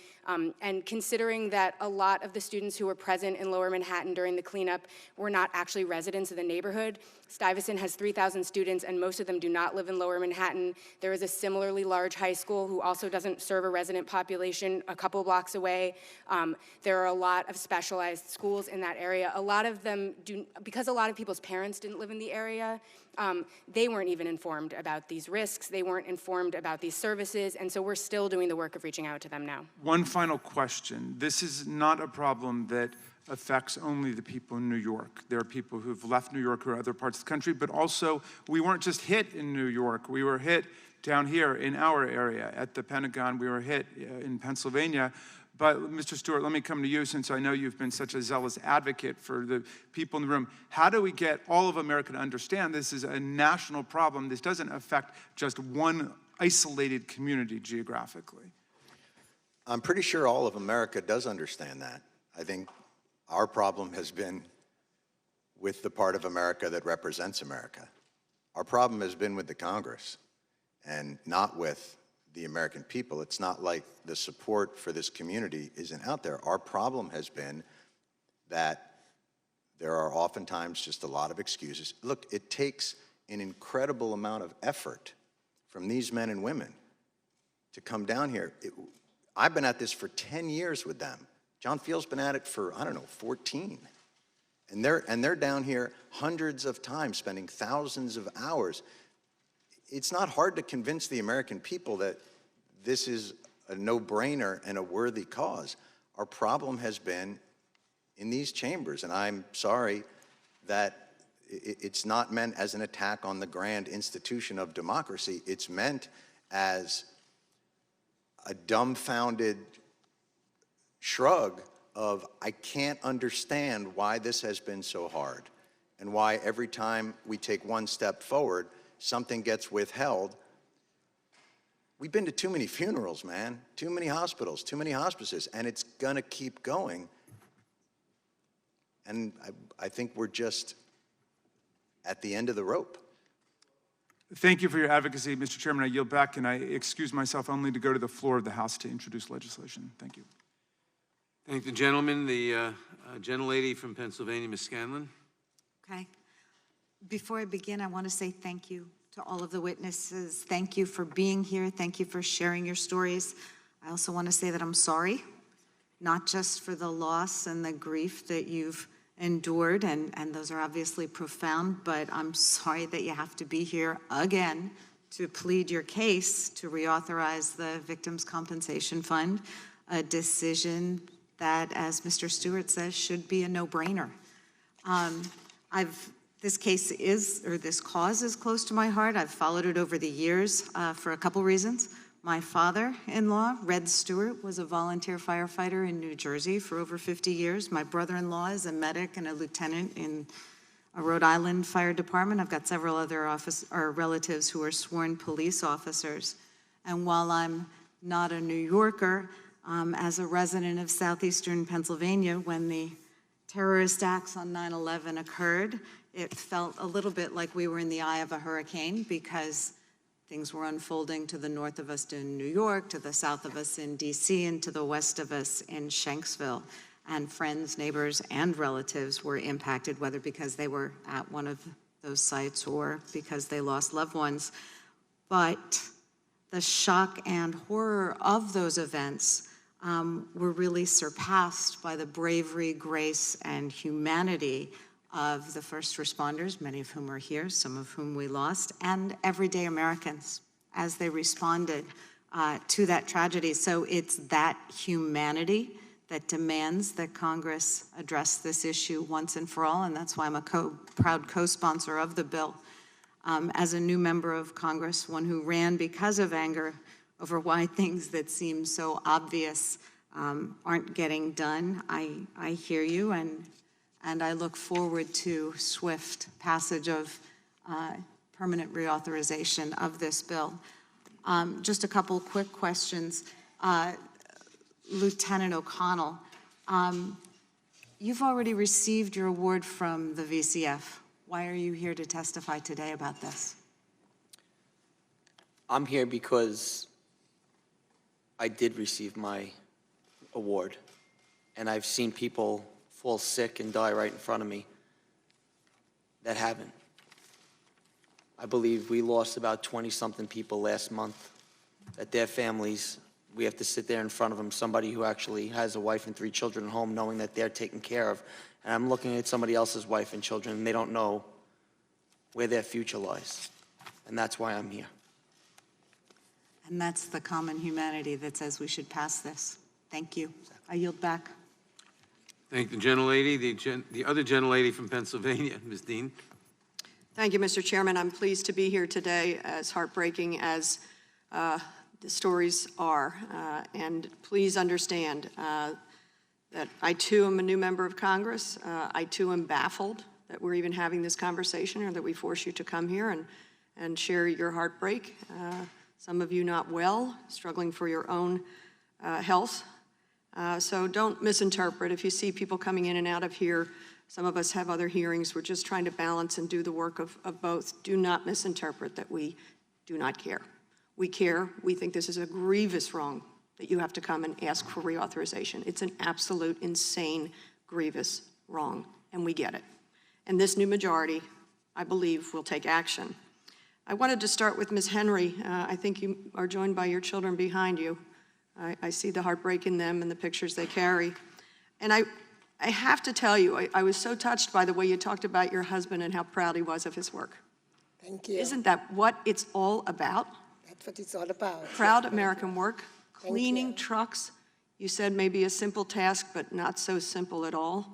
And considering that a lot of the students who were present in Lower Manhattan during the cleanup were not actually residents of the neighborhood, Stuyvesant has 3,000 students, and most of them do not live in Lower Manhattan. There is a similarly large high school who also doesn't serve a resident population a couple blocks away. There are a lot of specialized schools in that area. A lot of them do, because a lot of people's parents didn't live in the area, they weren't even informed about these risks. They weren't informed about these services, and so we're still doing the work of reaching out to them now. One final question. This is not a problem that affects only the people in New York. There are people who've left New York or other parts of the country, but also we weren't just hit in New York. We were hit down here in our area at the Pentagon. We were hit in Pennsylvania. But Mr. Stewart, let me come to you, since I know you've been such a zealous advocate for the people in the room. How do we get all of America to understand this is a national problem? This doesn't affect just one isolated community geographically. I'm pretty sure all of America does understand that. I think our problem has been with the part of America that represents America. Our problem has been with the Congress and not with the American people. It's not like the support for this community isn't out there. Our problem has been that there are oftentimes just a lot of excuses. Look, it takes an incredible amount of effort from these men and women to come down here. I've been at this for 10 years with them. John Field's been at it for, I don't know, 14. And they're down here hundreds of times, spending thousands of hours. It's not hard to convince the American people that this is a no-brainer and a worthy cause. Our problem has been in these chambers, and I'm sorry that it's not meant as an attack on the grand institution of democracy. It's meant as a dumbfounded shrug of, I can't understand why this has been so hard and why every time we take one step forward, something gets withheld. We've been to too many funerals, man, too many hospitals, too many hospices, and it's gonna keep going. And I think we're just at the end of the rope. Thank you for your advocacy, Mr. Chairman. I yield back, and I excuse myself only to go to the floor of the House to introduce legislation. Thank you. Thank the gentleman. The gentlelady from Pennsylvania, Ms. Scanlon. Okay. Before I begin, I want to say thank you to all of the witnesses. Thank you for being here. Thank you for sharing your stories. I also want to say that I'm sorry, not just for the loss and the grief that you've endured, and those are obviously profound, but I'm sorry that you have to be here again to plead your case to reauthorize the Victims' Compensation Fund, a decision that, as Mr. Stewart says, should be a no-brainer. This case is, or this cause is close to my heart. I've followed it over the years for a couple reasons. My father-in-law, Red Stewart, was a volunteer firefighter in New Jersey for over 50 years. My brother-in-law is a medic and a lieutenant in a Rhode Island fire department. I've got several other relatives who are sworn police officers. And while I'm not a New Yorker, as a resident of southeastern Pennsylvania, when the terrorist acts on 9/11 occurred, it felt a little bit like we were in the eye of a hurricane, because things were unfolding to the north of us in New York, to the south of us in DC, and to the west of us in Shanksville. And friends, neighbors, and relatives were impacted, whether because they were at one of those sites or because they lost loved ones. But the shock and horror of those events were really surpassed by the bravery, grace, and humanity of the first responders, many of whom are here, some of whom we lost, and everyday Americans as they responded to that tragedy. So it's that humanity that demands that Congress address this issue once and for all, and that's why I'm a proud co-sponsor of the bill. As a new member of Congress, one who ran because of anger over why things that seem so obvious aren't getting done, I hear you, and I look forward to swift passage of permanent reauthorization of this bill. Just a couple quick questions. Lieutenant O'Connell, you've already received your award from the VCF. Why are you here to testify today about this? I'm here because I did receive my award, and I've seen people fall sick and die right in front of me that haven't. I believe we lost about 20-something people last month, that their families, we have to sit there in front of them, somebody who actually has a wife and 3 children at home, knowing that they're taken care of. And I'm looking at somebody else's wife and children, and they don't know where their future lies. And that's why I'm here. And that's the common humanity that says we should pass this. Thank you. I yield back. Thank the gentlelady. The other gentlelady from Pennsylvania, Ms. Dean. Thank you, Mr. Chairman. I'm pleased to be here today, as heartbreaking as the stories are. And please understand that I, too, am a new member of Congress. I, too, am baffled that we're even having this conversation, or that we force you to come here and share your heartbreak. Some of you not well, struggling for your own health. So don't misinterpret. If you see people coming in and out of here, some of us have other hearings. We're just trying to balance and do the work of both. Do not misinterpret that we do not care. We care. We think this is a grievous wrong that you have to come and ask for reauthorization. It's an absolute insane, grievous wrong, and we get it. And this new majority, I believe, will take action. I wanted to start with Ms. Henry. I think you are joined by your children behind you. I see the heartbreak in them and the pictures they carry. And I have to tell you, I was so touched by the way you talked about your husband and how proud he was of his work. Thank you. Isn't that what it's all about? That's what it's all about. Proud American work, cleaning trucks. You said maybe a simple task, but not so simple at all.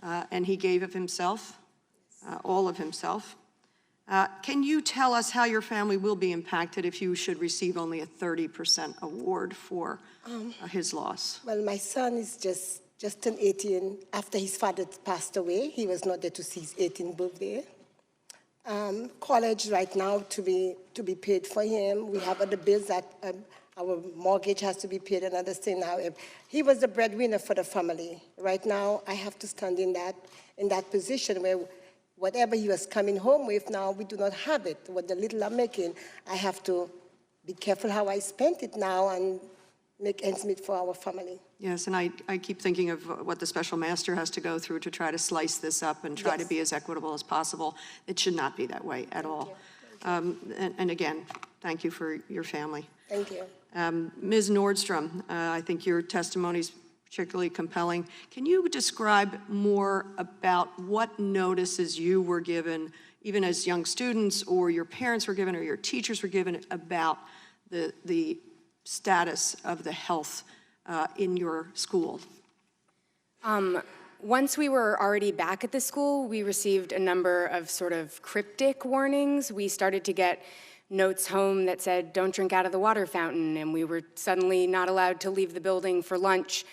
No. And he gave of himself, all of himself. Can you tell us how your family will be impacted if you should receive only a 30% award for his loss? Well, my son is just turned 18 after his father passed away. He was not there to see his 18th birthday. College right now to be paid for him. We have other bills that our mortgage has to be paid, another thing now. He was the breadwinner for the family. Right now, I have to stand in that position where whatever he was coming home with, now we do not have it. What the little I'm making, I have to be careful how I spend it now and make ends meet for our family. Yes, and I keep thinking of what the special master has to go through to try to slice this up and try to be as equitable as possible. It should not be that way at all. And again, thank you for your family. Thank you. Ms. Nordstrom, I think your testimony is particularly compelling. Can you describe more about what notices you were given, even as young students, or your parents were given, or your teachers were given, about the status of the health in your school? Once we were already back at the school, we received a number of sort of cryptic warnings. We started to get notes home that said, don't drink out of the water fountain, and we were suddenly not allowed to leave the building for lunch,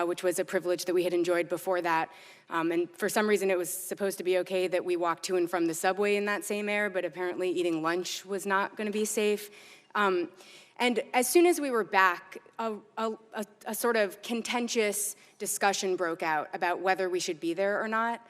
which was a privilege that we had enjoyed before that. And for some reason, it was supposed to be okay that we walked to and from the subway in that same air, but apparently eating lunch was not going to be safe. And as soon as we were back, a sort of contentious discussion broke out about whether we should be there or not.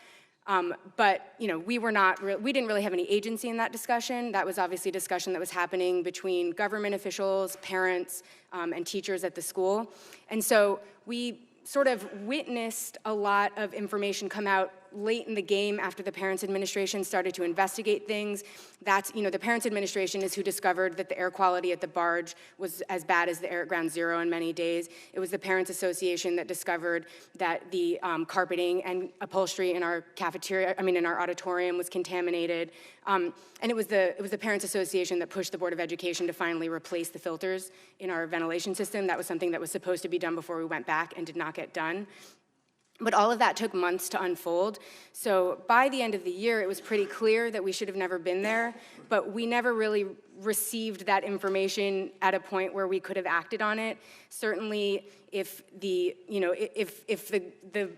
But you know, we didn't really have any agency in that discussion. That was obviously a discussion that was happening between government officials, parents, and teachers at the school. And so we sort of witnessed a lot of information come out late in the game after the Parents Administration started to investigate things. That's, the Parents Administration is who discovered that the air quality at the barge was as bad as the air at Ground Zero in many days. It was the Parents Association that discovered that the carpeting and upholstery in our cafeteria, in our auditorium was contaminated. And it was the Parents Association that pushed the Board of Education to finally replace the filters in our ventilation system. That was something that was supposed to be done before we went back and did not get done. But all of that took months to unfold. So by the end of the year, it was pretty clear that we should have never been there, but we never really received that information at a point where we could have acted on it. Certainly, if the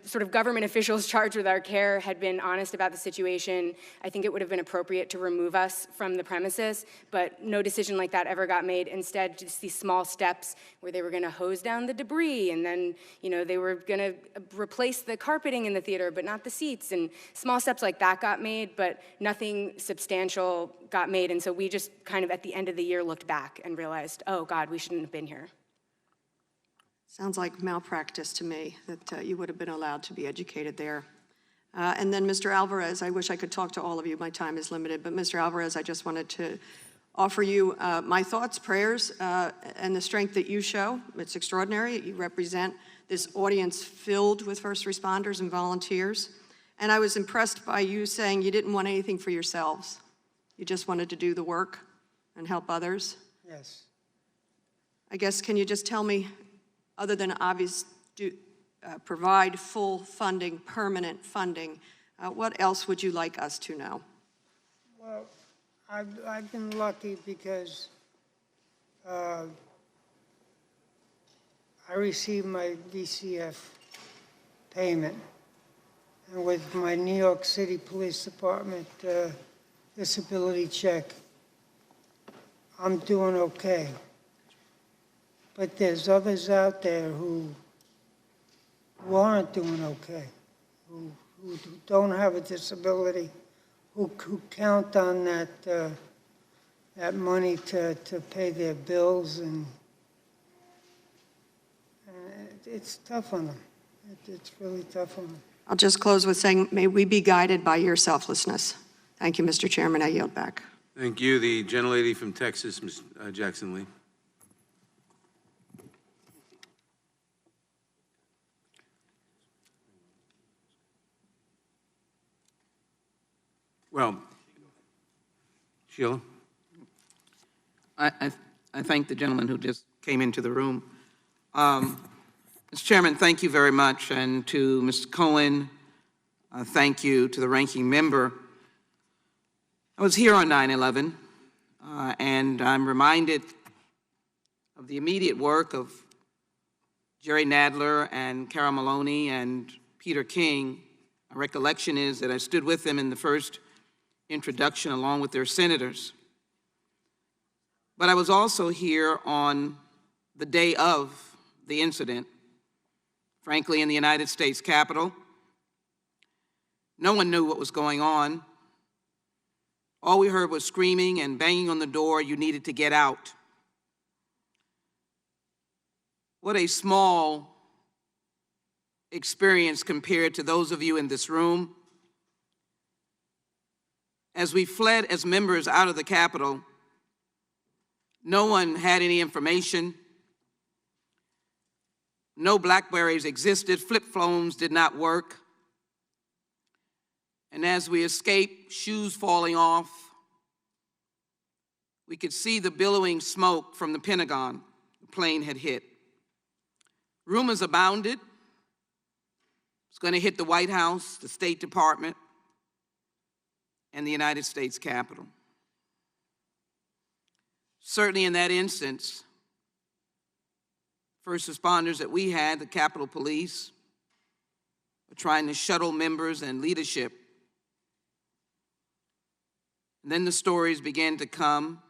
sort of government officials charged with our care had been honest about the situation, I think it would have been appropriate to remove us from the premises, but no decision like that ever got made. Instead, just these small steps where they were gonna hose down the debris, and then, they were gonna replace the carpeting in the theater, but not the seats, and small steps like that got made, but nothing substantial got made, and so we just kind of at the end of the year looked back and realized, oh God, we shouldn't have been here. Sounds like malpractice to me, that you would have been allowed to be educated there. And then Mr. Alvarez, I wish I could talk to all of you. My time is limited, but Mr. Alvarez, I just wanted to offer you my thoughts, prayers, and the strength that you show. It's extraordinary. You represent this audience filled with first responders and volunteers. And I was impressed by you saying you didn't want anything for yourselves. You just wanted to do the work and help others. Yes. I guess, can you just tell me, other than provide full funding, permanent funding, what else would you like us to know? Well, I've been lucky because I received my DCF payment, and with my New York City Police Department disability check, I'm doing okay. But there's others out there who aren't doing okay, who don't have a disability, who count on that money to pay their bills, and it's tough on them. It's really tough on them. I'll just close with saying, may we be guided by your selflessness. Thank you, Mr. Chairman. I yield back. Thank you. The gentlelady from Texas, Ms. Jackson Lee. Well, Sheila. I thank the gentleman who just came into the room. Mr. Chairman, thank you very much, and to Mr. Cohen, thank you to the ranking member. I was here on 9/11, and I'm reminded of the immediate work of Jerry Nadler and Carol Maloney and Peter King. My recollection is that I stood with them in the first introduction along with their senators. But I was also here on the day of the incident, frankly, in the United States Capitol. No one knew what was going on. All we heard was screaming and banging on the door, you needed to get out. What a small experience compared to those of you in this room. As we fled as members out of the Capitol, no one had any information. No BlackBerries existed. Flip phones did not work. And as we escaped, shoes falling off, we could see the billowing smoke from the Pentagon the plane had hit. Rumors abounded. It's going to hit the White House, the State Department, and the United States Capitol. Certainly in that instance, first responders that we had, the Capitol Police, were trying to shuttle members and leadership. And then the stories began to come.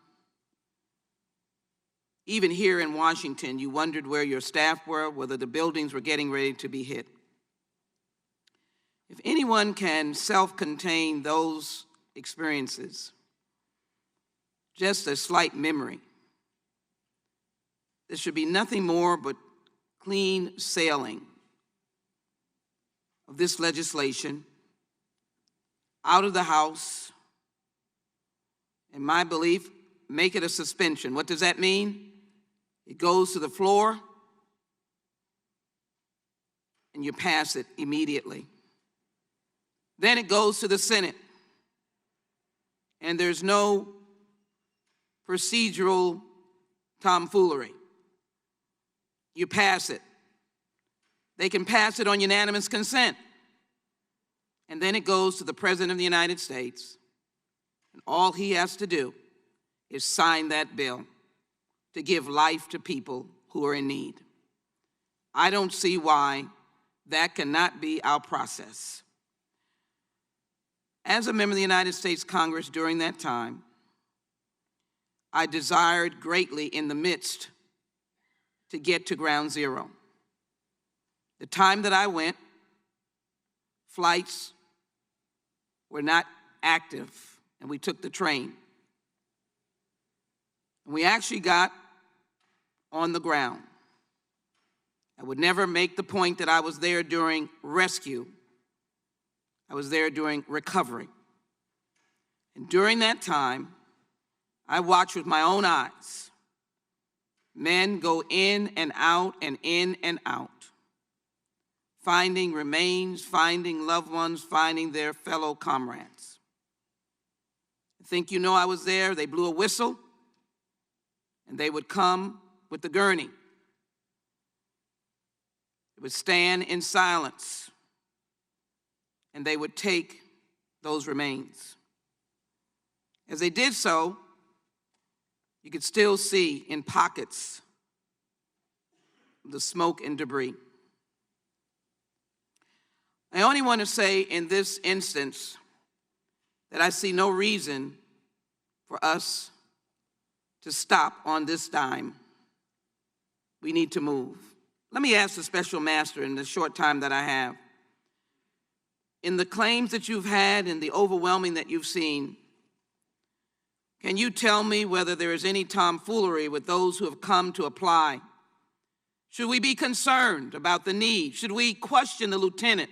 Even here in Washington, you wondered where your staff were, whether the buildings were getting ready to be hit. If anyone can self-contain those experiences, just a slight memory, there should be nothing more but clean sailing of this legislation out of the House. In my belief, make it a suspension. What does that mean? It goes to the floor and you pass it immediately. Then it goes to the Senate, and there's no procedural tomfoolery. You pass it. They can pass it on unanimous consent. And then it goes to the President of the United States, and all he has to do is sign that bill to give life to people who are in need. I don't see why that cannot be our process. As a member of the United States Congress during that time, I desired greatly in the midst to get to ground zero. The time that I went, flights were not active, and we took the train. And we actually got on the ground. I would never make the point that I was there during rescue. I was there during recovery. And during that time, I watched with my own eyes men go in and out and in and out, finding remains, finding loved ones, finding their fellow comrades. I think you know I was there. They blew a whistle, and they would come with the gurney. They would stand in silence, and they would take those remains. As they did so, you could still see in pockets the smoke and debris. I only want to say in this instance that I see no reason for us to stop on this dime. We need to move. Let me ask the special master in the short time that I have. In the claims that you've had and the overwhelming that you've seen, can you tell me whether there is any tomfoolery with those who have come to apply? Should we be concerned about the need? Should we question the lieutenant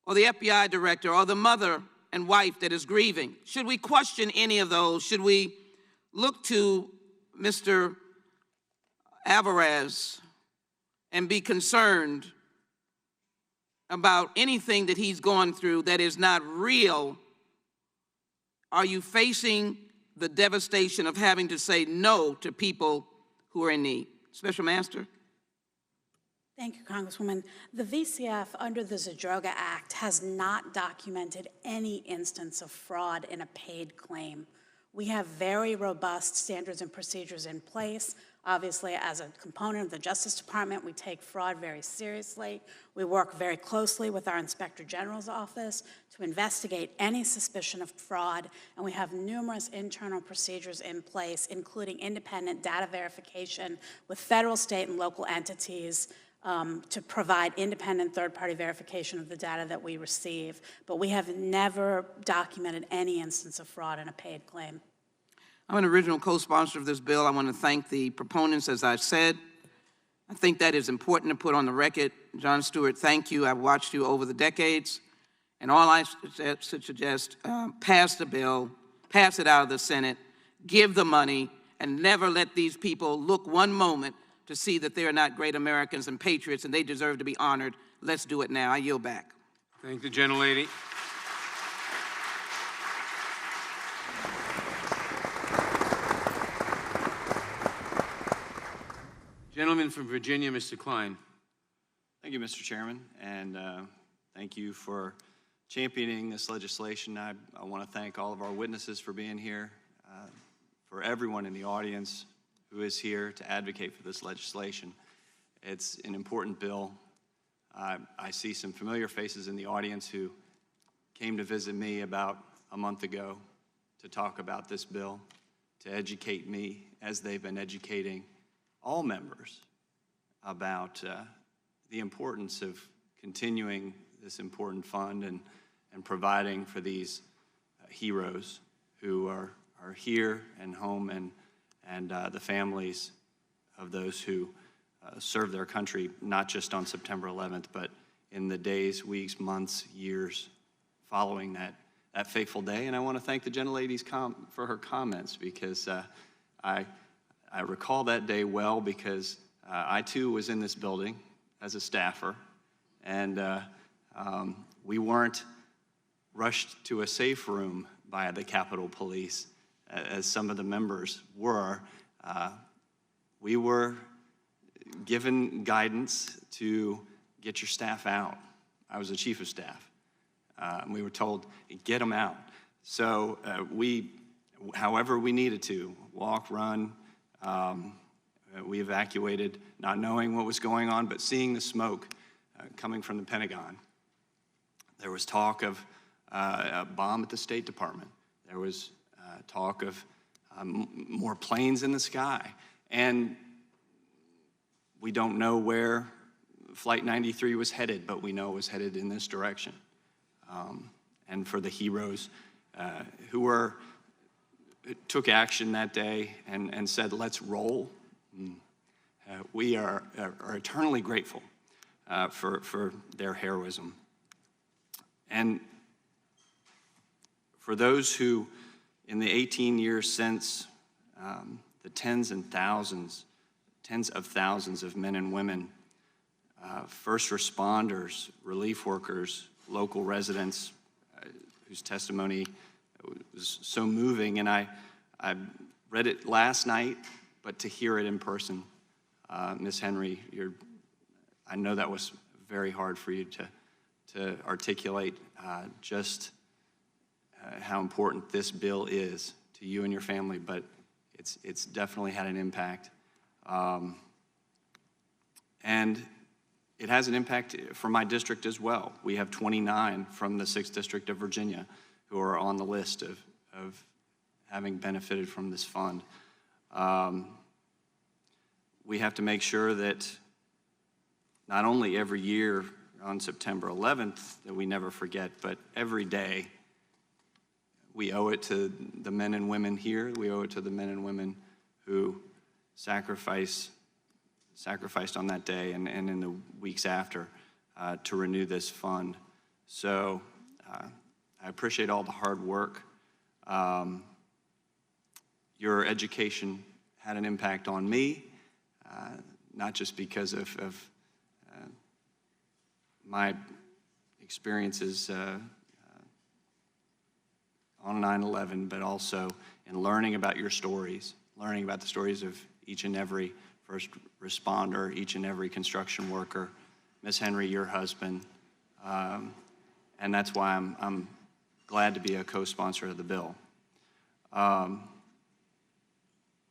or the FBI director or the mother and wife that is grieving? Should we question any of those? Should we look to Mr. Alvarez and be concerned about anything that he's gone through that is not real? Are you facing the devastation of having to say no to people who are in need? Special Master? Thank you, Congresswoman. The VCF, under the Zadroga Act, has not documented any instance of fraud in a paid claim. We have very robust standards and procedures in place. Obviously, as a component of the Justice Department, we take fraud very seriously. We work very closely with our Inspector General's office to investigate any suspicion of fraud, and we have numerous internal procedures in place, including independent data verification with federal, state, and local entities to provide independent third-party verification of the data that we receive. But we have never documented any instance of fraud in a paid claim. I'm an original co-sponsor of this bill. I want to thank the proponents, as I said. I think that is important to put on the record. Jon Stewart, thank you. I've watched you over the decades. And all I suggest, pass the bill, pass it out of the Senate, give the money, and never let these people look one moment to see that they are not great Americans and patriots and they deserve to be honored. Let's do it now. I yield back. Thank the gentlelady. Gentleman from Virginia, Mr. Klein. Thank you, Mr. Chairman, and thank you for championing this legislation. I want to thank all of our witnesses for being here, for everyone in the audience who is here to advocate for this legislation. It's an important bill. I see some familiar faces in the audience who came to visit me about a month ago to talk about this bill, to educate me as they've been educating all members about the importance of continuing this important fund and providing for these heroes who are here and home, and the families of those who served their country, not just on September 11th, but in the days, weeks, months, years following that fateful day. And I want to thank the gentlelady for her comments, because I recall that day well, because I too was in this building as a staffer, and we weren't rushed to a safe room by the Capitol Police as some of the members were. We were given guidance to get your staff out. I was the chief of staff. We were told, get them out. So however we needed to, walk, run, we evacuated, not knowing what was going on, but seeing the smoke coming from the Pentagon. There was talk of a bomb at the State Department. There was talk of more planes in the sky. And we don't know where Flight 93 was headed, but we know it was headed in this direction. And for the heroes who took action that day and said, let's roll, we are eternally grateful for their heroism. And for those who, in the 18 years since, the tens of thousands of men and women, first responders, relief workers, local residents, whose testimony was so moving, and I read it last night, but to hear it in person, Ms. Henry, I know that was very hard for you to articulate just how important this bill is to you and your family, but it's definitely had an impact. And it has an impact for my district as well. We have 29 from the 6th District of Virginia who are on the list of having benefited from this fund. We have to make sure that not only every year on September 11th that we never forget, but every day we owe it to the men and women here. We owe it to the men and women who sacrificed on that day and in the weeks after to renew this fund. So I appreciate all the hard work. Your education had an impact on me, not just because of my experiences on 9/11, but also in learning about your stories, learning about the stories of each and every first responder, each and every construction worker, Ms. Henry, your husband, and that's why I'm glad to be a co-sponsor of the bill.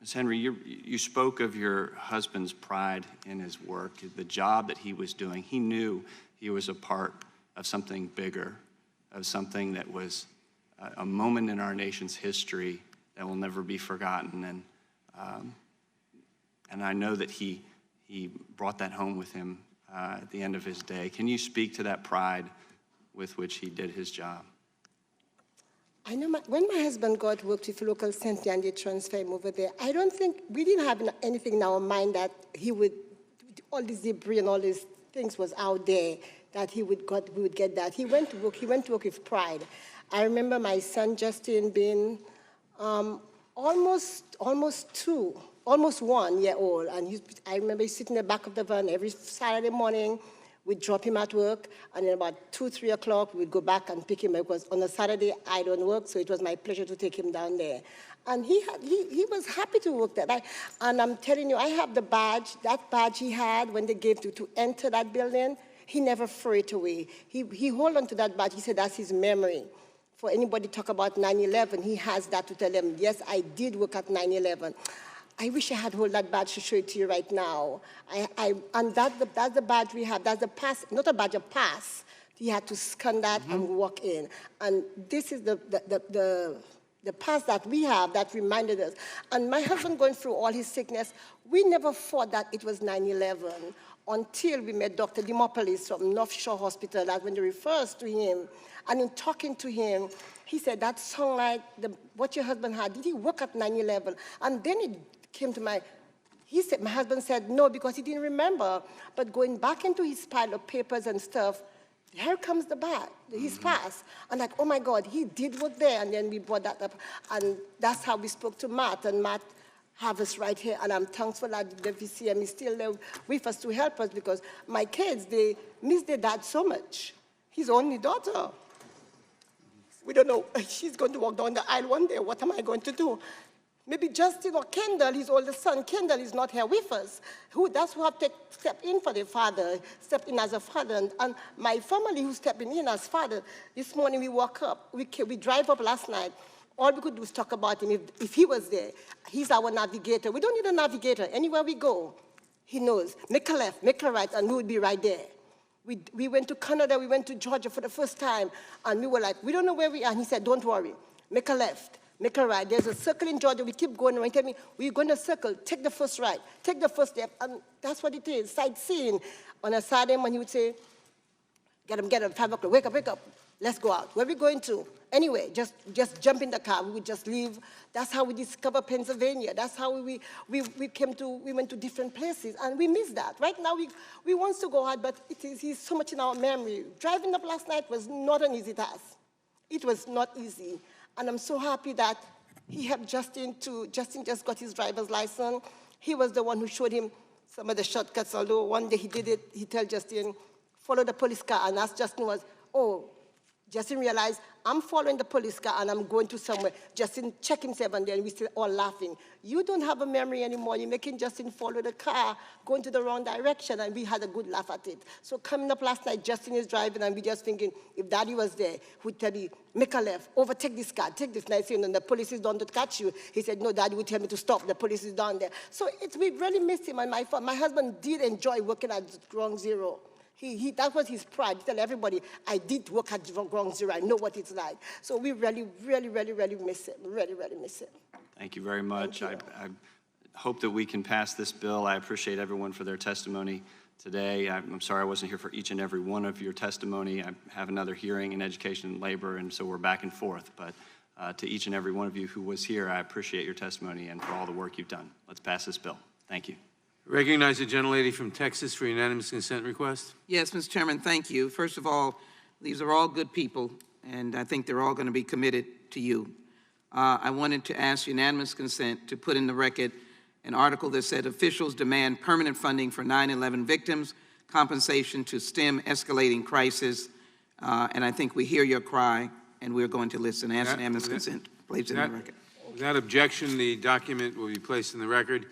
Ms. Henry, you spoke of your husband's pride in his work, the job that he was doing. He knew he was a part of something bigger, of something that was a moment in our nation's history that will never be forgotten. And I know that he brought that home with him at the end of his day. Can you speak to that pride with which he did his job? I know when my husband got worked with local center and they transferred him over there, I don't think, we didn't have anything in our mind that he would, all this debris and all these things was out there, that we would get that. He went to work with pride. I remember my son Justin being almost 1 year old, and I remember he's sitting in the back of the van every Saturday morning. We'd drop him at work, and then about 2, 3 o'clock, we'd go back and pick him up, because on a Saturday, I don't work, so it was my pleasure to take him down there. And he was happy to work there. And I'm telling you, I have the badge, that badge he had when they gave to enter that building. He never threw it away. He held on to that badge. He said that's his memory. For anybody talk about 9/11, he has that to tell them, yes, I did work at 9/11. I wish I had hold that badge to show it to you right now. And that's the badge we have. That's the pass, not a badge, a pass. He had to scan that and walk in. And this is the pass that we have that reminded us. And my husband going through all his sickness, we never thought that it was 9/11 until we met Dr. Dimopoulos from North Shore Hospital. That's when they referred us to him. And in talking to him, he said, that sound like what your husband had. Did he work at 9/11? And then it came to my husband said no, because he didn't remember. But going back into his pile of papers and stuff, here comes the badge, his pass. And like, oh my God, he did work there. And then we brought that up. And that's how we spoke to Matt. And Matt have us right here. And I'm thankful that the VCM is still there with us to help us, because my kids, they miss their dad so much. His only daughter. We don't know, she's going to walk down the aisle one day. What am I going to do? Maybe Justin or Kendall, his oldest son, Kendall is not here with us. That's who have to step in for the father, step in as a father. And my family who's stepping in as father, this morning we woke up, we drive up last night. All we could do is talk about him if he was there. He's our navigator. We don't need a navigator. Anywhere we go, he knows. Make a left, make a right, and we would be right there. We went to Canada, we went to Georgia for the first time, and we were like, we don't know where we are. And he said, don't worry, make a left, make a right. There's a circle in Georgia, we keep going, and he tell me, we're going to circle, take the first right, take the first left, and that's what it is, sightseeing. On a Saturday when he would say, get up, 5 o'clock, wake up, let's go out. Where are we going to? Anyway, just jump in the car, we would just leave. That's how we discovered Pennsylvania. That's how we went to different places, and we miss that. Right now, we want to go out, but he's so much in our memory. Driving up last night was not an easy task. It was not easy, and I'm so happy that he helped Justin just got his driver's license. He was the one who showed him some of the shortcuts, although one day he did it, he told Justin, follow the police car, and as Justin was, Justin realized, I'm following the police car and I'm going to somewhere. Justin checked himself, and then we still all laughing. You don't have a memory anymore. You're making Justin follow the car, going to the wrong direction, and we had a good laugh at it. So coming up last night, Justin is driving, and we just thinking, if Daddy was there, he'd tell me, make a left, overtake this car, take this nice thing, and the police is down to catch you. He said, no, Daddy would tell me to stop. The police is down there. So we really missed him, and my husband did enjoy working at Ground Zero. That was his pride. He tell everybody, I did work at Ground Zero. I know what it's like. So we really, really, really, really miss him. Really, really miss him. Thank you very much. I hope that we can pass this bill. I appreciate everyone for their testimony today. I'm sorry I wasn't here for each and every one of your testimony. I have another hearing in education and labor, and so we're back and forth. But to each and every one of you who was here, I appreciate your testimony and for all the work you've done. Let's pass this bill. Thank you. Recognize the gentlelady from Texas for unanimous consent request. Yes, Mr. Chairman, thank you. First of all, these are all good people and I think they're all going to be committed to you. I wanted to ask unanimous consent to put in the record an article that said officials demand permanent funding for 9/11 victims, compensation to stem escalating crisis, and I think we hear your cry, and we're going to listen. Ask unanimous consent. Place it in the record. Without objection, the document will be placed in the record.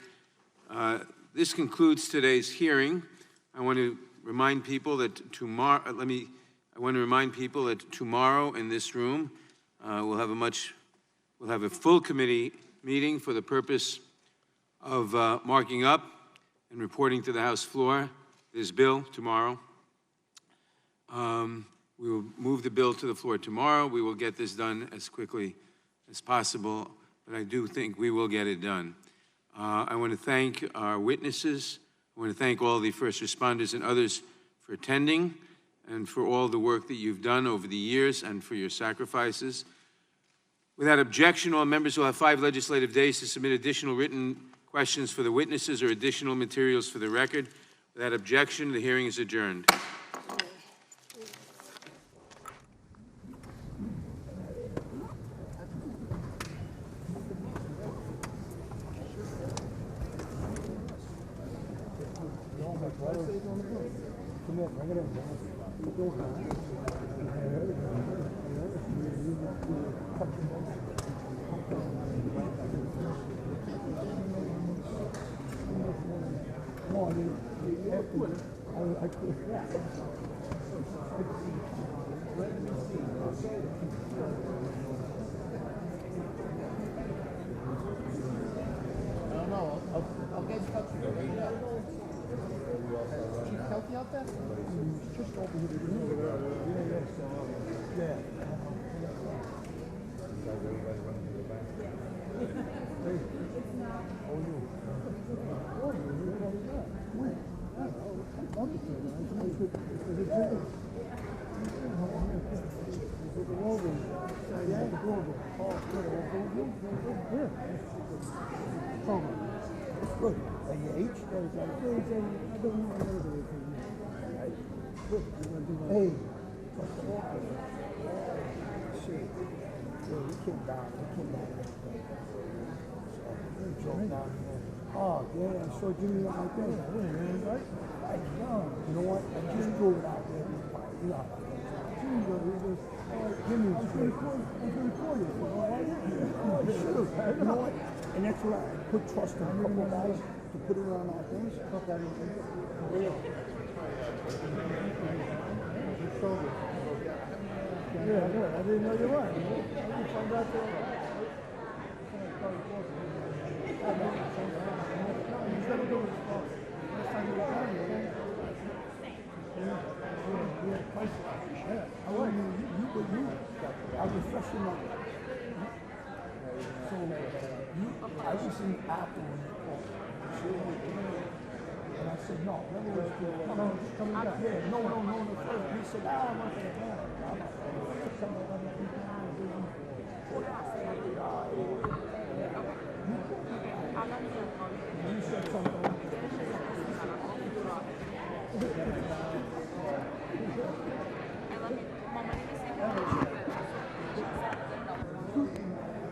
This concludes today's hearing. I want to remind people that tomorrow, tomorrow in this room, we'll have a full committee meeting for the purpose of marking up and reporting to the House floor this bill tomorrow. We will move the bill to the floor tomorrow. We will get this done as quickly as possible, but I do think we will get it done. I want to thank our witnesses. I want to thank all the first responders and others for attending and for all the work that you've done over the years and for your sacrifices. Without objection, all members will have 5 legislative days to submit additional written questions for the witnesses or additional materials for the record. Without objection, the hearing is adjourned. Oh, yeah, I saw Jimmy on my thing. Right? You know what? I just drove it out there. You know, Jimmy goes, Jimmy, I was going to call you. You know what? You know what? And that's why I put trust in a couple of guys to put it on our things. Yeah, good. I didn't know you were. I didn't find out that. I was fresh in my. So I was in Apple when you called. And I said, no, just come back. Yeah, no, first. He said, I'm not going to You said something.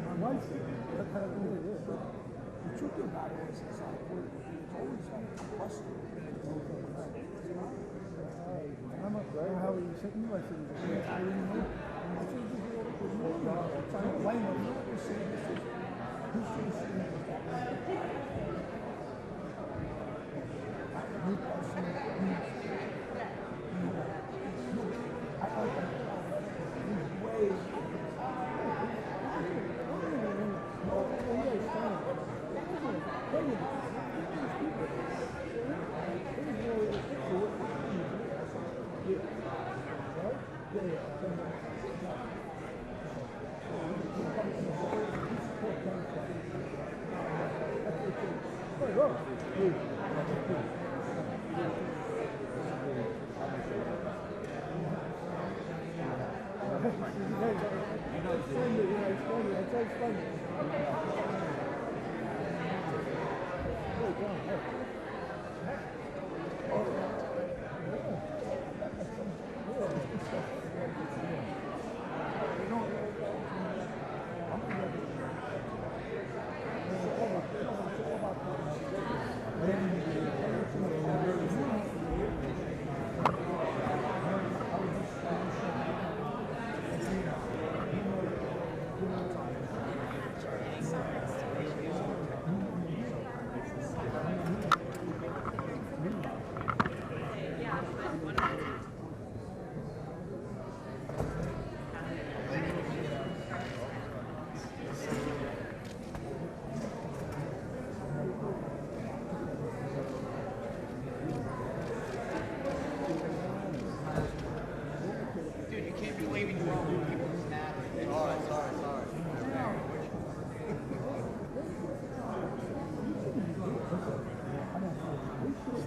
My wife, that's how it is. The truth about it is, it's always like custody. I'm up there. How are you sitting? I said, I didn't know. I said, I don't blame him. He said, he should have seen it.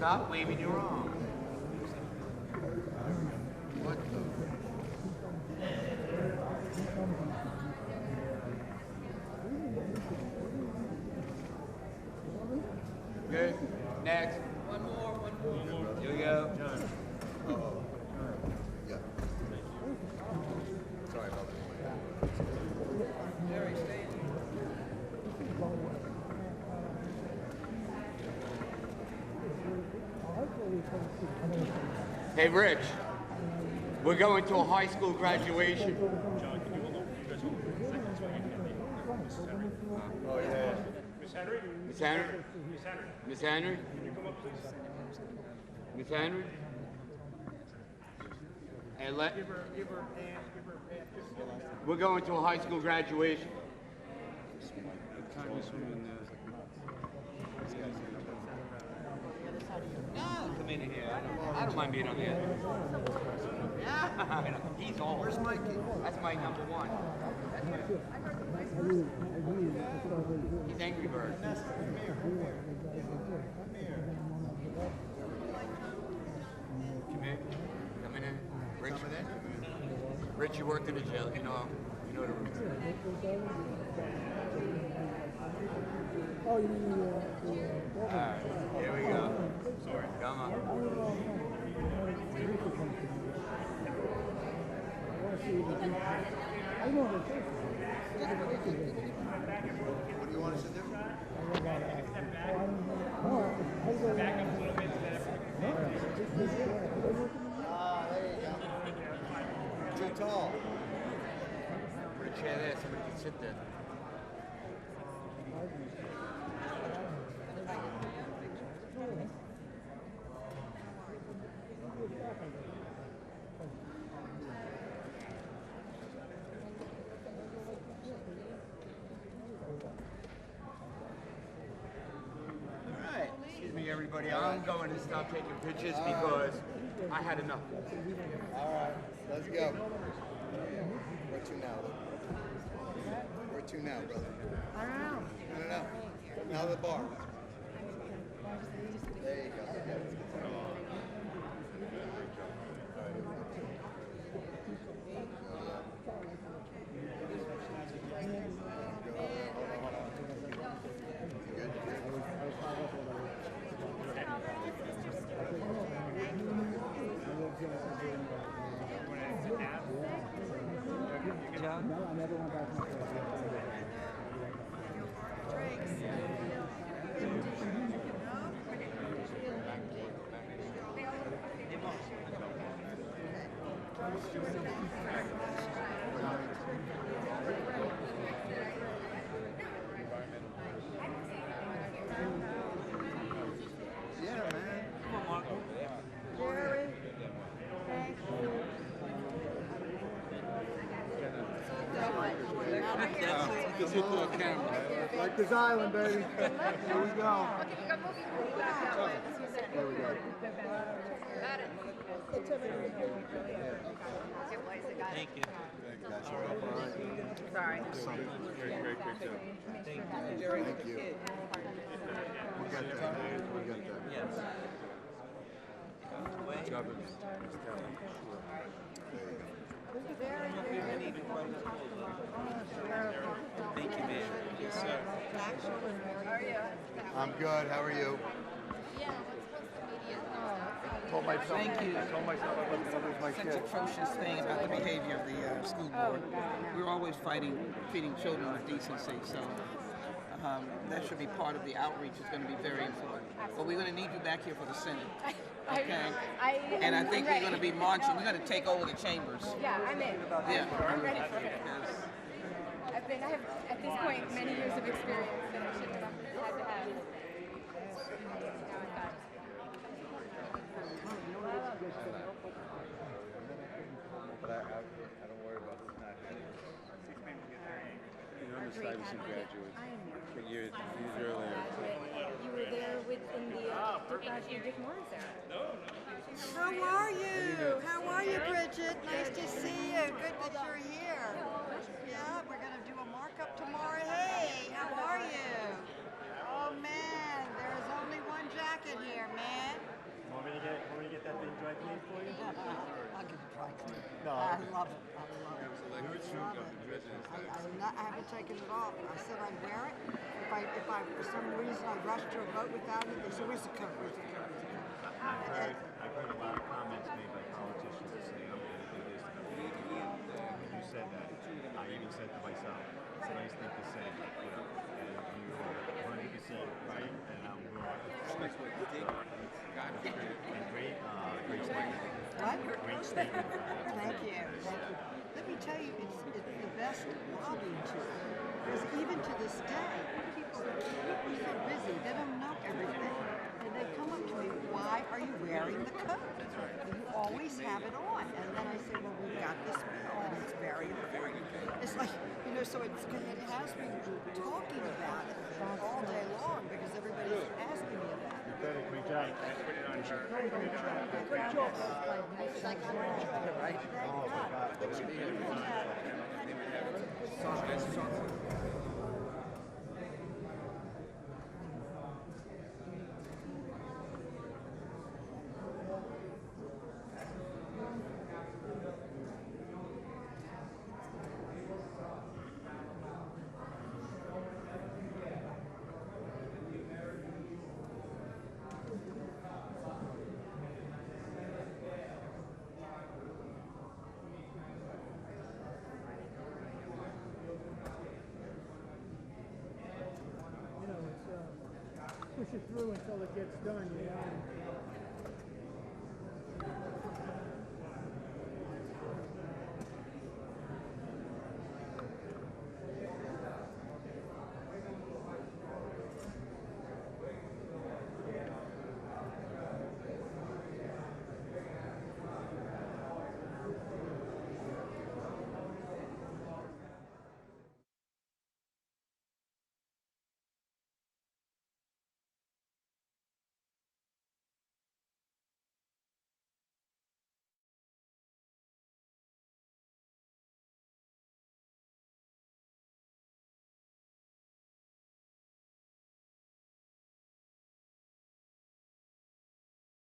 Stop waving your arm. What the? Good. Next. One more. Here we go. Yeah. Sorry about that. Hey, Rich. We're going to a high school graduation. Oh, yeah. Miss Henry? Miss Henry? Miss Henry? Miss Henry? Hey, we're going to a high school graduation. No, come in here. I don't mind being on the other. Yeah, he's all. Where's Mikey? That's my number one. He's Angry Bird. Come in. Come in. Rich. Rich, you work in the jail. You know the rules. Oh, you mean All right, here we go. Sorry. Come on. What do you want us to do? Back up a little bit so that There you go. Too tall. Put a chair there, somebody can sit there. Excuse me, everybody. I'm going to stop taking pictures because I had enough. All right, let's go. Where to now? Where to now, brother? I don't know. No. Now the bar. There you go. Like this island, baby. Here we go. There we go. Thank you. Sorry. Great job. Thank you. We got that. We got that. Yes. Good job. Thank you, man. Yes, sir. I'm good. How are you? Told myself, Thank you. I told myself I wasn't going to lose my Such shit. atrocious thing about the behavior of the school board. We're always feeding children with decency, so that should be part of the outreach. It's going to be very important. But we're going to need you back here for the Senate. Okay? And I think we're going to be marching. We're going to take over the chambers. Yeah, I'm in. Yeah. I'm ready for it. I have, at this point, many years of experience that I shouldn't have had to have. But I don't worry about this not happening. You know, the Stuyvesant graduates. But years earlier. You were there in the Dick Morris era. How are you? How are you, Bridget? Nice to see you. Good that you're here. Yeah, we're going to do a markup tomorrow. Hey, how are you? Oh, man, there is only one jacket here, man. that thing dry clean for you? I'll get it dry clean. No. I love it. I love it. I haven't taken it off. I said I'd wear it. If I for some reason I rushed to a vote without it, they say, where's the coat? Where's the coat? Where's the coat? I've heard a lot of comments made by politicians that say, I'm going to do this. When you said that, I even said to myself, it's a nice thing to say, you know, and you're 100% right, and I'm wrong. Great statement. What? Great statement. Thank you. Let me tell you, it's the best lobbying tool. Because even to this day, people are so busy, they don't know everything. And they come up to me, why are you wearing the coat? You always have it on. And then I say, well, we've got this bill, and it's very important. It's like, you know, so it has me talking about it all day long because everybody's asking me about it. Great job. Put it on shirt. Great job. Right? Oh, my God. Push it through until it gets done, you know.